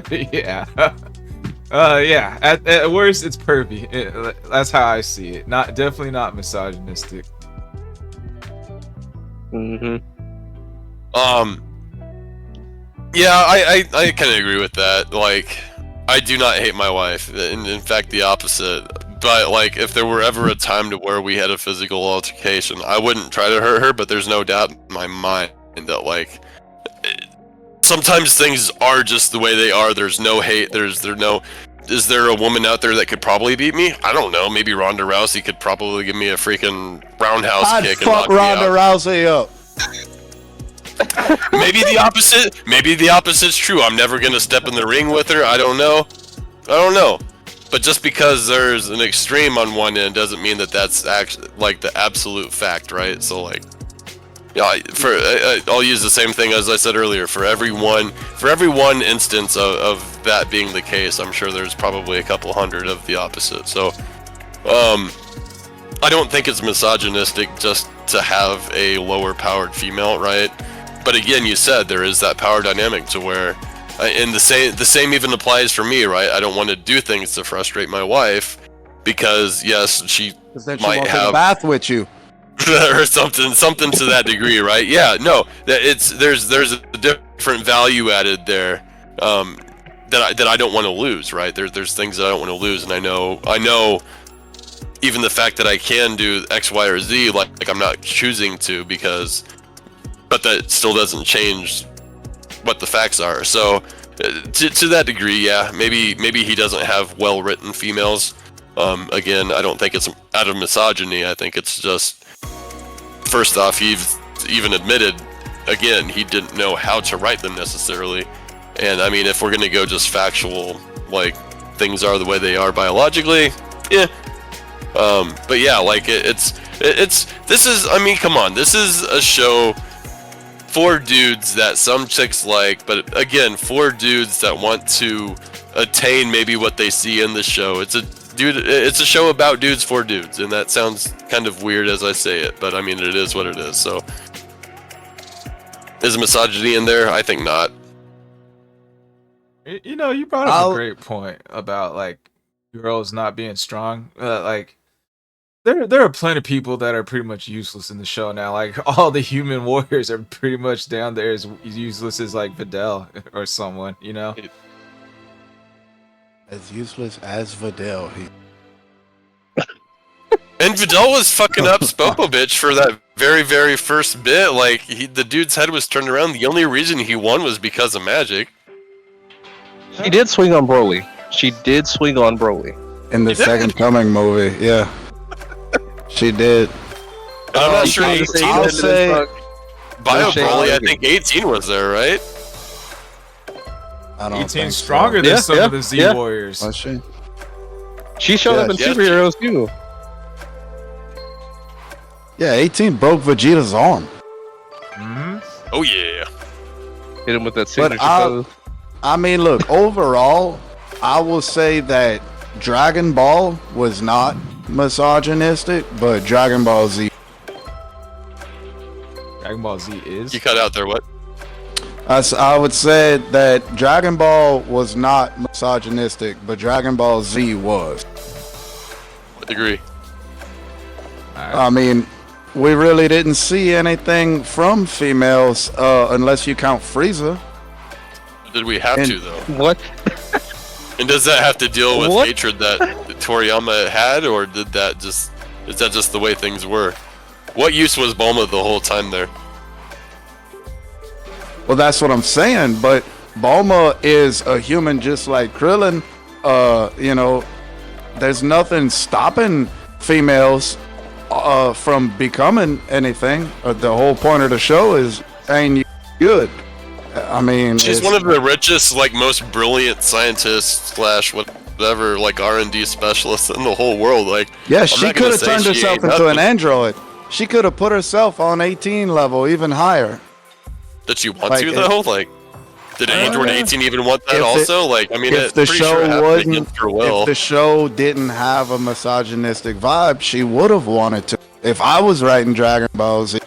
Yeah. Yeah. At worst, it's pervy. That's how I see it. Definitely not misogynistic. Mm-hmm. Yeah, I kind of agree with that. Like, I do not hate my wife. In fact, the opposite. But like, if there were ever a time to where we had a physical altercation, I wouldn't try to hurt her. But there's no doubt in my mind that like, sometimes things are just the way they are. There's no hate. Is there a woman out there that could probably beat me? I don't know. Maybe Ronda Rousey could probably give me a freaking roundhouse I'd kick and fuck knock me Ronda out. Rousey up. Maybe the opposite. Maybe the opposite's true. I'm never gonna step in the ring with her. I don't know. But just because there's an extreme on one end doesn't mean that that's actually like the absolute fact, right? So like, yeah, I'll use the same thing as I said earlier. For every one instance of that being the case, I'm sure there's probably a couple hundred of the opposite. So, I don't think it's misogynistic just to have a lower powered female, right? But again, you said there is that power dynamic to where, and the same even applies for me, right? I don't want to do things to frustrate my wife because yes, she might have a bath with you. or something to that degree, right? Yeah, no, there's a different value added there that I don't want to lose, right? There's things that I don't want to lose, and I know even the fact that I can do X, Y, or Z, like I'm not choosing to but that still doesn't change what the facts are. So to that degree, yeah, maybe he doesn't have well-written females. Again, I don't think it's out of misogyny. I think it's just, first off, he's even admitted, again, he didn't know how to write them necessarily. And I mean, if we're gonna go just factual, like things are the way they are biologically, yeah. But yeah, like this is, I mean, come on, this is a show for dudes that some chicks like, but again, for dudes that want to attain maybe what they see in the show. It's a show about dudes for dudes, and that sounds kind of weird as I say it, but I mean, it is what it is. So, is misogyny in there? I think not. You know, you brought up a great point about like girls not being strong. Like, there are plenty of people that are pretty much useless in the show now. Like, all the human warriors are pretty much down there as useless as like Videl or someone, you know. As useless as Videl. And Vidal was fucking up Spopovich for that very, very first bit. Like, the dude's head was turned around. The only reason he won was because of magic. She did swing on Broly. In the Second Coming movie, yeah. She did. I'm not sure. I'll say Bio Broly, I think 18 was there, right? I don't 18 think stronger than some of the Z Warriors. Was she? She showed up in superheroes too. Yeah, 18 broke Vegeta's arm. Mm-hmm. Oh yeah. Hit him with that signature But pose. I mean, look, overall, I will say that Dragon Ball was not misogynistic, but Dragon Ball Z Dragon Ball Z is. You cut out there, what? I would say that Dragon Ball was not misogynistic, but Dragon Ball Z was. I agree. I mean, we really didn't see anything from females unless you count Frieza. Did we have to though? What? And does that have to deal with What? hatred that Toriyama had, or is that just the way things were? What use was Bulma the whole time there? Well, that's what I'm saying. But Bulma is a human just like Krillin. You know, there's nothing stopping females from becoming anything. The whole point of the show is ain't you good. I mean, She's one of the richest, like, most brilliant scientists / whatever, like, R&D specialists in the whole world. Like, yeah, I'm she not gonna could have say turned she herself ain't into an nothing. android. She could have put herself on 18 level, even higher. Did she want Like, to though? Like, did Android 18 even want that also? Like, I mean, if it's the pretty show sure it happened wasn't, against her will. if the show didn't have a misogynistic vibe, she would have wanted to. If I was writing Dragon Ball Z,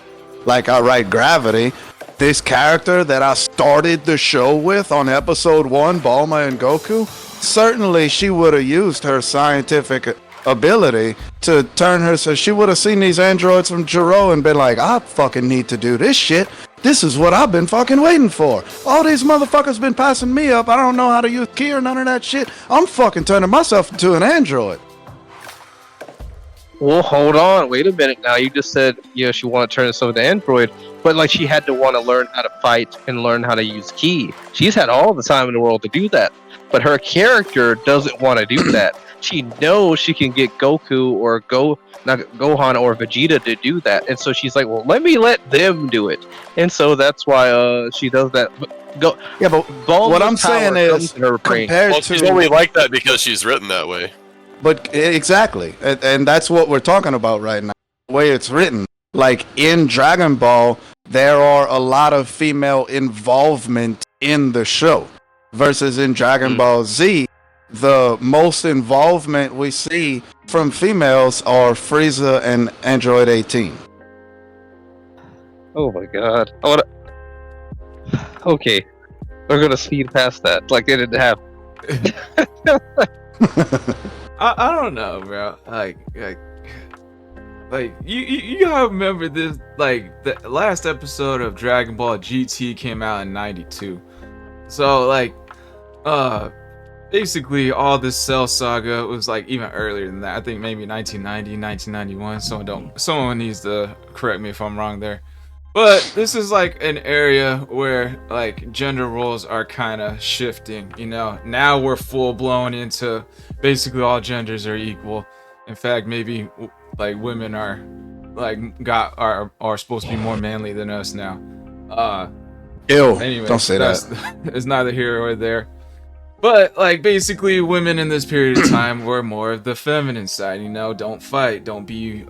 like I write Gravity, this character that I started the show with on episode 1, Bulma and Goku, certainly she would have used her scientific ability to turn her, so she would have seen these androids from Jiro and been like, I fucking need to do this shit. This is what I've been fucking waiting for. All these motherfuckers been passing me up. I don't know how to use key or none of that shit. I'm fucking turning myself into an android. Well, hold on. Wait a minute now. You just said, you know, she wanted to turn herself into android, but like she had to want to learn how to fight and learn how to use ki. She's had all the time in the world to do that, but her character doesn't want to do that. She knows she can get Goku or Gohan or Vegeta to do that, and so she's like, well, let them do it, and so that's why she does that. Yeah, but Bulma's what I'm power saying comes is, in her brain. compared Well, to she's only like that because she's written that way. But exactly, and that's what we're talking about right now. The way it's written, like in Dragon Ball, there are a lot of female involvement in the show, versus in Dragon Ball Z, the most involvement we see from females are Frieza and Android 18. Oh my god. Okay, we're gonna speed past that like it didn't happen. I don't know, bro. Like you gotta remember this. Like the last episode of Dragon Ball GT came out in '92, so like, basically all this Cell Saga was like even earlier than that. I think maybe 1990, 1991. Someone needs to correct me if I'm wrong there. But this is like an area where like gender roles are kind of shifting, you know. Now we're full blown into basically all genders are equal. In fact, maybe like women are like are supposed to be more manly than us now. Ew, Anyway, don't say that. It's neither here or there. But like basically women in this period of time were more of the feminine side, you know. Don't fight, don't be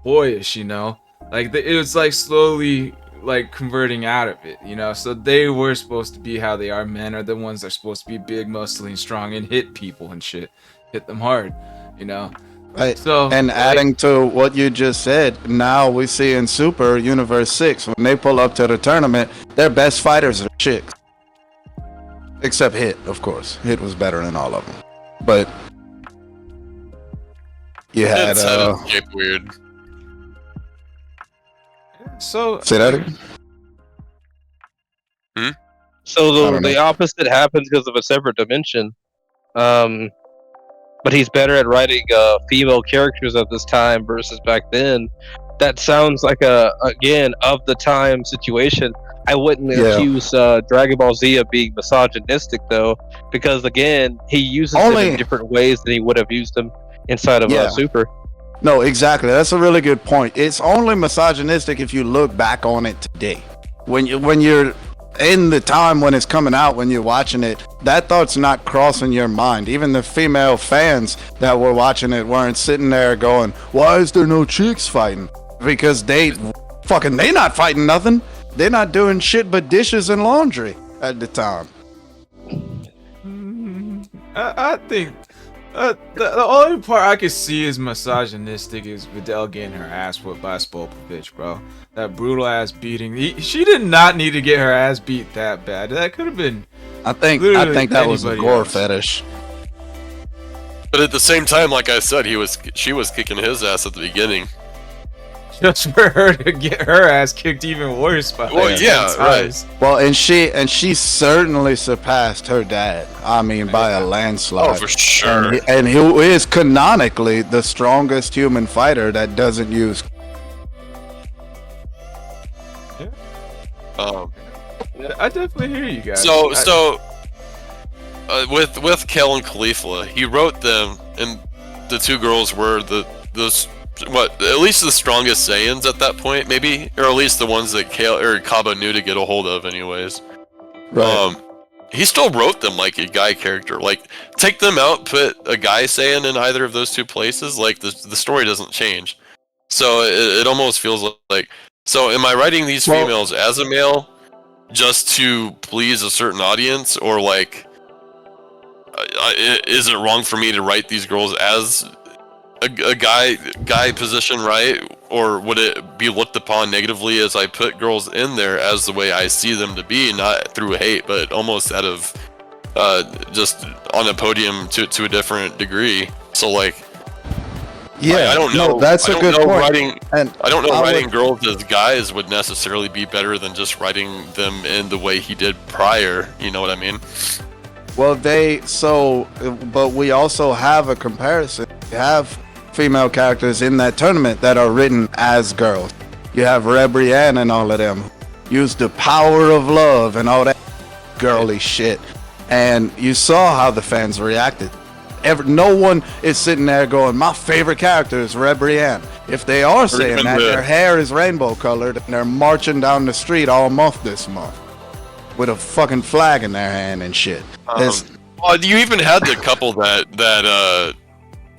boyish, you know. Like it was like slowly like converting out of it, you know. So they were supposed to be how they are. Men are the ones that are supposed to be big, muscly, and strong, and hit people and shit, hit them hard, you know. Right. So and like, adding to what you just said, now we see in Super Universe 6 when they pull up to the tournament, their best fighters are chicks, except Hit, of course. Hit was better than all of them, but you had It's weird. so say that again? So I don't the know. opposite happens because of a separate dimension. But he's better at writing female characters at this time versus back then. That sounds like a again of the time situation. I wouldn't accuse Dragon Ball Z of being misogynistic though, because again he uses them in different ways than he would have used them inside of Super. No, exactly. That's a really good point. It's only misogynistic if you look back on it today. When you're in the time when it's coming out, when you're watching it, that thought's not crossing your mind. Even the female fans that were watching it weren't sitting there going, why is there no chicks fighting? Because they not fighting nothing. They're not doing shit but dishes and laundry at the time. I think The only part I can see is misogynistic is Videl getting her ass whipped by Spopovich, bro. That brutal ass beating. She did not need to get her ass beat that bad. That could have been. I think that was a anybody gore else. fetish. But at the same time, like I said, she was kicking his ass at the beginning. Just for her to get her ass kicked even worse by Well, like yeah, 10 right. times. Well, and she certainly surpassed her dad. I mean, by a landslide. Oh, for sure. And he is canonically the strongest human fighter that doesn't use. Yeah, I definitely hear you guys. With Kel and Khalifa, he wrote them, and the two girls were at least the strongest Saiyans at that point, maybe, or at least the ones that Kaba knew to get a hold of, anyways. Right. He still wrote them like a guy character. Like, take them out, put a guy Saiyan in either of those two places, like the story doesn't change. So it almost feels like. So am I writing these females as a male just to please a certain audience, or like, is it wrong for me to write these girls as a guy position, right? Or would it be looked upon negatively as I put girls in there as the way I see them to be, not through hate, but almost out of just on a podium to a different degree? So like, Yeah, I don't know. No, that's a good point. I don't know writing girls as guys would necessarily be better than just writing them in the way he did prior. You know what I mean? Well, but we also have a comparison. We have female characters in that tournament that are written as girls. You have Rebrianne and all of them use the power of love and all that girly shit. And you saw how the fans reacted. No one is sitting there going, my favorite character is Rebrianne. If they are saying that, their hair is rainbow colored and they're marching down the street all month this month with a fucking flag in their hand and shit. You even had the couple that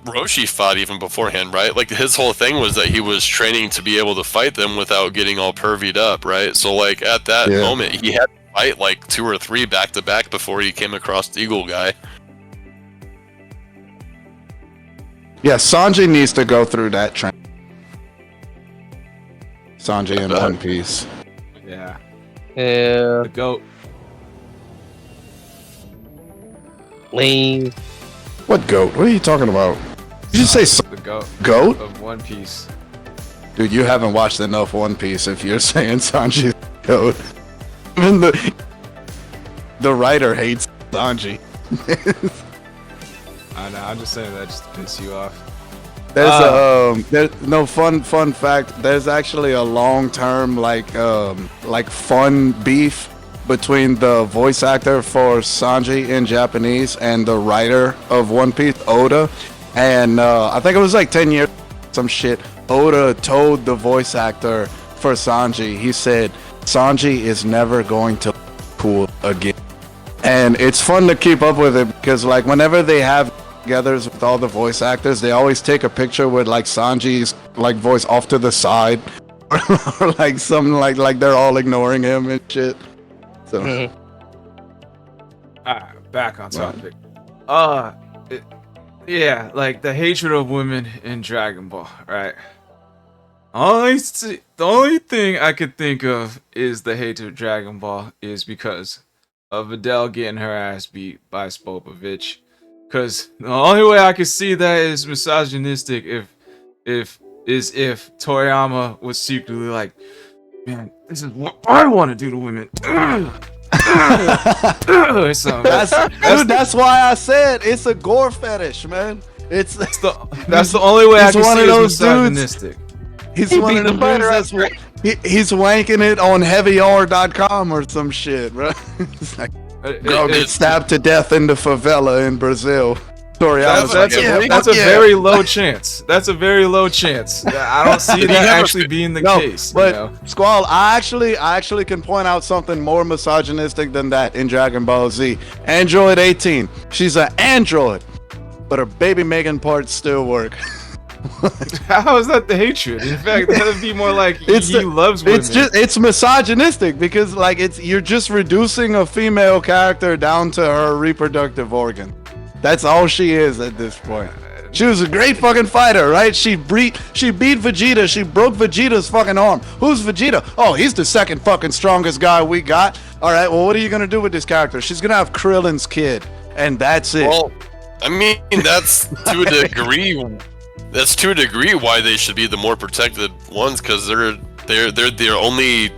Roshi fought even beforehand, right? Like, his whole thing was that he was training to be able to fight them without getting all pervied up, right? So like at that moment, he had to fight like 2 or 3 back to back before he came across the Eagle guy. Yeah, Sanji needs to go through that training. Sanji in One Piece. Yeah. Yeah. The GOAT. Lame. What goat? What are you talking about? Did you say The GOAT goat? of One Piece. Dude, you haven't watched enough One Piece if you're saying Sanji's goat. Even the writer hates Sanji. I know, I'm just saying that just to piss you off. There's no fun fact. There's actually a long-term like fun beef between the voice actor for Sanji in Japanese and the writer of One Piece, Oda. And I think it was like 10 years, some shit. Oda told the voice actor for Sanji, he said, Sanji is never going to cool again. And it's fun to keep up with it because like whenever they have togethers with all the voice actors, they always take a picture with like Sanji's like voice off to the side or like something like they're all ignoring him and shit. So Back on topic. Yeah, like the hatred of women in Dragon Ball, right? The only thing I could think of is the hatred of Dragon Ball is because of Videl getting her ass beat by Spopovich. Because the only way I could see that is misogynistic if Toriyama was secretly like, man, this is what I want to do to women. That's why I said it's a gore fetish, man. That's the only way I can see it is misogynistic. He's one of them dudes he's wanking it on heavyr.com or some shit, bro. It's like, girl gets stabbed to death in the favela in Brazil. That's a very low chance. That's a very low chance. I don't see that actually being the case. But you know? Squall, I actually can point out something more misogynistic than that in Dragon Ball Z. Android 18. She's an android, but her baby Megan parts still work. How is that the hatred? In fact, that would be more like he loves women. It's misogynistic because like you're just reducing a female character down to her reproductive organ. That's all she is at this point. She was a great fucking fighter, right? She beat Vegeta. She broke Vegeta's fucking arm. Who's Vegeta? Oh, he's the second fucking strongest guy we got. All right, well, what are you gonna do with this character? She's gonna have Krillin's kid, and that's it. Well, I mean, that's to a degree. That's to a degree why they should be the more protected ones, because they're the only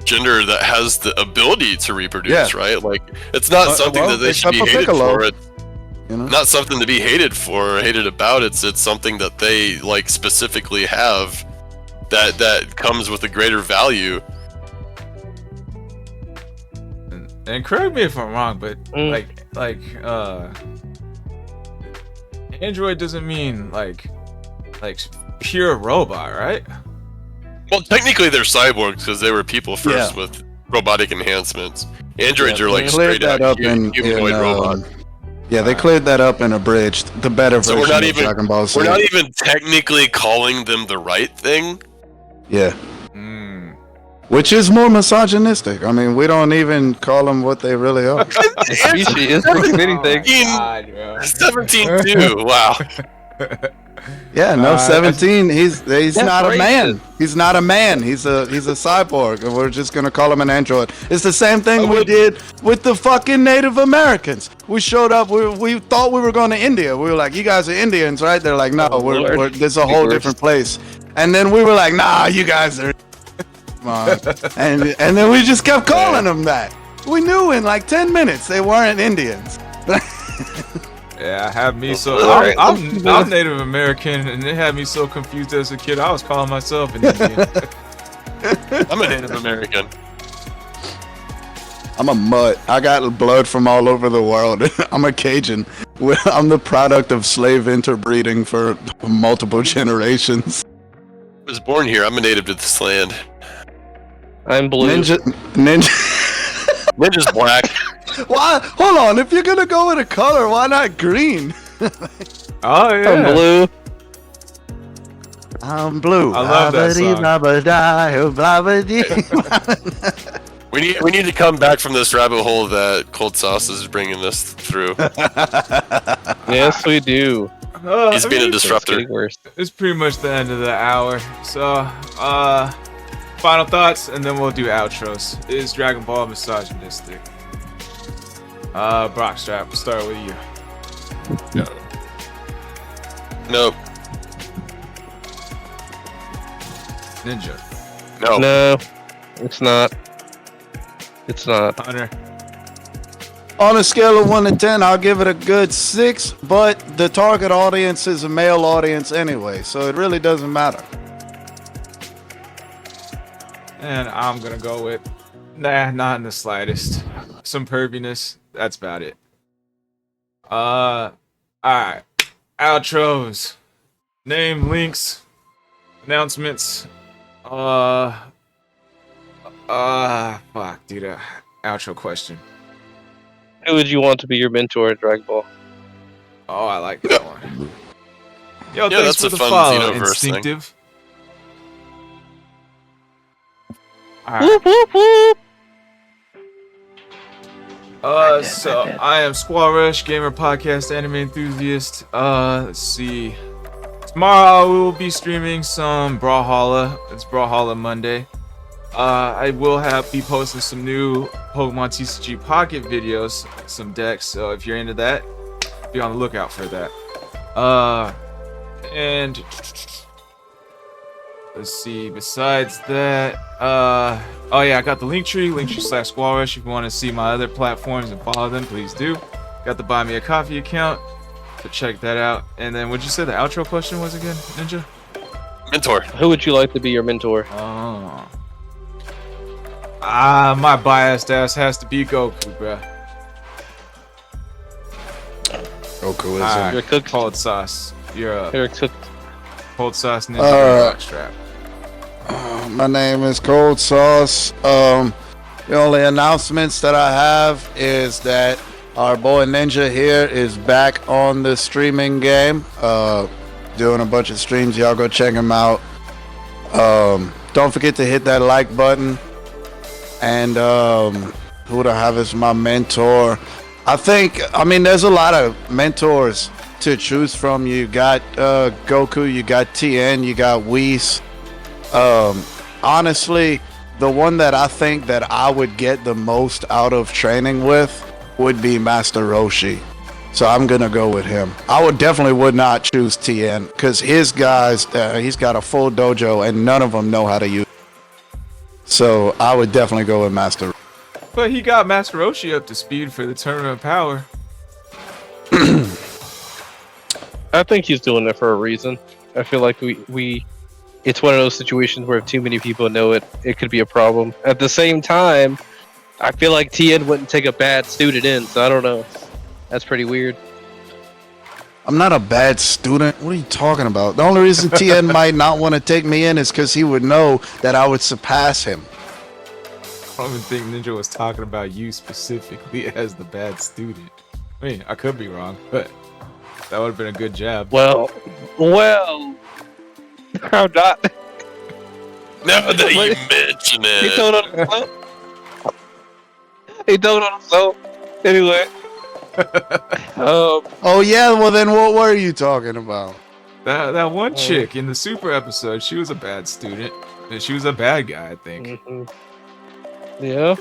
gender that has the ability to reproduce, right? Like, it's not something that they should be hated for. You know? Not something to be hated for or hated about. It's something that they like specifically have that comes with a greater value. And correct me if I'm wrong, but like Android doesn't mean like pure robot, right? Well, technically they're cyborgs because they were people first with robotic enhancements. Androids are like straight out humanoid robot. Yeah, they cleared that up and abridged the better version of Dragon Ball Z. We're not even technically calling them the right thing. Yeah. Which is more misogynistic. I mean, we don't even call them what they really are. Species, anything. 17 too. Wow. Yeah, no, 17. He's not a man. racist. He's not a man. He's a cyborg, and we're just gonna call him an android. It's the same thing we did with the fucking Native Americans. We showed up. We thought we were going to India. We were like, "You guys are Indians, right?" They're like, "No, we're this is a whole different place." And then we were like, "Nah, you guys are." and then we just kept calling them that. We knew in like 10 minutes they weren't Indians. Yeah, have me so. I'm Native American, and it had me so confused as a kid. I was calling myself an Indian. I'm a Native American. I'm a mutt. I got blood from all over the world. I'm a Cajun. I'm the product of slave interbreeding for multiple generations. I was born here. I'm a native to this land. I'm blue. Ninja's black. Why? Hold on. If you're gonna go with a color, why not green? Oh yeah. I'm blue. I'm blue. I love that song. We need to come back from this rabbit hole that Cold Sauce is bringing us through. Yes, we do. He's being a disruptor. It's getting worse. It's pretty much the end of the hour. So, final thoughts, and then we'll do outros. Is Dragon Ball misogynistic? Brockstrap, we'll start with you. Nope. Ninja. No. No, it's not. It's not. Hunter. On a scale of 1 to 10, I'll give it a good 6, but the target audience is a male audience anyway, so it really doesn't matter. And I'm gonna go with, nah, not in the slightest. Some perviness, that's about it. Alright. Outros. Name, links, announcements. Fuck, dude. Outro question. Who would you want to be your mentor in Dragon Ball? Oh, I like that one. Yo, Yeah, thanks that's for a the fun follow, Xenoverse Instinctive. All Whoop, right. whoop, whoop. So I am Squall Rush, gamer, podcast, anime enthusiast. Let's see. Tomorrow we will be streaming some Brawlhalla. It's Brawlhalla Monday. I will be posting some new Pokemon TCG Pocket videos, some decks. So if you're into that, be on the lookout for that. And let's see. Besides that, oh yeah, I got the Linktree/SquallRush. If you want to see my other platforms and follow them, please do. Got the Buy Me a Coffee account, so check that out. And then, what'd you say the outro question was again, Ninja? Mentor. Who would you like to be your mentor? Oh. My biased ass has to be Goku, bruh. Goku is Alright, You're a cook. Cold Sauce. You're a You're a cook. Cold Sauce Ninja Rockstrap. My name is Cold Sauce. The only announcements that I have is that our boy Ninja here is back on the streaming game, doing a bunch of streams. Y'all go check him out. Don't forget to hit that like button. And who do I have as my mentor? I think, I mean, there's a lot of mentors to choose from. You got Goku, you got Tien, you got Whis. Honestly, the one that I think that I would get the most out of training with would be Master Roshi. So I'm gonna go with him. I would not choose Tien because his guys, he's got a full dojo and none of them know how to use it. So I would definitely go with Master. But he got Master Roshi up to speed for the Tournament of Power. I think he's doing it for a reason. I feel like we it's one of those situations where if too many people know it, it could be a problem. At the same time, I feel like Tien wouldn't take a bad student in, so I don't know. That's pretty weird. I'm not a bad student. What are you talking about? The only reason Tien might not want to take me in is because he would know that I would surpass him. I don't even think Ninja was talking about you specifically as the bad student. I mean, I could be wrong, but that would have been a good jab. Well, I'm not. Now that you mention He it. told on himself. He told on himself. Anyway. Oh yeah, well then what were you talking about? That one chick in the Super episode, she was a bad student. And she was a bad guy, I think. Yeah.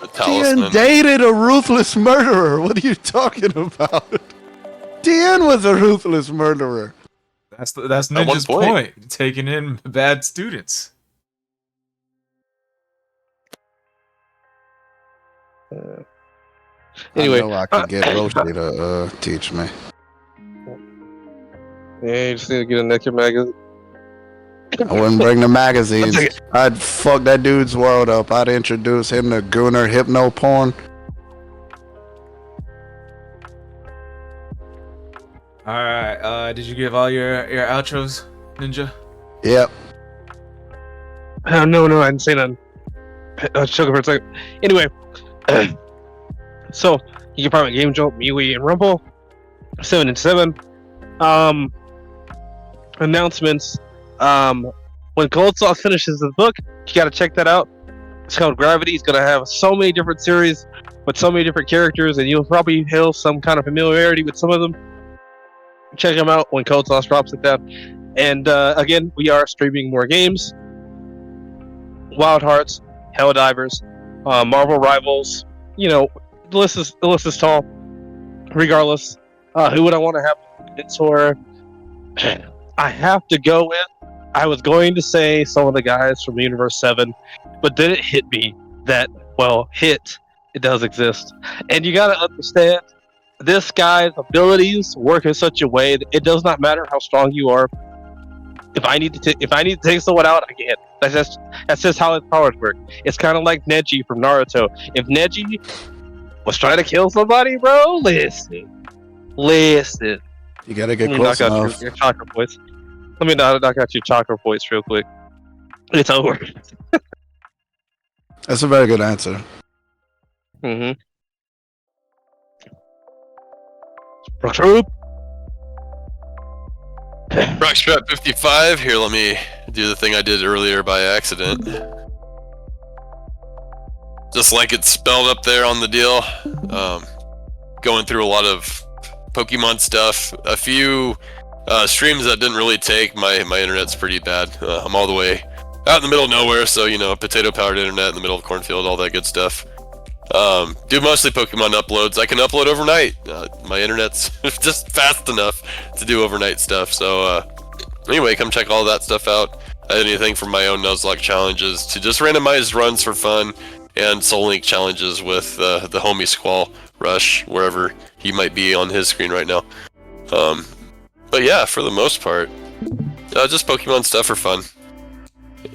The Tien talisman. dated a ruthless murderer. What are you talking about? Tien was a ruthless murderer. That's one Ninja's point. point. Taking in bad students. Anyway, I know I could get Roshi to teach me. yeah, you just need to get a naked magazine. I wouldn't bring the magazines. I'd fuck that dude's world up. I'd introduce him to Gunner hypno porn. Alright, did you give all your outros, Ninja? Yep. No, I didn't say nothing. I was choking for a second. Anyway, so you can probably Game Jolt, MeWe, and Rumble. 7 and 7. Announcements. When Cold Sauce finishes his book, you gotta check that out. It's called Gravity. He's gonna have so many different series with so many different characters, and you'll probably feel some kind of familiarity with some of them. Check them out when Cold Sauce drops it down. And again, we are streaming more games. Wild Hearts, Helldivers, Marvel Rivals. You know, the list is tall. Regardless, who would I want to have mentor? I have to go with. I was going to say some of the guys from Universe 7, but then it hit me that it does exist, and you gotta understand this guy's abilities work in such a way that it does not matter how strong you are. If I need to take someone out, I can. That's just how his powers work. It's kind of like Neji from Naruto. If Neji was trying to kill somebody, bro, listen. You gotta get Let me close knock out enough. your chakra voice. Let me knock out your chakra voice real quick. It's over. That's a very good answer. Mm-hmm. Troop. Rockstrap 55. Here, let me do the thing I did earlier by accident. Just like it's spelled up there on the deal. Going through a lot of Pokemon stuff. A few streams that didn't really take. My internet's pretty bad. I'm all the way out in the middle of nowhere, so you know, potato-powered internet in the middle of the cornfield, all that good stuff. Do mostly Pokemon uploads. I can upload overnight. My internet's just fast enough to do overnight stuff. So anyway, come check all that stuff out. Anything from my own Nuzlocke challenges to just randomized runs for fun and Soul Link challenges with the homie Squall Rush, wherever he might be on his screen right now. But yeah, for the most part, just Pokemon stuff for fun.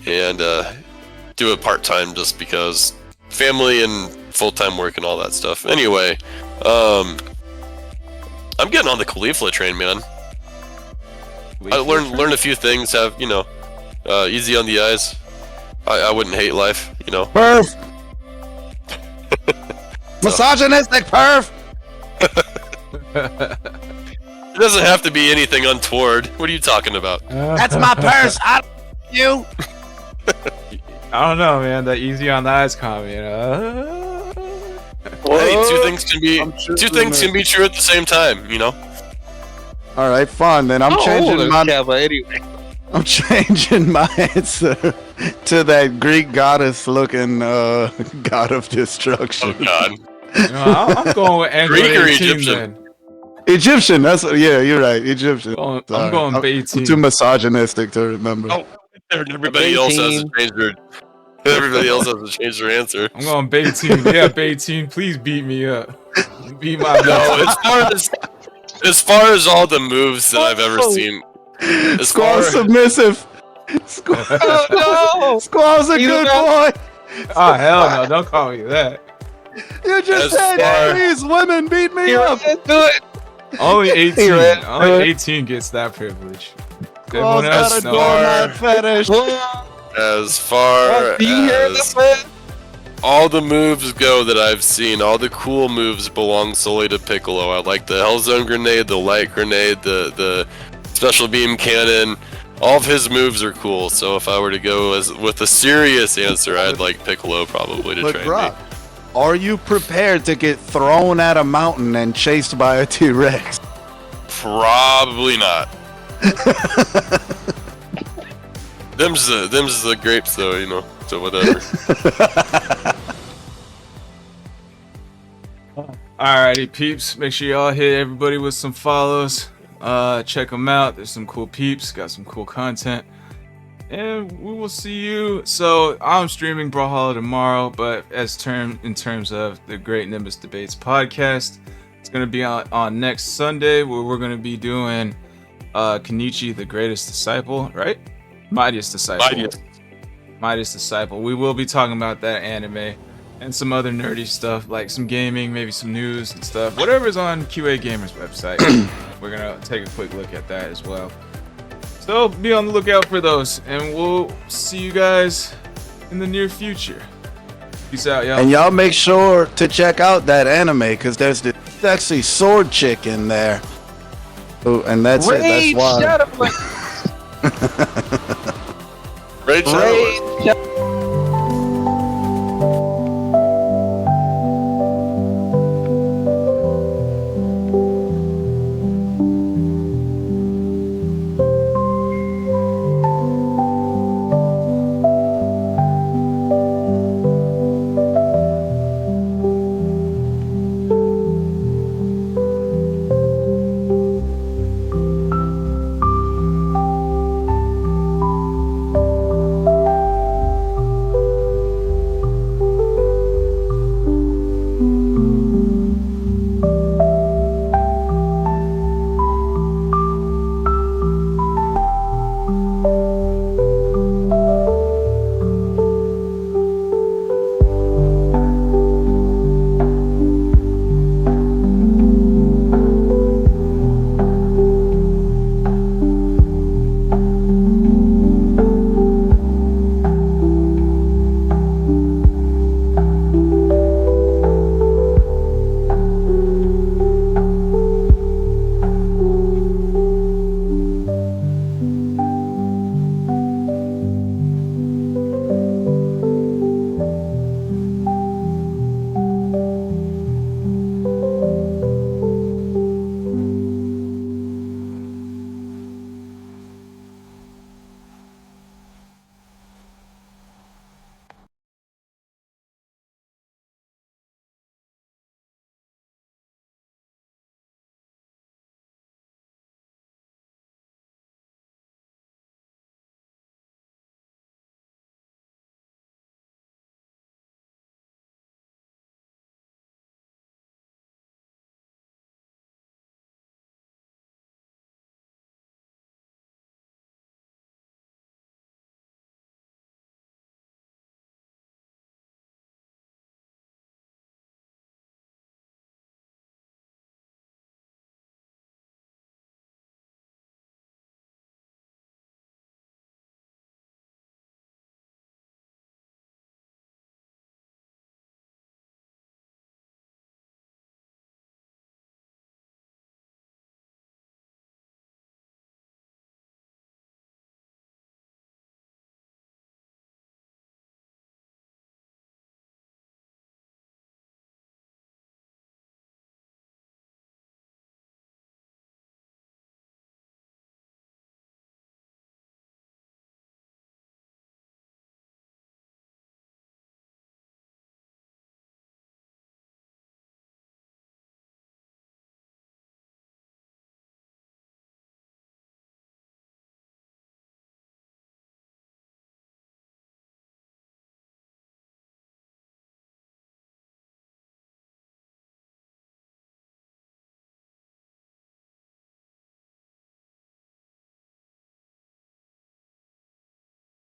And do it part-time just because family and full-time work and all that stuff. Anyway, I'm getting on the Caulifla train, man. I learned a few things. Have easy on the eyes. I wouldn't hate life, you know. Perf. Misogynistic perf. It doesn't have to be anything untoward. What are you talking about? That's my purse. You. I don't know, man. That easy on the eyes comment. Hey, two things can be I'm true at the same time. You know. All right, fine. Then I'm How old changing is my Kappa anyway? I'm changing my answer to that Greek goddess-looking god of destruction. Oh God. I'm going with Android Greek or 18 Egyptian? then. Egyptian. That's yeah. You're right. Egyptian. I'm Sorry. going I'm B18. too misogynistic to remember. Oh, everybody else has to change their. Everybody else has to change their answer. I'm going B18. Yeah, B18. Please beat me up. Beat my No, as far as all the moves that I've ever seen, as Squall far submissive. Squall, No! Squall's a He's good not- boy. Oh hell no! Don't call me that. You just As said, far- please, women, beat me Here, up. do it. Only 18. Hey, Red. Only 18 gets that privilege. Squall's Everyone got else, a no. doormat fetish. as far Do you hear as this, man? all the moves go that I've seen, all the cool moves belong solely to Piccolo. I like the Hellzone grenade, the light grenade, the special beam cannon. All of his moves are cool. So if I were to go with a serious answer, I'd like Piccolo probably to But train Brock, me. are you prepared to get thrown at a mountain and chased by a T-Rex? Probably not. them's the grapes though, you know. So whatever. Alrighty, peeps. Make sure y'all hit everybody with some follows. Check them out. There's some cool peeps. Got some cool content. And we will see you. So I'm streaming Brawlhalla tomorrow, but in terms of the Great Nimbus Debates podcast, it's gonna be on next Sunday, where we're gonna be doing Kenichi the Greatest Disciple, right? Mightiest Disciple. Mightiest Disciple. We will be talking about that anime and some other nerdy stuff, like some gaming, maybe some news and stuff. Whatever's on QA Gamer's website, we're gonna take a quick look at that as well. So be on the lookout for those, and we'll see you guys in the near future. Peace out, y'all. And y'all make sure to check out that anime, because there's this sexy sword chick in there. Oh, and that's it. That's why. Shut up, like, Rage Raid, shut